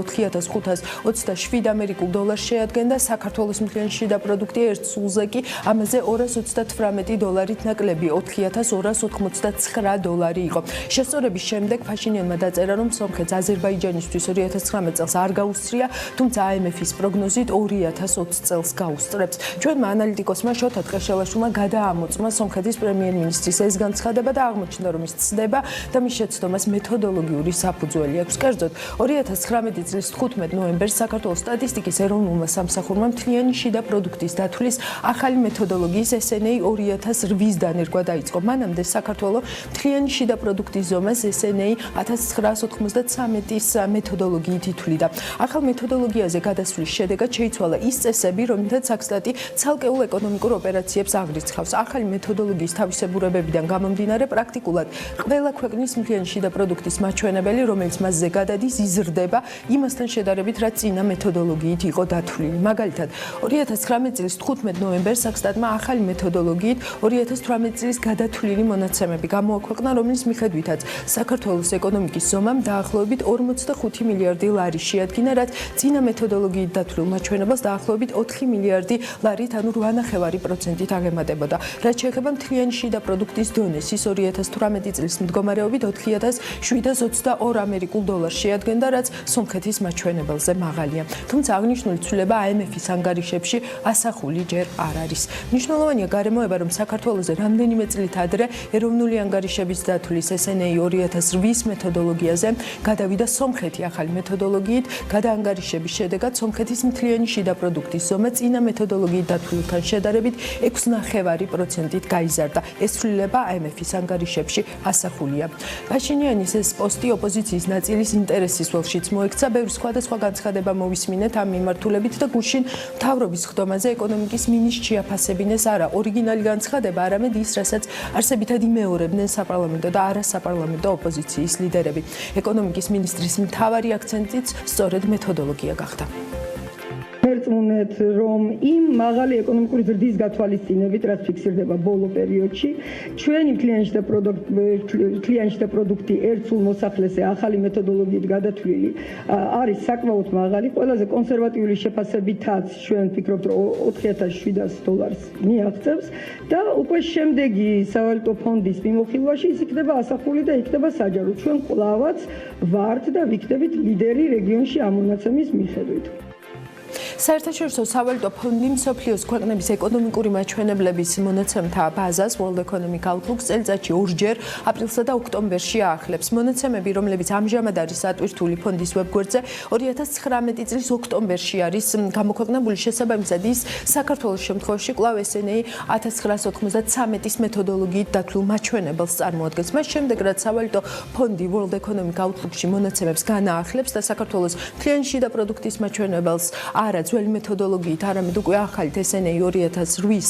4527 ამერიკულ დოლარს შეადგენდა, საქართველოს მთლიანი შიდა პროდუქტი ერთ სულზე კი ამაზე 238 დოლარით ნაკლები 4289 დოლარი იყო. შესწორების შემდეგ ფაშინიანმა დაწერა, რომ სომხეთს აზერბაიჯანისთვის 2019 წელს არ გაუსწრია, თუმცა IMF-ის პროგნოზით 2020 წელს გაუსწრებს. ჩვენმა ანალიტიკოსმა შოთა ტყეშელაშვილმა გადაამოწმა სომხეთის პრემიერ-მინისტრის ეს განცხადება და აღმოჩნდა, რომ ის ცდება და მის შეცდომას მეთოდოლოგიური საფუძველი აქვს. კერძოდ, 2019 წლის 15 ნოემბერს საქართველოს სტატისტიკის ეროვნულმა სამსახურმა მთლიანი შიდა პროდუქტის დათვლის ახალი მეთოდოლოგიის SNA 2008-ის დანერგვა დაიწყო. მანამდე საქართველოს მთლიანი შიდა პროდუქტის ზომას SNA 1993-ის მეთოდოლოგიით ითვლიდა. ახალ მეთოდოლოგიაზე გადასვლის შედეგად შეიცვალა ის წესები, რომლითაც საქსტატი ცალკეულ ეკონომიკურ ოპერაციებს აღრიცხავს. ახალი მეთოდოლოგიის თავისებურებებიდან გამომდინარე, პრაქტიკულად ყველა ქვეყნის მთლიანი შიდა პროდუქტის მაჩვენებელი, რომელიც მასზე გადადის, იზრდება იმასთან შედარებით, რაც წინა მეთოდოლოგიით იყო დათვლილი. მაგალითად, 2019 წლის 15 ნოემბერს საქსტატმა ახალი მეთოდოლოგიით 2018 წლის გადათვლილი მონაცემები გამოაქვეყნა, რომლის მიხედვითაც საქართველოს ეკონომიკის ზომამ დაახლოებით 45 მილიარდი ლარი შეადგინა, რაც წინა მეთოდოლოგიით დათვლილ მაჩვენებელს დაახლოებით 4 მილიარდი ლარით, ანუ 8.5%-ით აღემატებოდა. რაც შეეხება მთლიანი შიდა პროდუქტის დონეს, ის 2018 წლის მდგომარეობით 4722 ამერიკულ დოლარს შეადგენდა, რაც სომხეთის მაჩვენებელზე მაღალი მაღალია. თუმცა აღნიშნული ცვლილება IMF-ის ანგარიშებში ასახული ჯერ არ არის. მნიშვნელოვანია გარემოება, რომ საქართველოზე რამდენიმე წლით ადრე ეროვნული ანგარიშების დათვლის SNA 2008-ის მეთოდოლოგიაზე გადავიდა სომხეთი ახალი მეთოდოლოგიით. გადაანგარიშების შედეგად სომხეთის მთლიანი შიდა პროდუქტის ზომა წინა მეთოდოლოგიით დათვლილთან შედარებით 6.9%-ით გაიზარდა. ეს ცვლილება IMF-ის ანგარიშებში ასახულია. პაშინიანის ეს პოსტი ოპოზიციის ნაწილის ინტერესის ველშიც მოექცა. ბევრი სხვადასხვა განცხადება მოვისმინეთ ამ მიმართულებით და გუშინ მთავრობის ხდომაზე ეკონომიკის მინისტრს შეაფასებინეს არა ორიგინალი განცხადება, არამედ ის, რასაც არსებითად იმეორებდნენ საპარლამენტო და არასაპარლამენტო ოპოზიციის ლიდერები. ეკონომიკის მინისტრის მთავარი აქცენტიც სწორედ მეთოდოლოგია გახდა. მერწმუნეთ, რომ იმ მაღალი ეკონომიკური ზრდის გათვალისწინებით, რაც ფიქსირდება ბოლო პერიოდში, ჩვენი კლიენტთა პროდუქტი ერთ სულ მოსახლეზე ახალი მეთოდოლოგიით გადათვლილი არის საკმაოდ მაღალი. ყველაზე კონსერვატიული შეფასებითაც ჩვენ ვფიქრობთ, რომ $4,700 მიაღწევს და უკვე შემდეგი სავალუტო ფონდის მიმოხილვაში ის იქნება ასახული და იქნება საჯარო. ჩვენ კვლავაც ვართ და ვიქნებით ლიდერი რეგიონში ამ მონაცემის მიხედვით. საერთაშორისო სავალუტო ფონდი მსოფლიოს ქვეყნების ეკონომიკური მაჩვენებლების მონაცემთა ბაზას World Economic Outlook წელიწადში ორჯერ აპრილსა და ოქტომბერში აახლებს. მონაცემები, რომლებიც ამჟამად არის ატვირთული ფონდის ვებგვერდზე, 2019 წლის ოქტომბერში არის გამოქვეყნებული. შესაბამისად, ის საქართველოს შემთხვევაში კვლავ SNA 1993-ის მეთოდოლოგიით დათვლილ მაჩვენებელს წარმოადგენს. მას შემდეგ, რაც სავალუტო ფონდი World Economic Outlook-ში მონაცემებს განაახლებს და საქართველოს მთლიანი შიდა პროდუქტის მაჩვენებელს არა ძველი მეთოდოლოგიით, არამედ უკვე ახალით SNA 2008-ის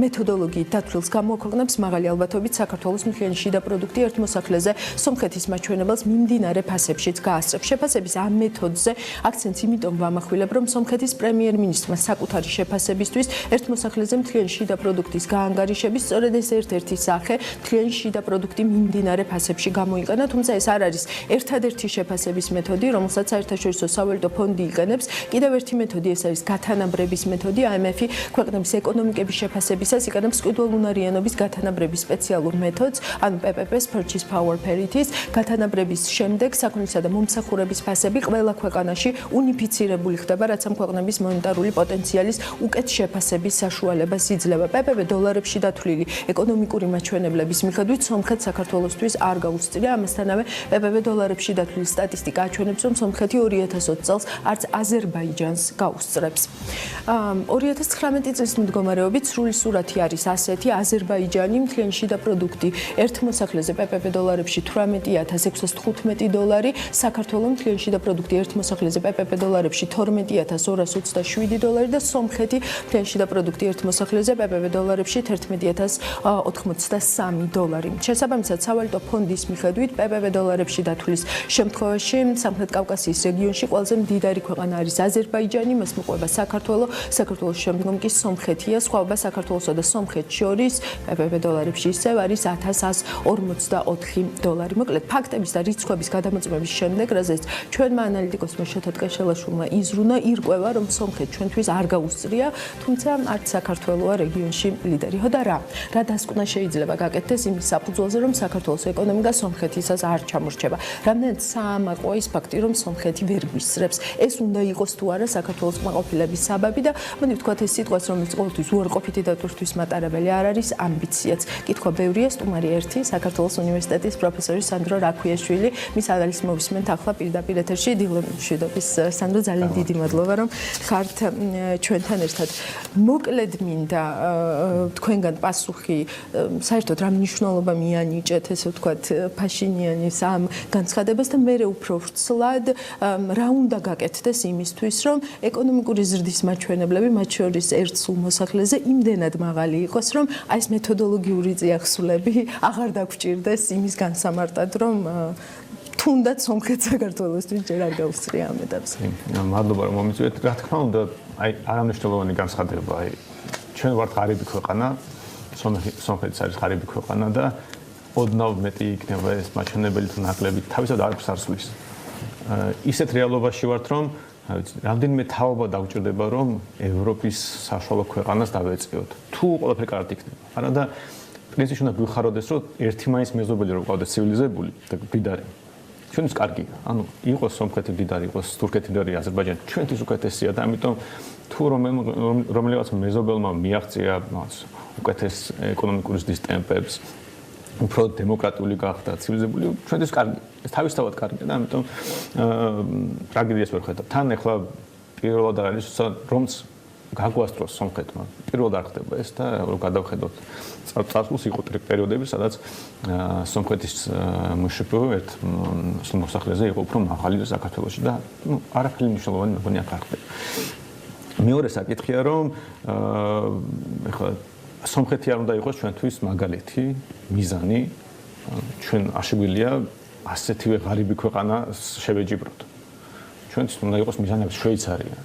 მეთოდოლოგიით დათვლილს გამოქვეყნებს, მაღალი ალბათობით საქართველოს მთლიანი შიდა პროდუქტი ერთ მოსახლეზე სომხეთის მაჩვენებელს მიმდინარე ფასებშიც გაასწრებს. შეფასების ამ მეთოდზე აქცენტს იმიტომ ვამახვილებ, რომ სომხეთის პრემიერ-მინისტრმა საკუთარი შეფასებისთვის ერთ მოსახლეზე მთლიანი შიდა პროდუქტის გაანგარიშების სწორედ ეს ერთ-ერთი სახე მთლიანი შიდა პროდუქტი მიმდინარე ფასებში გამოიყენა, თუმცა ეს არ არის ერთადერთი შეფასების მეთოდი, რომელსაც საერთაშორისო სავალუტო ფონდი იყენებს. კიდევ ერთი მეთოდი ეს არის გათანაბრების მეთოდი. IMF-ი ქვეყნების ეკონომიკების შეფასებისას იყენებს მყიდველუნარიანობის გათანაბრების სპეციალურ მეთოდს, ანუ PPP-ს Purchase Power Parity-ს. გათანაბრების შემდეგ საქონლისა და მომსახურების ფასები ყველა ქვეყანაში უნიფიცირებული ხდება, რაც ამ ქვეყნების მონეტარული პოტენციალის უკეთ შეფასების საშუალებას იძლევა. PPP დოლარებში დათვლილი ეკონომიკური მაჩვენებლების მიხედვით სომხეთს საქართველოსთვის არ გაუსწრია. ამასთანავე PPP დოლარებში დათვლილი სტატისტიკა აჩვენებს, რომ სომხეთი 2020 წელს არც აზერბაიჯანს გაუსწრებს. 2019 წლის მდგომარეობით სრული სურათი არის ასეთი: აზერბაიჯანი მთლიანი შიდა პროდუქტი ერთ მოსახლეზე PPP დოლარებში $18,615, საქართველოს მთლიანი შიდა პროდუქტი ერთ მოსახლეზე PPP დოლარებში $12,227 და სომხეთი მთლიანი შიდა პროდუქტი ერთ მოსახლეზე PPP დოლარებში $11,083. შესაბამისად, სავალუტო ფონდის მიხედვით PPP დოლარებში დათვლის შემთხვევაში სამხრეთ კავკასიის რეგიონში ყველაზე მდიდარი ქვეყანა არის აზერბაიჯანი, მას მოყვება საქართველოს შემდგომ კი სომხეთია. სხვაობა საქართველოსა და სომხეთს შორის PPP დოლარებში ისევ არის $1,044. მოკლედ, ფაქტების და რიცხვების გადამოწმების შემდეგ, რაზეც ჩვენმა ანალიტიკოსმა შეთათკაშელაშვილმა იზრუნა, ირკვევა, რომ სომხეთ ჩვენთვის არ გაუსწრია, თუმცა არც საქართველოა რეგიონში ლიდერი. ხო და რა დასკვნა შეიძლება გაკეთდეს იმის საფუძველზე, რომ საქართველოს ეკონომიკა სომხეთისას არ ჩამორჩება. რამდენად საამაყოა ის ფაქტი, რომ სომხეთი ვერ გვისწრებს. ეს უნდა იყოს თუ არა საქართველოს კმაყოფილების საბაბი და მოდი ვთქვათ ეს სიტყვას, რომელიც ყოველთვის უარყოფითი დატვირთვის მატარებელი არ არის, ამბიციაც. კითხვა ბევრია, სტუმარი ერთი, საქართველოს უნივერსიტეტის პროფესორი სანდრო რაქვიაშვილი. მის ანალიზს მოვისმენთ ახლა პირდაპირ ეთერში. დილა მშვიდობის სანდრო, ძალიან დიდი მადლობა, რომ ხართ ჩვენთან ერთად. მოკლედ მინდა თქვენგან პასუხი საერთოდ რა მნიშვნელობა მიანიჭეთ, ესე ვთქვათ, ფაშინიანის ამ განცხადებას და მე უფრო ვრცლად რა უნდა გაკეთდეს იმისთვის, რომ ეკონომიკური ზრდის მაჩვენებლები, მათ შორის ერთ სულ მოსახლეზე იმდენად მაღალი იყოს, რომ აი ეს მეთოდოლოგიური წიაღსულები აღარ დაგვჭირდეს იმის განსამარტად, რომ თუნდაც სომხეთ საქართველოსთვის ჯერ არ გაუსწრია ამ ეტაპზე. მადლობა რომ მომიწვიეთ. რა თქმა უნდა, აი არამნიშვნელოვანი განცხადება, აი ჩვენ ვართ ღარიბი ქვეყანა, სომხეთიც არის ღარიბი ქვეყანა და ოდნავ მეტი იქნება ეს მაჩვენებელი თუ ნაკლები თავისად არ გსარსulis. ისეთ რეალობაში ვართ, რომ რამდენიმე თაობა დაგვჭირდება, რომ ევროპის საშუალო ქვეყანას დავეწიოთ. თუ ყველაფერი კარგად იქნება. არა და პრინციპში უნდა გვიხაროდეს, რომ ერთი მაინც მეზობელი რომ ყავდეს ცივილიზებული და მდიდარი. ჩვენთვის კარგია. ანუ იყოს სომხეთი მდიდარი, იყოს თურქეთი მდიდარი, აზერბაიჯანი ჩვენთვის უკეთესია და ამიტომ თუ რომელიღაც მეზობელმა მიაღწია უკეთეს ეკონომიკური ზრდის ტემპებს, უფრო დემოკრატიული გახდა, ცივილიზებული, ჩვენთვის კარგია. ეს თავისთავად კარგია და ამიტომ ტრაგედიას ვერ ხედავ. თან ახლა პირველად არის რომც გაგვასწროს სომხეთმა. პირველად არ ხდება ეს და რომ გადავხედოთ წარსულს იყო პერიოდები, სადაც სომხეთის მშპ ერთ მოსახლეზე იყო უფრო მაღალი საქართველოში და არაფერი მნიშვნელოვანი მეგონი აქ არ ხდება. მეორე საკითხია რომ ეხლა სომხეთი არ უნდა იყოს ჩვენთვის მაგალითი, მიზანი, ჩვენ აშვილია ასეთივე ღარიბი ქვეყანა შევეჯიბროთ. ჩვენთვის უნდა იყოს მიზანი შვეიცარია.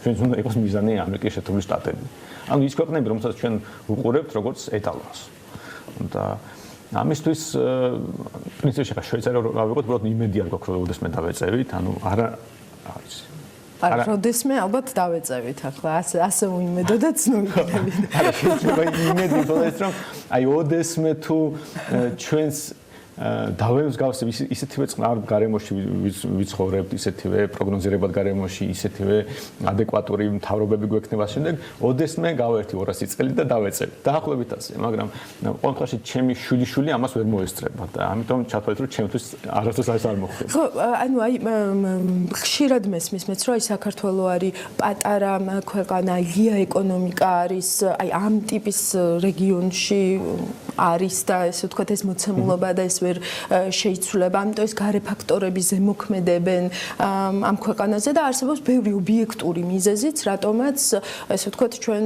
ჩვენთვის უნდა იყოს მიზანი ამერიკის შეერთებული შტატები. ანუ ის ქვეყნები, რომელსაც ჩვენ უყურებთ როგორც ეტალონს. და ამისთვის პრინციპში შვეიცარია გავიყოთ, უბრალოდ იმედი არ გვაქვს, რომ ოდესმე დავეწევით, ანუ არა არის არა, როდესმე ალბათ დავეწევით ახლა, ასე უიმედო და ცნობილები. არა, შეიძლება იმედი იყოს, რომ აი ოდესმე თუ ჩვენს დავემსგავსებ ისეთივე წყნარ გარემოში ვიცხოვრებთ, ისეთივე პროგნოზირებად გარემოში, ისეთივე ადეკვატური მთავრობები გვექნება შემდეგ, ოდესმე გავერთი 200 წელი და დავეწევით. დაახლოებით ასე, მაგრამ ყოველ შემთხვევაში ჩემი შვილიშვილი ამას ვერ მოესწრება და ამიტომ ჩათვალეთ, რომ ჩემთვის არასდროს ეს არ მოხდება. ხო, ანუ აი ხშირად მესმის მეც, რომ აი საქართველო არის პატარა ქვეყანა, ღია ეკონომიკა არის, აი ამ ტიპის რეგიონში არის და ესე ვთქვათ ეს მოცემულობა და ეს ვერ შეიცვლება, ამიტომ ეს გარე ფაქტორები ზემოქმედებენ ამ ქვეყანაზე და არსებობს ბევრი ობიექტური მიზეზიც, რატომაც ესე ვთქვათ ჩვენ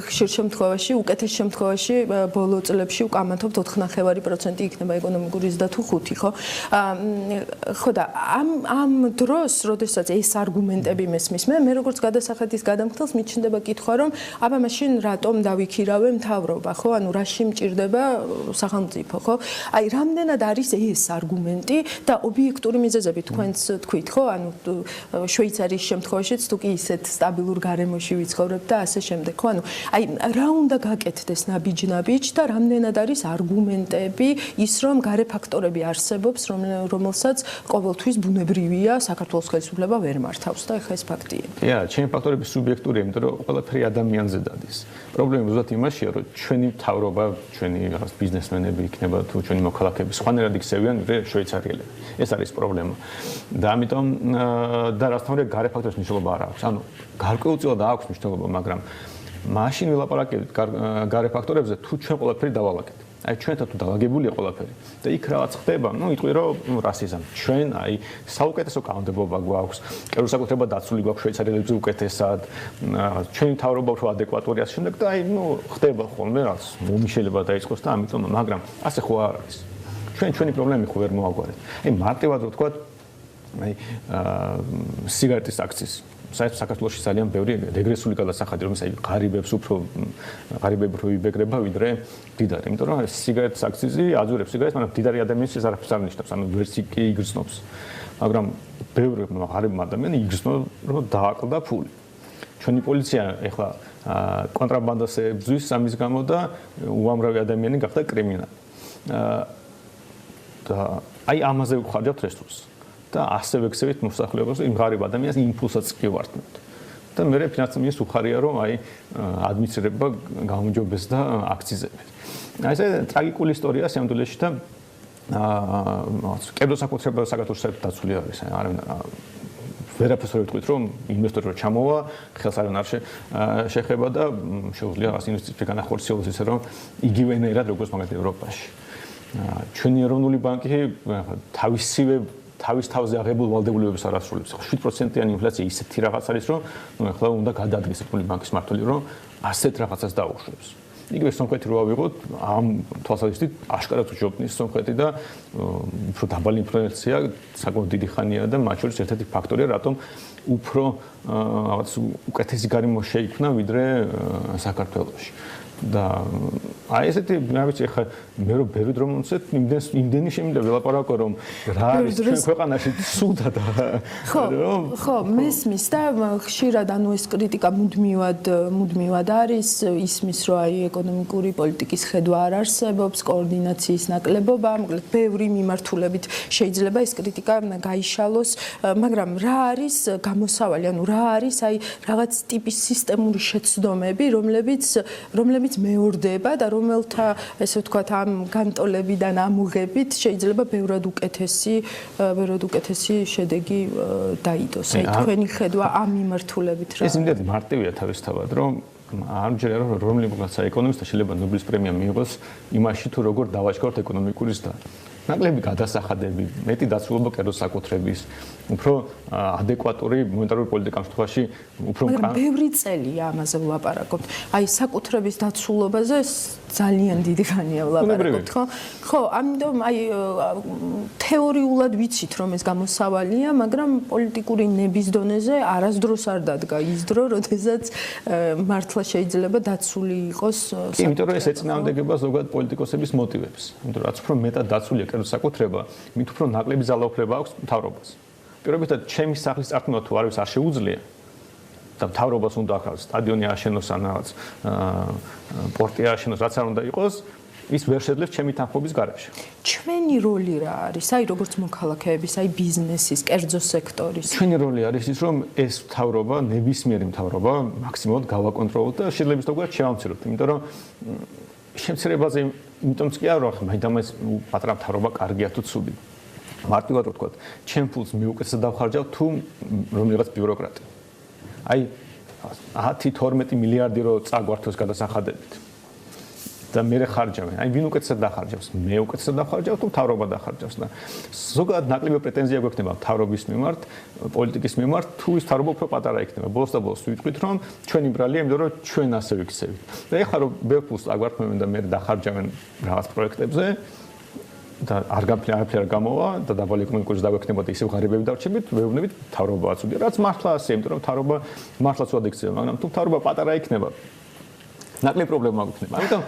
ხშირ შემთხვევაში, უკეთეს შემთხვევაში ბოლო წლებში უკამათობთ 4.5% იქნება ეკონომიკური ზრდა თუ 5, ხო? ხო და ამ დროს, როდესაც ეს არგუმენტები მესმის მე როგორც გადასახადის გადამხდელს მიჩნდება კითხვა, რომ აბა მაშინ რატომ დავიქირავე მთავრობა, ხო? ანუ რაში მჭირდება სახელმწიფო, ხო? აი რამდენად არის ეს არგუმენტი და ობიექტური მიზეზები თქვენც თქვით, ხო? ანუ შვეიცარიის შემთხვევაშიც თუ კი ისეთ სტაბილურ გარემოში ვიცხოვრებთ და ასე შემდეგ, ხო? ანუ აი რა უნდა გაკეთდეს ნაბიჯ და რამდენად არის არგუმენტები ის რომ გარე ფაქტორები არსებობს, რომელსაც ყოველთვის ბუნებრივია საქართველოს ხელისუფლება ვერ მართავს და ეხლა ეს ფაქტია. კი, არა, ჩემი ფაქტორები სუბიექტურია, იმიტომ რომ ყველაფერი ადამიანზე დადის. პრობლემა უბრალოდ იმაშია, რომ ჩვენი მთავრობა, ჩვენი ბიზნესმენები იქნება თუ ჩვენი მოქალაქეები სხვანაირად იქცევიან ვიდრე შვეიცარიელები. ეს არის პრობლემა. და ამიტომ და რასთან უნდა გარე ფაქტორის მნიშვნელობა არ აქვს. ანუ გარკვეულწილად აქვს მნიშვნელობა, მაგრამ მაშინ ვილაპარაკებთ გარე ფაქტორებზე თუ ჩვენ ყველაფერი დავალაგეთ. აი ჩვენთან თუ დაალაგებულია ყველაფერი და იქ რაღაც ხდება, იტყვი რომ რასიზმი. ჩვენ აი საუკეთესო კანონმდებლობა გვაქვს, კერუსაკუთრება დაცული გვაქვს შვეიცარიელებზე უკეთესად, ჩვენი მთავრობა უფრო ადეკვატურია შემდეგ და აი ხდება ხოლმე რაღაც მომიშელება დაიწყოს და ამიტომ, მაგრამ ასე ხო არ არის. ჩვენი პრობლემები ხო ვერ მოაგვარეთ. აი მარტივად რო ვთქვა, აი სიგარეტის აქციის საერთოდ საქართველოში ძალიან ბევრი რეგრესული გადასახადი, რომელიც აი ღარიბებს უფრო იბეგრება ვიდრე მდიდარი. იმიტომ რომ სიგარეტის აქციზი აძურებს სიგარეტს, მაგრამ მდიდარი ადამიანის ეს არაფერს არ ნიშნავს, ანუ ვერც კი იგრძნობს. მაგრამ ბევრი ღარიბ ადამიანი იგრძნობს, რომ დააკლდა ფული. ჩვენი პოლიცია ეხლა კონტრაბანდას ებრძვის ამის გამო და უამრავი ადამიანი გახდა კრიმინალი. და აი ამაზე ვხარჯავთ რესურსს. და ასე ვექცევით მოსახლეობას იმ ღარიბ ადამიანს იმპულსაც კი ვართმევთ. და მე ფინანსურ მინისტრს უხარია რომ აი ადმინისტრება გამოჯობეს და აქციზებით. აი ეს ტრაგიკული ისტორია სამდვილეში და კერუსაკუთრება საქართველოს საერთოდ დაცული არის. ვერაფერს ვერ ვიტყვით რომ ინვესტორი რო ჩამოვა, ხელს არ შეხება და შეუძლია რაღაც ინვესტიციები განახორციელოს ისე რომ იგივენერად როგორც მაგალითად ევროპაში. ჩვენი ეროვნული ბანკი თავის თავზე აღებულ ვალდებულებებს არ ასრულებს. 7%-იანი ინფლაცია ისეთი რაღაც არის, რომ ახლა უნდა გადაადგეს ეროვნული ბანკის მმართველი, რომ ასეთ რაღაცას დაუშვებს. იგივე სომხეთი რო ავიღოთ, ამ თვალსაზრისით აშკარად უჯობნის სომხეთი და უფრო დაბალი ინფლაცია საკმაოდ დიდი ხანია და მათ შორის ერთ-ერთი ფაქტორია, რატომ უფრო რაღაც უკეთესი გარემო შეიქმნა ვიდრე საქართველოში. და აი ესეთი მე ვიცი ხა მე რო ბევრი დრო მომცეთ იმდენი შემიძლია ველაპარაკო რომ რა არის ჩვენ ქვეყანაში სულდად ხო მესმის და ხშირად ანუ ეს კრიტიკა მუდმივად არის ისმის რომ აი ეკონომიკური პოლიტიკის ხედვა არ არსებობს კოორდინაციის ნაკლებობა მოკლედ ბევრი მიმართულებით შეიძლება ეს კრიტიკა გაიშალოს მაგრამ რა არის გამოსავალი ანუ რა არის აი რაღაც ტიპის სისტემური შეცდომები რომლებიც მეორდება და რომელთა ესე ვთქვათ ამ განტოლებიდან ამუღებით შეიძლება ბევრად უკეთესი შედეგი დაიდოს აი თქვენი ხედვა ამ მიმართულებით რა ეს იმდენად მარტივია თავისთავად რომ არ მჯერა რომ რომლებიღაცა ეკონომისტა შეიძლება ნობელის პრემია მიიღოს იმაში თუ როგორ დავაჩქაროთ ეკონომიკური ზრდა ნაკლები გადასახადები მეტი დაცულობა კერძო საკუთრების უფრო ადეკვატური მონეტარული პოლიტიკა ამ შემთხვევაში უფრო მაგრამ ბევრი წელია ამაზე ვლაპარაკობთ აი საკუთრების დაცულობაზე ძალიან დიდი ხანია ვლაპარაკობთ ხო ამიტომ აი თეორიულად ვიცით რომ ეს გამოსავალია მაგრამ პოლიტიკური ნების დონეზე არასდროს არ დადგა ის დრო როდესაც მართლა შეიძლება დაცული იყოს კი იმიტომ რომ ეს ეწინააღმდეგება ზოგადად პოლიტიკოსების მოტივებს იმიტომ რომ რაც უფრო მეტად დაცულია კერძო საკუთრება მით უფრო ნაკლები ძალაუფლება აქვს მთავრობას პირობითად ჩემი სახლის წარქმნა თუ არის არ შეუძლია და მთავრობას უნდა ახალ სტადიონი აშენოს ან რაღაც პორტი აშენოს რაც არ უნდა იყოს ის ვერ შეძლებს ჩემი თანხმობის გარეშე ჩვენი როლი რა არის აი როგორც მოქალაქეების აი ბიზნესის კერძო სექტორის ჩვენი როლი არის ის რომ ეს მთავრობა ნებისმიერი მთავრობა მაქსიმალურად გავაკონტროლოთ და შეიძლება ისე შევამციროთ იმიტომ რომ შემცირებაზე იმიტომაც კი არ ვარ მაინც პატრა მთავრობა კარგია თუ ცუდი მარტივად რო ვთქვათ ჩემ ფულს მიუკეთესად დავხარჯავ თუ რომელიღაც ბიუროკრატი აი 10-12 მილიარდი რო წაგვართოს გადასახადებით და მე ხარჯავენ აი ვინ უკეთესად დახარჯავს მე უკეთესად დახარჯავ თუ მთავრობა დახარჯავს და ზოგადად ნაკლები პრეტენზია გვექნება მთავრობის მიმართ პოლიტიკის მიმართ თუ ის მთავრობა უფრო პატარა იქნება ბოლოს და ბოლოს ვიტყვით რომ ჩვენი ბრალია იმიტომ რომ ჩვენ ასე ვიქცევით და ეხლა რომ ბევრ ფულს აგვართმევენ და მე დახარჯავენ რაღაც პროექტებზე და არაფერი გამოვა და დაბალი ეკონომიკური ზრდა გვექნებოდა ისევ ღარიბები დარჩებით ვეუბნებით მთავრობაა ცუდი რაც მართლა ასე იმიტომ რომ მთავრობა მართლა ცუდად იქცევა მაგრამ თუ მთავრობა პატარა იქნება ნაკლები პრობლემა გვექნება ამიტომ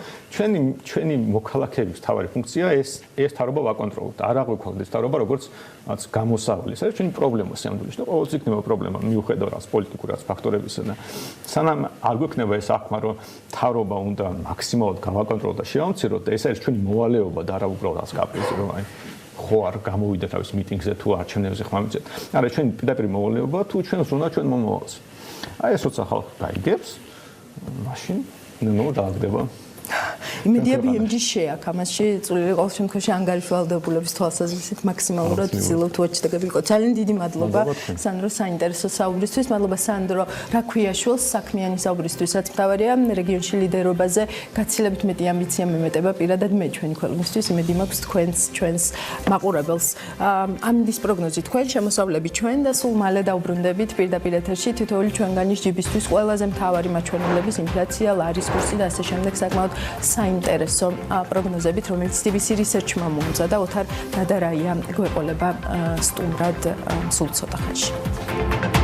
ჩვენი მოქალაქეების თავარი ფუნქცია ეს მთავრობა ვაკონტროლოთ არ აღვიქვათ მთავრობა როგორც გამოსავალი ეს არის ჩვენი პრობლემა სამდვილეში და ყოველთვის იქნება პრობლემა მიუხედავად რაც პოლიტიკური რაც ფაქტორებისა და სანამ არ გვექნება ეს აღქმა რომ მთავრობა უნდა მაქსიმალურად გავაკონტროლოთ და შევამციროთ და ეს არის ჩვენი მოვალეობა და არა უბრალოდ რაც კაპრიზი რომ აი ხო არ გამოვიდა თავის მიტინგზე თუ არჩევნებზე ხმამიცეთ არა ჩვენი პირდაპირ მოვალეობა თუ ჩვენს უნდა ჩვენ მომავალს აი ეს როცა ხალხი გაიგებს მაშინ ნუ დააგდება იმედია BMG შეაქ ამაში წვლილი ყოველ შემთხვევაში ანგარიშვალდებულების თვალსაზრისით მაქსიმალურად ვცდილობთ უაჩდაგები იყო ძალიან დიდი მადლობა სანდრო საინტერესო საუბრისთვის მადლობა სანდრო რა ქვია შულს საქმიანი საუბრისთვისაც მთავარია რეგიონში ლიდერობაზე გაცილებით მეტი ამბიცია მემეტება პირადად მე ჩვენი ქვეყნისთვის იმედი მაქვს ჩვენს მაყურებელს ამის პროგნოზი თქვენ შემოსავლები ჩვენ და სულ მალე დავბრუნდებით პირდაპირ ეთერში თითოეული ჩვენგანის ჯიბისთვის ყველაზე მთავარი მაჩვენებლების ინფლაცია ლარის კურსი და ასე შემდეგ საკმაოდ საინტერესო პროგნოზებით, რომელიც TBC Research-მა მოუწოდა ოთარ დადარაია გვეყოლება სტუმრად სულ ცოტა ხანში.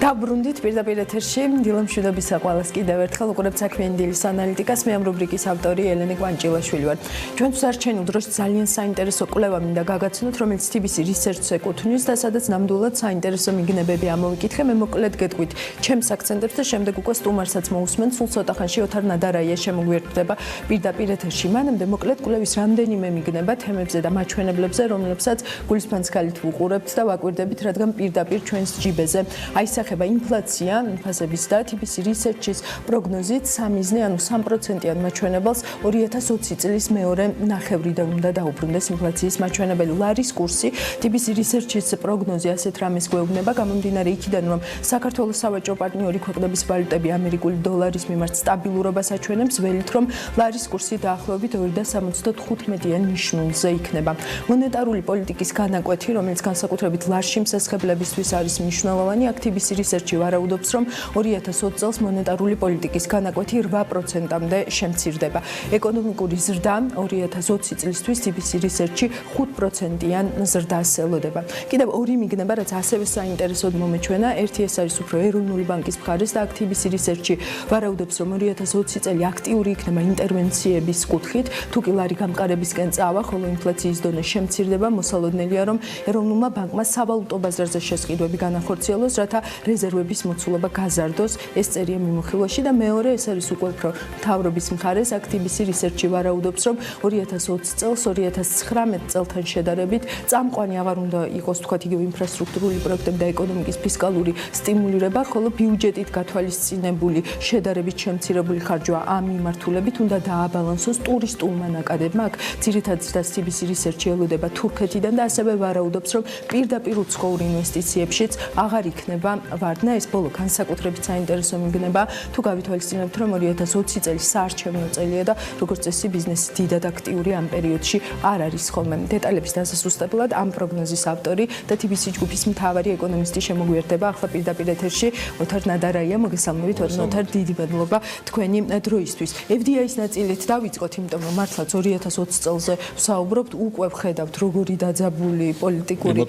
დაბრუნდით პირდაპირ ეთერში დილა მშვიდობისა ყველას კიდევ ერთხელ უყურებთ საქმიანი დილის ანალიტიკას მე ამ რუბრიკის ავტორი ელენე კვანჭილაშვილი ვარ ჩვენთვის არჩევნულ დროს ძალიან საინტერესო კვლევა მინდა გაგაცნოთ რომელიც TBC Research-ს ეკუთვნის და სადაც ნამდვილად საინტერესო მიგნებები ამოვიკითხე მე მოკლედ გეტყვით ჩემს აქცენტებს და შემდეგ უკვე სტუმარსაც მოусმენთ სულ ცოტა ხანში ოთარ ნადარაია შემოგვიერთდება პირდაპირ ეთერში მანამდე მოკლედ კვლევის რამდენიმე მიგნება თემებზე და მაჩვენებლებზე რომლებსაც გულისფანცქალით ვუყურებთ და ვაკვირდებით რადგან პირდაპირ ჩვენს ჯიბეზე აისახება ინფლაცია ფასების და TBC Research-ის პროგნოზით 3-ზე ანუ 3%-იან მაჩვენებელს 2020 წლის მეორე ნახევრიდან უნდა დაუბრუნდეს ინფლაციის მაჩვენებელი ლარის კურსი TBC Research-ის პროგნოზი ასეთ რამეს გვეუბნება გამომდინარე იქიდან რომ საქართველოს სავაჭრო პარტნიორი ქვეყნების ვალუტები ამერიკული დოლარის მიმართ სტაბილურობას აჩვენებს ველით რომ ლარის კურსი დაახლოებით 2.75-იან ნიშნულზე იქნება მონეტარული პოლიტიკის განაკვეთი რომელიც განსაკუთრებით ლარში მსესხებლებისთვის არის მნიშვნელოვანი TBC რისერჩი ვარაუდობს, რომ 2020 წელს მონეტარული პოლიტიკის განაკვეთი 8%-მდე შემცირდება. ეკონომიკური ზრდა 2020 წლისთვის TBC რისერჩი 5%-იან ზრდას ელოდება. კიდევ ორი მიგნება, რაც ასევე საინტერესოდ მომეჩვენა, ერთი ეს არის უფრო ეროვნული ბანკის მხარეს და TBC რისერჩი ვარაუდობს, რომ 2020 წელი აქტიური იქნება ინტერვენციების კუთხით, თუ კი ლარი გამყარებისკენ წავა, ხოლო ინფლაციის დონე შემცირდება, მოსალოდნელია, რომ ეროვნულმა ბანკმა სავალუტო ბაზარზე შესყიდვები განახორციელოს, რათა რეზერვების მოცულობა გაზარდოს. ეს წერია მიმოხილვაში და მეორე ეს არის უკვე უფრო მთავრობის მხარეს, TBC რისერჩი ვარაუდობს, რომ 2020 წელს 2019 წელთან შედარებით წამყვანი აღარ უნდა იყოს თქვათ იგივე ინფრასტრუქტურული პროექტები და ეკონომიკის ფისკალური სტიმულირება, ხოლო ბიუჯეტით გათვალისწინებული შედარებით შემცირებული ხარჯვა ამ მიმართულებით უნდა დააბალანსოს ტურისტულმა ნაკადებმა. აქ ძირითადად TBC რისერჩი ელოდება თურქეთიდან და ასევე ვარაუდობს, რომ პირდაპირ უცხოურ ინვესტიციებშიც აღარ იქნება ვარდნა. ეს ბოლო განსაკუთრებით საინტერესო მიგნება, თუ გავითვალისწინებთ, რომ 2020 წელი საარჩევნო წელია და როგორც წესი ბიზნესი დიდად აქტიური ამ პერიოდში არ არის ხოლმე. დეტალების დასასუსტებლად ამ პროგნოზის ავტორი და TBC ჯგუფის მთავარი ეკონომისტი შემოგვიერთდება ახლა პირდაპირ ეთერში. ოთარ ნადარაია, მოგესალმებით. ოთარ, დიდი მადლობა თქვენი დროისთვის. FDI-ის ნაწილით დავიწყოთ, იმიტომ რომ მართლაც 2020 წელზე ვსაუბრობთ, უკვე ვხედავთ როგორი დაძაბული პოლიტიკური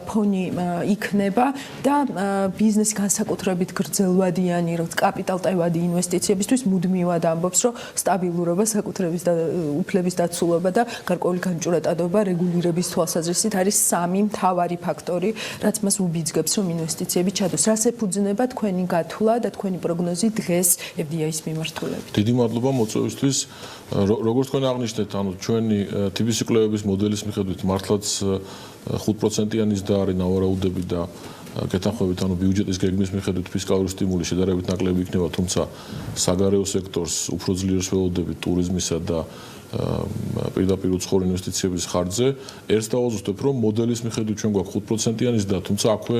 ფონი იქნება და ბიზნესი განსაკუთრებით გრძელვადიანი, როგორც კაპიტალტევადი ინვესტიციებისთვის მუდმივად ამბობს, რომ სტაბილურობა, საკუთრების და უფლების დაცულობა და გარკვეული განჭურატადობა რეგულირების თვალსაზრისით არის სამი მთავარი ფაქტორი, რაც მას უბიძგებს, რომ ინვესტიციები ჩადოს. რას ეფუძნება თქვენი გათვლა და თქვენი პროგნოზი დღეს FDI-ის მიმართულებით? დიდი მადლობა მოწვევისთვის. როგორც თქვენ აღნიშნეთ, ანუ ჩვენი TBC კვლევების მოდელის მიხედვით მართლაც 5%-იანი ზრდა არის ნავარაუდები და გეთანხმებით, ანუ ბიუჯეტის გეგმის მიხედვით ფისკალური სტიმული შედარებით ნაკლები იქნება, თუმცა საგარეო სექტორს უფრო ძლიერს ველოდებით ტურიზმისა და პირდაპირ უცხოური ინვესტიციების ხარჯზე. ერთს დავაზუსტებ, რომ მოდელის მიხედვით ჩვენ გვაქვს 5%-იანი ზრდა, თუმცა აქვე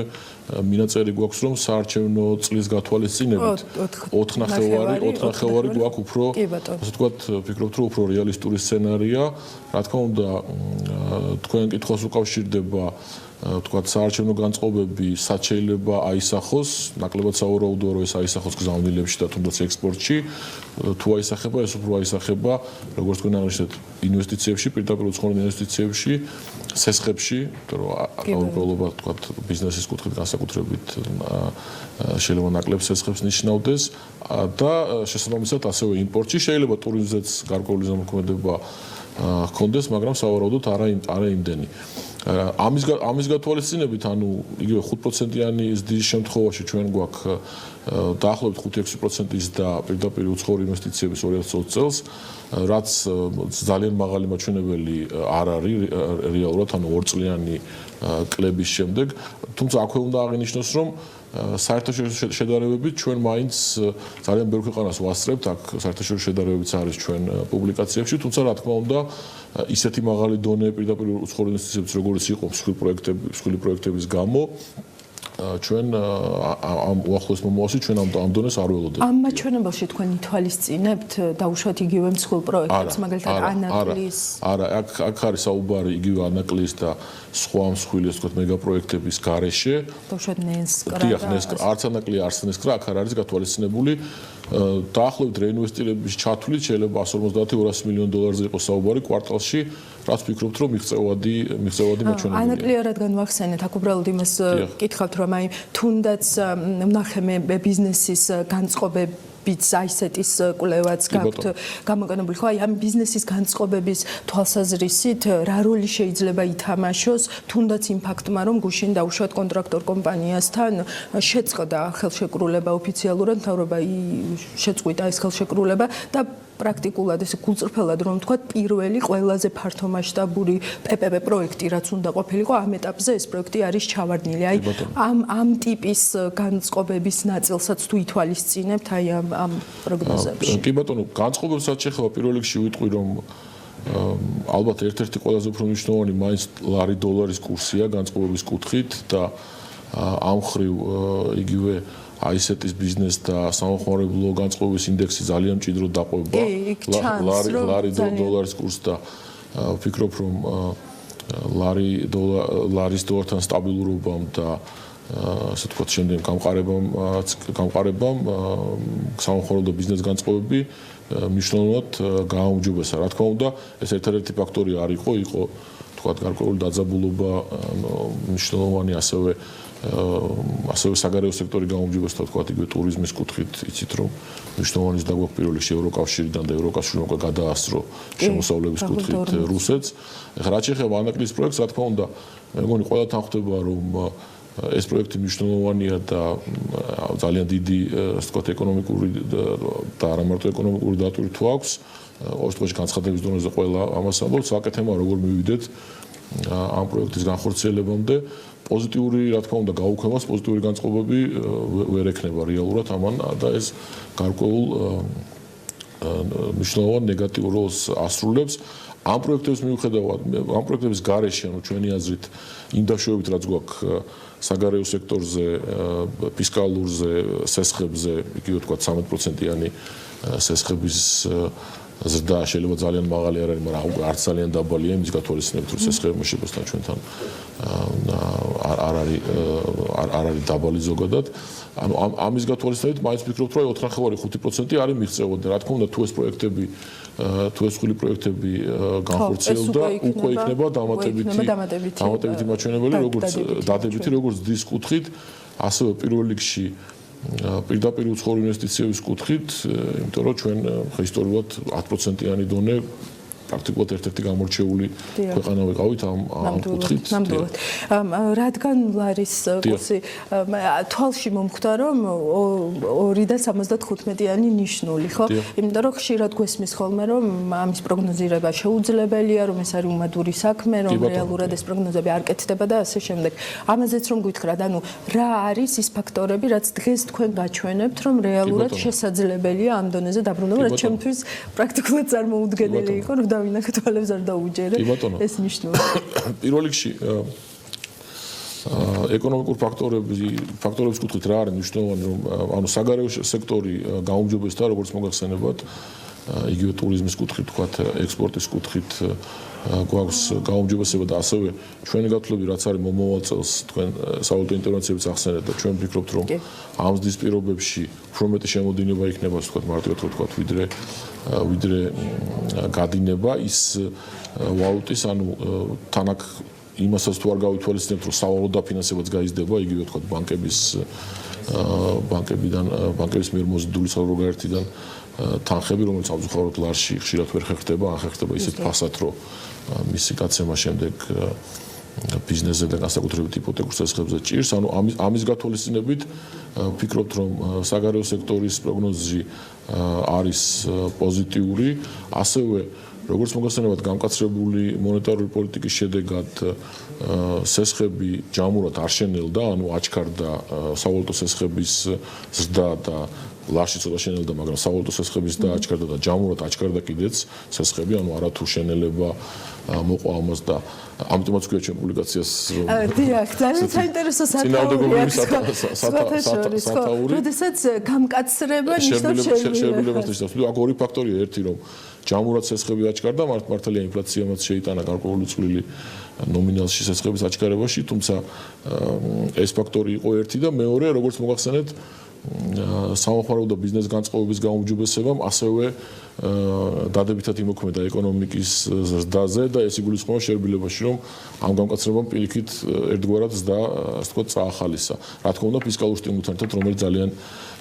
მინაწერი გვაქვს, რომ საარჩევნო წლის გათვალისწინებით 4.5 გვაქვს უფრო, ასე ვთქვათ, ვფიქრობთ, რომ უფრო რეალისტური სცენარია. რა თქმა უნდა, თქვენ კითხვას უკავშირდება თქვათ საარჩევნო განწყობები სად შეიძლება აისახოს, ნაკლებად სავარაუდოა, რომ ეს აისახოს გზავნილებში და თუნდაც ექსპორტში. თუ აისახება, ეს უფრო აისახება, როგორც თქვენ აღნიშნეთ, ინვესტიციებში, პირდაპირ უცხოურ ინვესტიციებში, სესხებში, იმიტომ რომ გაურკვევლობა თქვათ ბიზნესის კუთხით განსაკუთრებით შეიძლება ნაკლებ სესხებს ნიშნავდეს და შესაბამისად ასევე იმპორტში შეიძლება ტურიზმზეც გარკვეული ზემოქმედება ჰქონდეს, მაგრამ სავარაუდოდ არა იმდენი. ამის გათვალისწინებით, ანუ იგივე 5%-იანი ზრდის შემთხვევაში ჩვენ გვაქვს დაახლოებით 5-6% ზრდა პირდაპირ უცხოური ინვესტიციების 2020 წელს, რაც ძალიან მაღალი მაჩვენებელი არ არის რეალურად, ანუ 2 წლიანი კლების შემდეგ. თუმცა აქვე უნდა აღინიშნოს, რომ საერთაშორისო შედარებებით ჩვენ მაინც ძალიან ბევრ ქვეყანას ვასწრებთ, აქ საერთაშორისო შედარებებიც არის ჩვენ პუბლიკაციებში, თუმცა რა თქმა უნდა ისეთი მაღალი დონე პირდაპირ უცხოურ ინვესტიციებს როგორც იყო მსხვილი პროექტების გამო ჩვენ ამ უახლოეს მომავალში ჩვენ ამ დონეს არ ველოდებით. ამ მაჩვენებელში თქვენ ითვალისწინებთ დაუშვათ იგივე მსხვილ პროექტებს, მაგალითად ანაკლის? არა, აქ არის საუბარი იგივე ანაკლის და სხვა მსხვილი, ასე ვთქვათ, მეგაპროექტების გარეშე. დაუშვათ ნესკრა. არც ანაკლი, არც ნესკრა აქ არ არის გათვალისწინებული. დაახლოებით რეინვესტირების ჩათვლით შეიძლება 150-200 მილიონ დოლარზე იყოს საუბარი კვარტალში, რაც ვფიქრობთ, რომ მიღწევადი მაჩვენებელია. ანაკლია რადგან ვახსენეთ, აქ უბრალოდ იმას კითხავთ, რომ აი თუნდაც ვნახე მე ბიზნესის განწყობები აისეტის კვლევაც გაქვთ გამოგონებული, ხო? აი ამ ბიზნესის განწყობების თვალსაზრისით რა როლი შეიძლება ითამაშოს თუნდაც იმ ფაქტმა, რომ გუშინ დაუშვათ კონტრაქტორ კომპანიასთან შეწყდა ხელშეკრულება ოფიციალურად, მთავრობა შეწყვიტა ეს ხელშეკრულება და პრაქტიკულად ეს გულწრფელად რომ ვთქვათ, პირველი ყველაზე ფართომასშტაბური PPP პროექტი რაც უნდა ყოფილიყო, ამ ეტაპზე ეს პროექტი არის ჩავარდნილი. აი ამ ტიპის განწყობების ნაწილსაც თუ ითვალისწინებთ, აი ამ პროგნოზებში. კი ბატონო, განწყობებსაც შეხება პირველ რიგში ვიტყვი, რომ ალბათ ერთ-ერთი ყველაზე უფრო მნიშვნელოვანი მაინც ლარი დოლარის კურსია განწყობების კუთხით და ამ ხრივ იგივე აისეტის ბიზნეს და სამომხმარებლო განწყობების ინდექსი ძალიან მჭიდროდ დაყვება. ლარი დოლარის კურსს და ვფიქრობ, რომ ლარის დოლართან სტაბილურობამ და ასე ვთქვათ, შემდეგ გამყარებამ სამხარდლო და ბიზნეს განწყობები მნიშვნელოვნად გააუმჯობესა. რა თქმა უნდა, ეს ერთადერთი ფაქტორი არ იყო, თქვათ, გარკვეული დაძაბულობა, მნიშვნელოვანი ასევე საგარეო სექტორი გაუმჯობესდა, თქვათ, იგივე ტურიზმის კუთხით, იცით რომ მნიშვნელოვანი დაგვაქვს პირველ რიგში ევროკავშირიდან და ევროკავშირმა უკვე გადაასწრო შემოსავლების კუთხით რუსეთს. ეხლა რაც შეეხება ანაკლის პროექტს, რა თქმა უნდა, მე მგონი ყველასთან ხვდება რომ ეს პროექტი მნიშვნელოვანია და ძალიან დიდი, ასე ვთქვათ, ეკონომიკური და არა მარტო ეკონომიკური დატვირთვა თუ აქვს. ყოველ შემთხვევაში განცხადების დონეზე ყველა ამას ამბობს, საკეთება როგორ მივიდეთ ამ პროექტის განხორციელებამდე. პოზიტიური, რა თქმა უნდა, გაუქმებას პოზიტიური განწყობები ვერ ექნება რეალურად ამან და ეს გარკვეულ მნიშვნელოვან ნეგატიურ როლს ასრულებს. ამ პროექტების მიუხედავად, ამ პროექტების გარეშე, ანუ ჩვენი აზრით, იმ დაშვებით, რაც გვაქვს საგარეო სექტორზე, ფისკალურზე, სესხებზე, იგივე თქვა 13%-იანი სესხების ზრდა შეიძლება ძალიან მაღალი არ არის, მაგრამ არც ძალიან დაბალია იმის გათვალისწინებით, რომ სესხების მოშებასთან ჩვენთან არ არის დაბალი ზოგადად. ანუ ამის გათვალისწინებით მაინც ვფიქრობთ, რომ 4.5% არის მიღწევოდი. რა თქმა უნდა, თუ ეს პროექტები თუ ეს ხილი პროექტები განხორციელდა, უკვე იქნება დამატებითი მაჩვენებელი, როგორც დადებითი, როგორც დის კუთხით, ასევე პირველ რიგში პირდაპირ უცხოური ინვესტიციების კუთხით, იმიტომ რომ ჩვენ ისტორიულად 10%-იანი დონე პრაქტიკულად ერთ-ერთი გამორჩეული ქვეყანა ვიყავით ამ კუთხით. ნამდვილად. რადგან ლარის კურსი თვალში მომხვდა, რომ 2.75-იანი ნიშნული, ხო? იმიტომ რომ ხშირად გვესმის ხოლმე, რომ ამის პროგნოზირება შეუძლებელია, რომ ეს არის უმადური საქმე, რომ რეალურად ეს პროგნოზები არ კეთდება და ასე შემდეგ. ამაზეც რომ გითხრათ, ანუ რა არის ის ფაქტორები, რაც დღეს თქვენ გაჩვენებთ, რომ რეალურად შესაძლებელია ამ დონეზე დაბრუნება, რაც ჩემთვის პრაქტიკულად წარმოუდგენელი იყო, რომ ვინაკეთვალებს არ დაუჯერე ეს ნიშნულობა. პირველ რიგში ეკონომიკურ ფაქტორების კუთხით რა არის მნიშვნელოვანი, რომ ანუ საგარეო სექტორი გაუმჯობესდა, როგორც მოგახსენებათ, იგივე ტურიზმის კუთხით, თქვათ, ექსპორტის კუთხით გვაქვს გაუმჯობესება და ასევე ჩვენი გათვლები, რაც არის მომავალ წელს, თქვენ სავალუტო ინტერვენციებიც ახსენეთ და ჩვენ ვფიქრობთ, რომ ამ ზრდის პირობებში უფრო მეტი შემოდინება იქნება, თქვათ, მარტივად თქვათ, ვიდრე გადინება ის ვალუტის, ანუ თანაკ იმასაც თუ არ გავითვალისწინებთ, რომ სავალუტო დაფინანსებაც გაიზრდება, იგივე თქვათ ბანკების მიერ მოზიდული საზღვარგარეთიდან თანხები, რომელიც ამზუხაროდ ლარში ხშირად ვერ ხერხდება, ან ხერხდება ისეთ ფასად, რომ მისი გაცემა შემდეგ ბიზნესზე და განსაკუთრებით იპოთეკურ სესხებზე ჭირს. ანუ ამის გათვალისწინებით ვფიქრობთ, რომ საგარეო სექტორის პროგნოზი არის პოზიტიური, ასევე როგორც მოგახსენებათ, გამკაცრებული მონეტარული პოლიტიკის შედეგად სესხები ჯამურად არ შენელდა, ანუ აჩქარდა სავალუტო სესხების ზრდა და ლარში ცოტა შენელდა, მაგრამ სავალუტო სესხების და აჩქარდა და ჯამურად აჩქარდა კიდეც სესხები, ანუ არათუ შენელება მოყვა ამას და ამიტომაც ვქია ჩვენ პუბლიკაციას დიახ, ძალიან საინტერესო სათაური. როდესაც გამკაცრება ნიშნავს შეერბილებას ნიშნავს. აქ ორი ფაქტორია, ერთი რომ ჯამურად სესხები აჩქარდა, მართალია ინფლაციამაც შეიტანა გარკვეული წვლილი ნომინალში სესხების აჩქარებაში, თუმცა ეს ფაქტორი იყო ერთი და მეორე, როგორც მოგახსენეთ, სამხარდლო და ბიზნეს განწყობების გაუმჯობესებამ ასევე დადებითად იმოქმედა ეკონომიკის ზრდაზე და ეს იგულისხმება შეერბილებაში, რომ ამ გამკაცრებამ პირიქით ერთგვარად ზრდა, ასე ვთქვათ, წაახალისა. რა თქმა უნდა, ფისკალურ სტიმულთან ერთად, რომელიც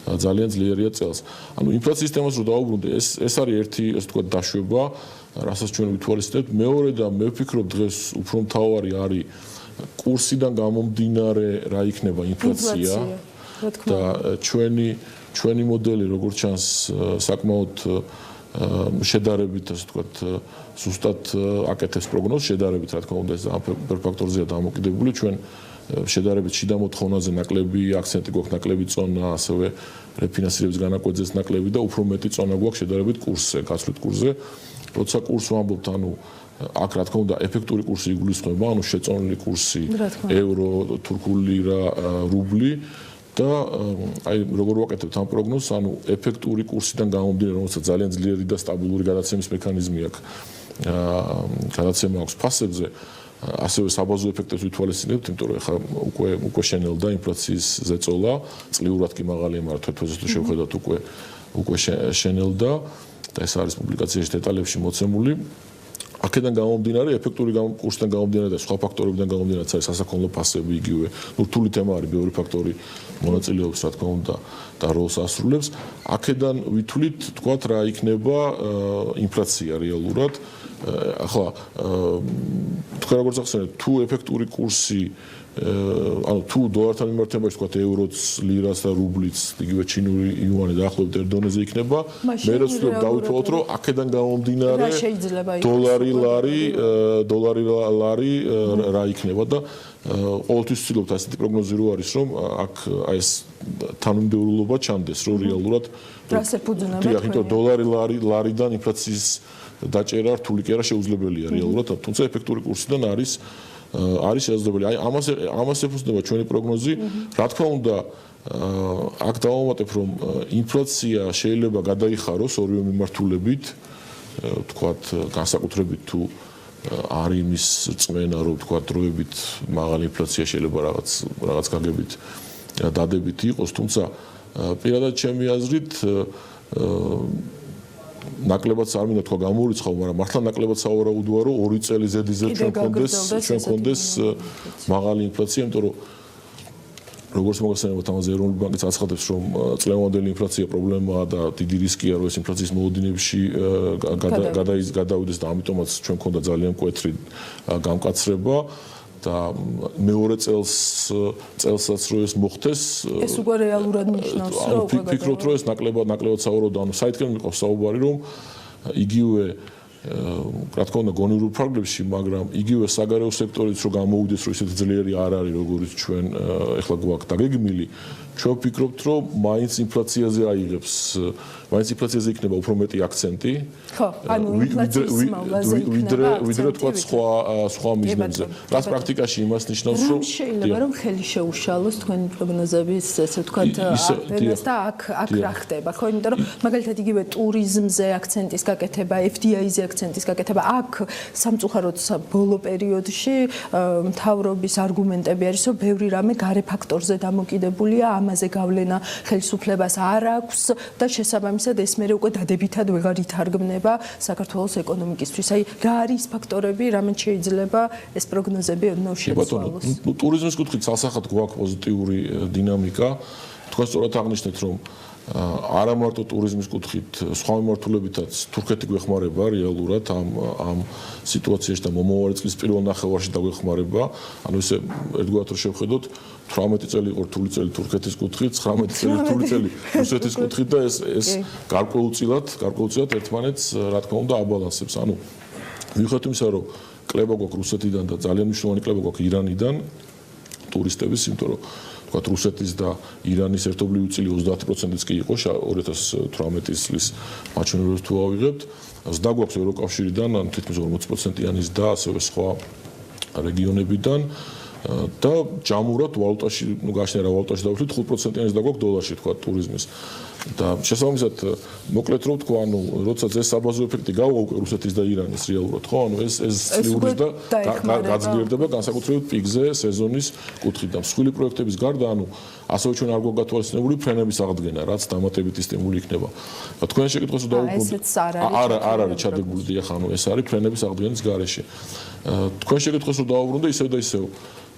ძალიან ძლიერია წელს. ანუ ინფლაციის თემას რო დავუბრუნდე, ეს არის ერთი, ასე ვთქვათ, დაშვება, რასაც ჩვენ ვითვალისწინებთ. მეორე და მე ვფიქრობ დღეს უფრო მთავარი არის კურსიდან გამომდინარე რა იქნება ინფლაცია. და ჩვენი მოდელი როგორც ჩანს საკმაოდ შედარებით, ასე ვთქვათ, ზუსტად აკეთებს პროგნოზს, შედარებით, რა თქმა უნდა, ეს ამ ფაქტორზეა დამოკიდებული. ჩვენ შედარებით შიდა მოთხოვნაზე ნაკლები აქცენტი გვაქვს, ნაკლები წონა, ასევე რეფინანსირების განაკვეთზეც ნაკლები და უფრო მეტი წონა გვაქვს შედარებით კურსზე, გაცვლით კურსზე. როცა კურსს ვამბობთ, ანუ აქ რა თქმა უნდა ეფექტური კურსი იგულისხმება, ანუ შეწონილი კურსი ევრო, თურქული ლირა, რუბლი და აი როგორ ვაკეთებთ ამ პროგნოზს, ანუ ეფექტური კურსიდან გამომდინარე, რომელსაც ძალიან ძლიერი და სტაბილური გადაცემის მექანიზმი აქვს, გადაცემა აქვს ფასებზე, ასევე საბაზო ეფექტებს ვითვალისწინებთ, იმიტომ რომ ეხლა უკვე შენელდა ინფლაციის ზეწოლა, წლიურად კი მაღალია, მაგრამ თვეთვეზე თუ შევხედოთ უკვე შენელდა და ეს არის პუბლიკაციაში დეტალებში მოცემული. აქედან გამომდინარე, ეფექტური კურსიდან გამომდინარე და სხვა ფაქტორებიდან გამომდინარე, არის სასაქონლო ფასები იგივე. რთული თემა არის, ბევრი ფაქტორი მონაწილეობს, რა თქმა უნდა, და როლს ასრულებს. აქედან ვითვლით, თქვათ, რა იქნება ინფლაცია რეალურად. ახლა თქვენ როგორც ახსენეთ, თუ ეფექტური კურსი ანუ თუ დოლართან მიმართებაში თქვათ ევროც, ლირას და რუბლიც, იგივე ჩინური იუანი დაახლოებით ერთ დონეზე იქნება, მე რაც დავუთვალოთ, რომ აქედან გამომდინარე დოლარი, ლარი რა იქნება და ყოველთვის ვცდილობთ ასეთი პროგნოზი რო არის, რომ აქ ეს თანმიმდევრულობა ჩანდეს, რომ რეალურად რას ეფუძნება? დიახ, იმიტომ დოლარი, ლარიდან ინფლაციის დაჭერა რთული კი არა შეუძლებელია რეალურად, თუმცა ეფექტური კურსიდან არის შესაძლებელი. აი ამას ეფუძნება ჩვენი პროგნოზი. რა თქმა უნდა, აქ დავამატებ, რომ ინფლაცია შეიძლება გადაიხაროს ორივე მიმართულებით, თქვათ, განსაკუთრებით თუ არის იმის წმენა, რომ თქვათ, დროებით მაღალი ინფლაცია შეიძლება რაღაც გაგებით დადებით იყოს, თუმცა პირადად ჩემი აზრით ნაკლებად არ მინდა თქვა გამოურიცხავ, მაგრამ მართლა ნაკლებად სავარაუდოა, რომ 2 წელი ზედიზედ ჩვენ გქონდეს მაღალი ინფლაცია, იმიტომ რომ როგორც მოგახსენებათ, ამაზე ეროვნული ბანკიც აცხადებს, რომ წლევანდელი ინფლაცია პრობლემაა და დიდი რისკია, რომ ეს ინფლაციის მოუდინებში გადავიდეს და ამიტომაც ჩვენ გქონდა ძალიან მკვეთრი გამკაცრება და მეორე წელსაც რო ეს მოხდეს, ეს უკვე რეალურად ნიშნავს, რომ უკვე ფიქრობთ, რომ ეს ნაკლებად სავარაუდოა, ანუ საითქენ მიყავს საუბარი, რომ იგივე რა თქმა უნდა გონივრულ ფრაგმენტებში, მაგრამ იგივე საგარეო სექტორიც რო გამოვიდეს, რომ ისეთი ძლიერი არ არის, როგორც ჩვენ ეხლა გვაქვს დაგეგმილი, ჩვენ ვფიქრობთ, რომ მაინც ინფლაციაზე აიღებს, მაინც ინფლაციაზე იქნება უფრო მეტი აქცენტი. ხო, ანუ ინფლაციის მავლაზე იქნება ვიდრე თქვა სხვა მიზნებზე. რაც პრაქტიკაში იმას ნიშნავს, რომ შეიძლება რომ ხელი შეუშალოს თქვენი პროგნოზების, ესე ვთქვათ, აფერას და აქ რა ხდება, ხო, იმიტომ რომ მაგალითად იგივე ტურიზმზე აქცენტის გაკეთება, FDI-ზე აქცენტის გაკეთება, აქ სამწუხაროდ ბოლო პერიოდში მთავრობის არგუმენტები არის, რომ ბევრი რამე გარე ფაქტორზე დამოკიდებულია, ამაზე გავლენა ხელისუფლებას არ აქვს და შესაბამისად ეს მე უკვე დადებითად ვეღარ ითარგმნება საქართველოს ეკონომიკისთვის. აი, რა არის ფაქტორები, რამე შეიძლება ეს პროგნოზები ოდნავ შეცვალოს? ტურიზმის კუთხით სასახად გვაქვს პოზიტიური დინამიკა. თქვენ სწორად აღნიშნეთ, რომ არა მარტო ტურიზმის კუთხით, სხვა მიმართულებითაც თურქეთი გვეხმარება რეალურად ამ სიტუაციაში და მომავალი წლის პირველ ნახევარში დაგვეხმარება. ანუ ესე ერთგვარად რო შევხედოთ, 18 წელი იყო რთული წელი თურქეთის კუთხით, 19 წელი რთული წელი რუსეთის კუთხით და ეს გარკვეულწილად ერთმანეთს რა თქმა უნდა აბალანსებს. ანუ მიუხედავად იმისა, რომ კლება გვაქვს რუსეთიდან და ძალიან მნიშვნელოვანი კლება გვაქვს ირანიდან ტურისტების, იმიტომ რომ თქვათ რუსეთის და ირანის ერთობლივი წილი 30%-იც კი იყო 2018 წლის მაჩვენებლებს თუ ავიღებთ, ზრდა გვაქვს ევროკავშირიდან, ანუ თითქმის 40%-იანის და ასევე სხვა რეგიონებიდან და ჯამურად ვალუტაში, გაშნე რა ვალუტაში დავუშვით 5%-იანის და გვაქვს დოლარში თქვა ტურიზმის. და შესაბამისად მოკლედ რო ვთქვა, ანუ როდესაც ეს საბაზო ეფექტი გავა უკვე რუსეთის და ირანის რეალურად, ხო, ანუ ეს წლიური და გაძლიერდება განსაკუთრებით პიკზე სეზონის კუთხით და მსხვილი პროექტების გარდა, ანუ ასევე ჩვენ არ გვაქვს გათვალისწინებული ფრენების აღდგენა, რაც დამატებითი სტიმული იქნება. თქვენ შეკითხვას დავუბრუნდით. არ არის ჩადებული დიახ, ანუ ეს არის ფრენების აღდგენის გარეშე. თქვენ შეკითხვას დავუბრუნდე ისევ და ისევ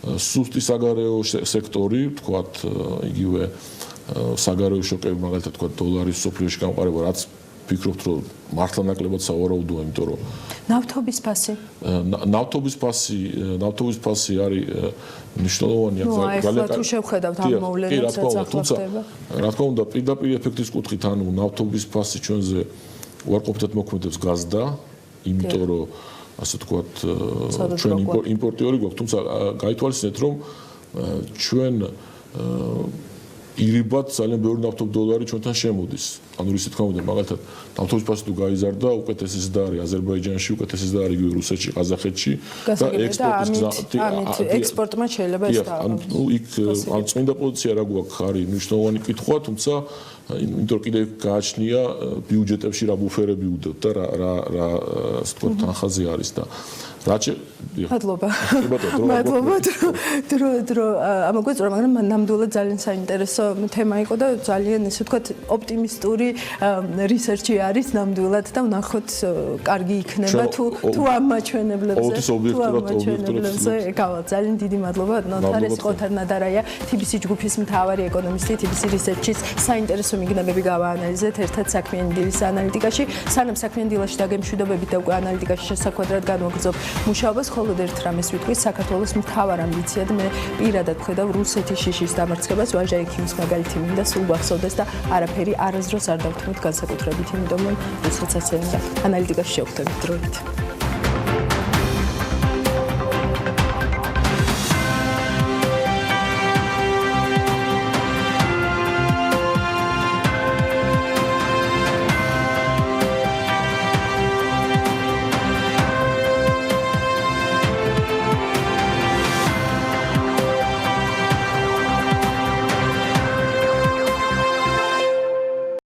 სუსტი საგარეო სექტორი, თქვათ, იგივე საგარეო შოკები, მაგალითად თქვა დოლარის სოფლიოში გამყარება, რაც ვფიქრობთ, რომ მართლა ნაკლებად სავარაუდოა, იმიტომ რომ ნავთობის ფასი არის მნიშვნელოვანი ახლა თუ შევხედავთ ამ მოვლენებს ახლა რა თქმა უნდა პირდაპირ ეფექტის კუთხით, ანუ ნავთობის ფასი ჩვენზე უარყოფითად მოქმედებს გაზდა, იმიტომ რომ ასე ვთქვათ, ჩვენ იმპორტიორი გვაქვს, თუმცა გაითვალისწინეთ, რომ ჩვენ ირიბად ძალიან ბევრი ნავთობი დოლარი ჩვენთან შემოდის. ანუ ისე თქვა, მაგალითად, ნავთობის ფასი თუ გაიზარდა, უკეთესი ზრდა არის აზერბაიჯანში, უკეთესი ზრდა არის რუსეთში, ყაზახეთში და ექსპორტმა შეიძლება ეს ანუ იქ ან წმინდა პოზიცია რა გვაქვს, არის მნიშვნელოვანი კითხვა, თუმცა იმიტომ რომ კიდევ გააჩნია ბიუჯეტებში რა ბუფერები უდევთ და რა ასე თქვა თანხაზე არის და მადლობა. მადლობა. დრო ამოგვიწურა, მაგრამ ნამდვილად ძალიან საინტერესო თემა იყო და ძალიან ისე ვთქვათ ოპტიმისტური რისერჩი არის ნამდვილად და ვნახოთ კარგი იქნება თუ ამ მაჩვენებლებზე გავალ. ძალიან დიდი მადლობა. ნოთარეს ყოთარ ნადარაია, TBC ჯგუფის მთავარი ეკონომისტი, TBC რისერჩის საინტერესო მიგნებები გავაანალიზეთ ერთად საქმიანი დილის ანალიტიკაში. სანამ საქმიანი დილაში დაგემშვიდობებით და უკვე ანალიტიკაში შესაკვეთრად განვაგრძობ მუშაობას, მხოლოდ ერთ რამეს ვიტყვი, საქართველოს მთავარ ამბიციად მე პირადად ვხედავ რუსეთის შიშის დამარცხებას, ვაჟა ექიმის მაგალითი მინდა სულ გახსოვდეს და არაფერი არასდროს არ დავთმოთ განსაკუთრებით, იმიტომ რომ რუსეთსაც ენდა ანალიტიკაში შევხვდებით დროებით.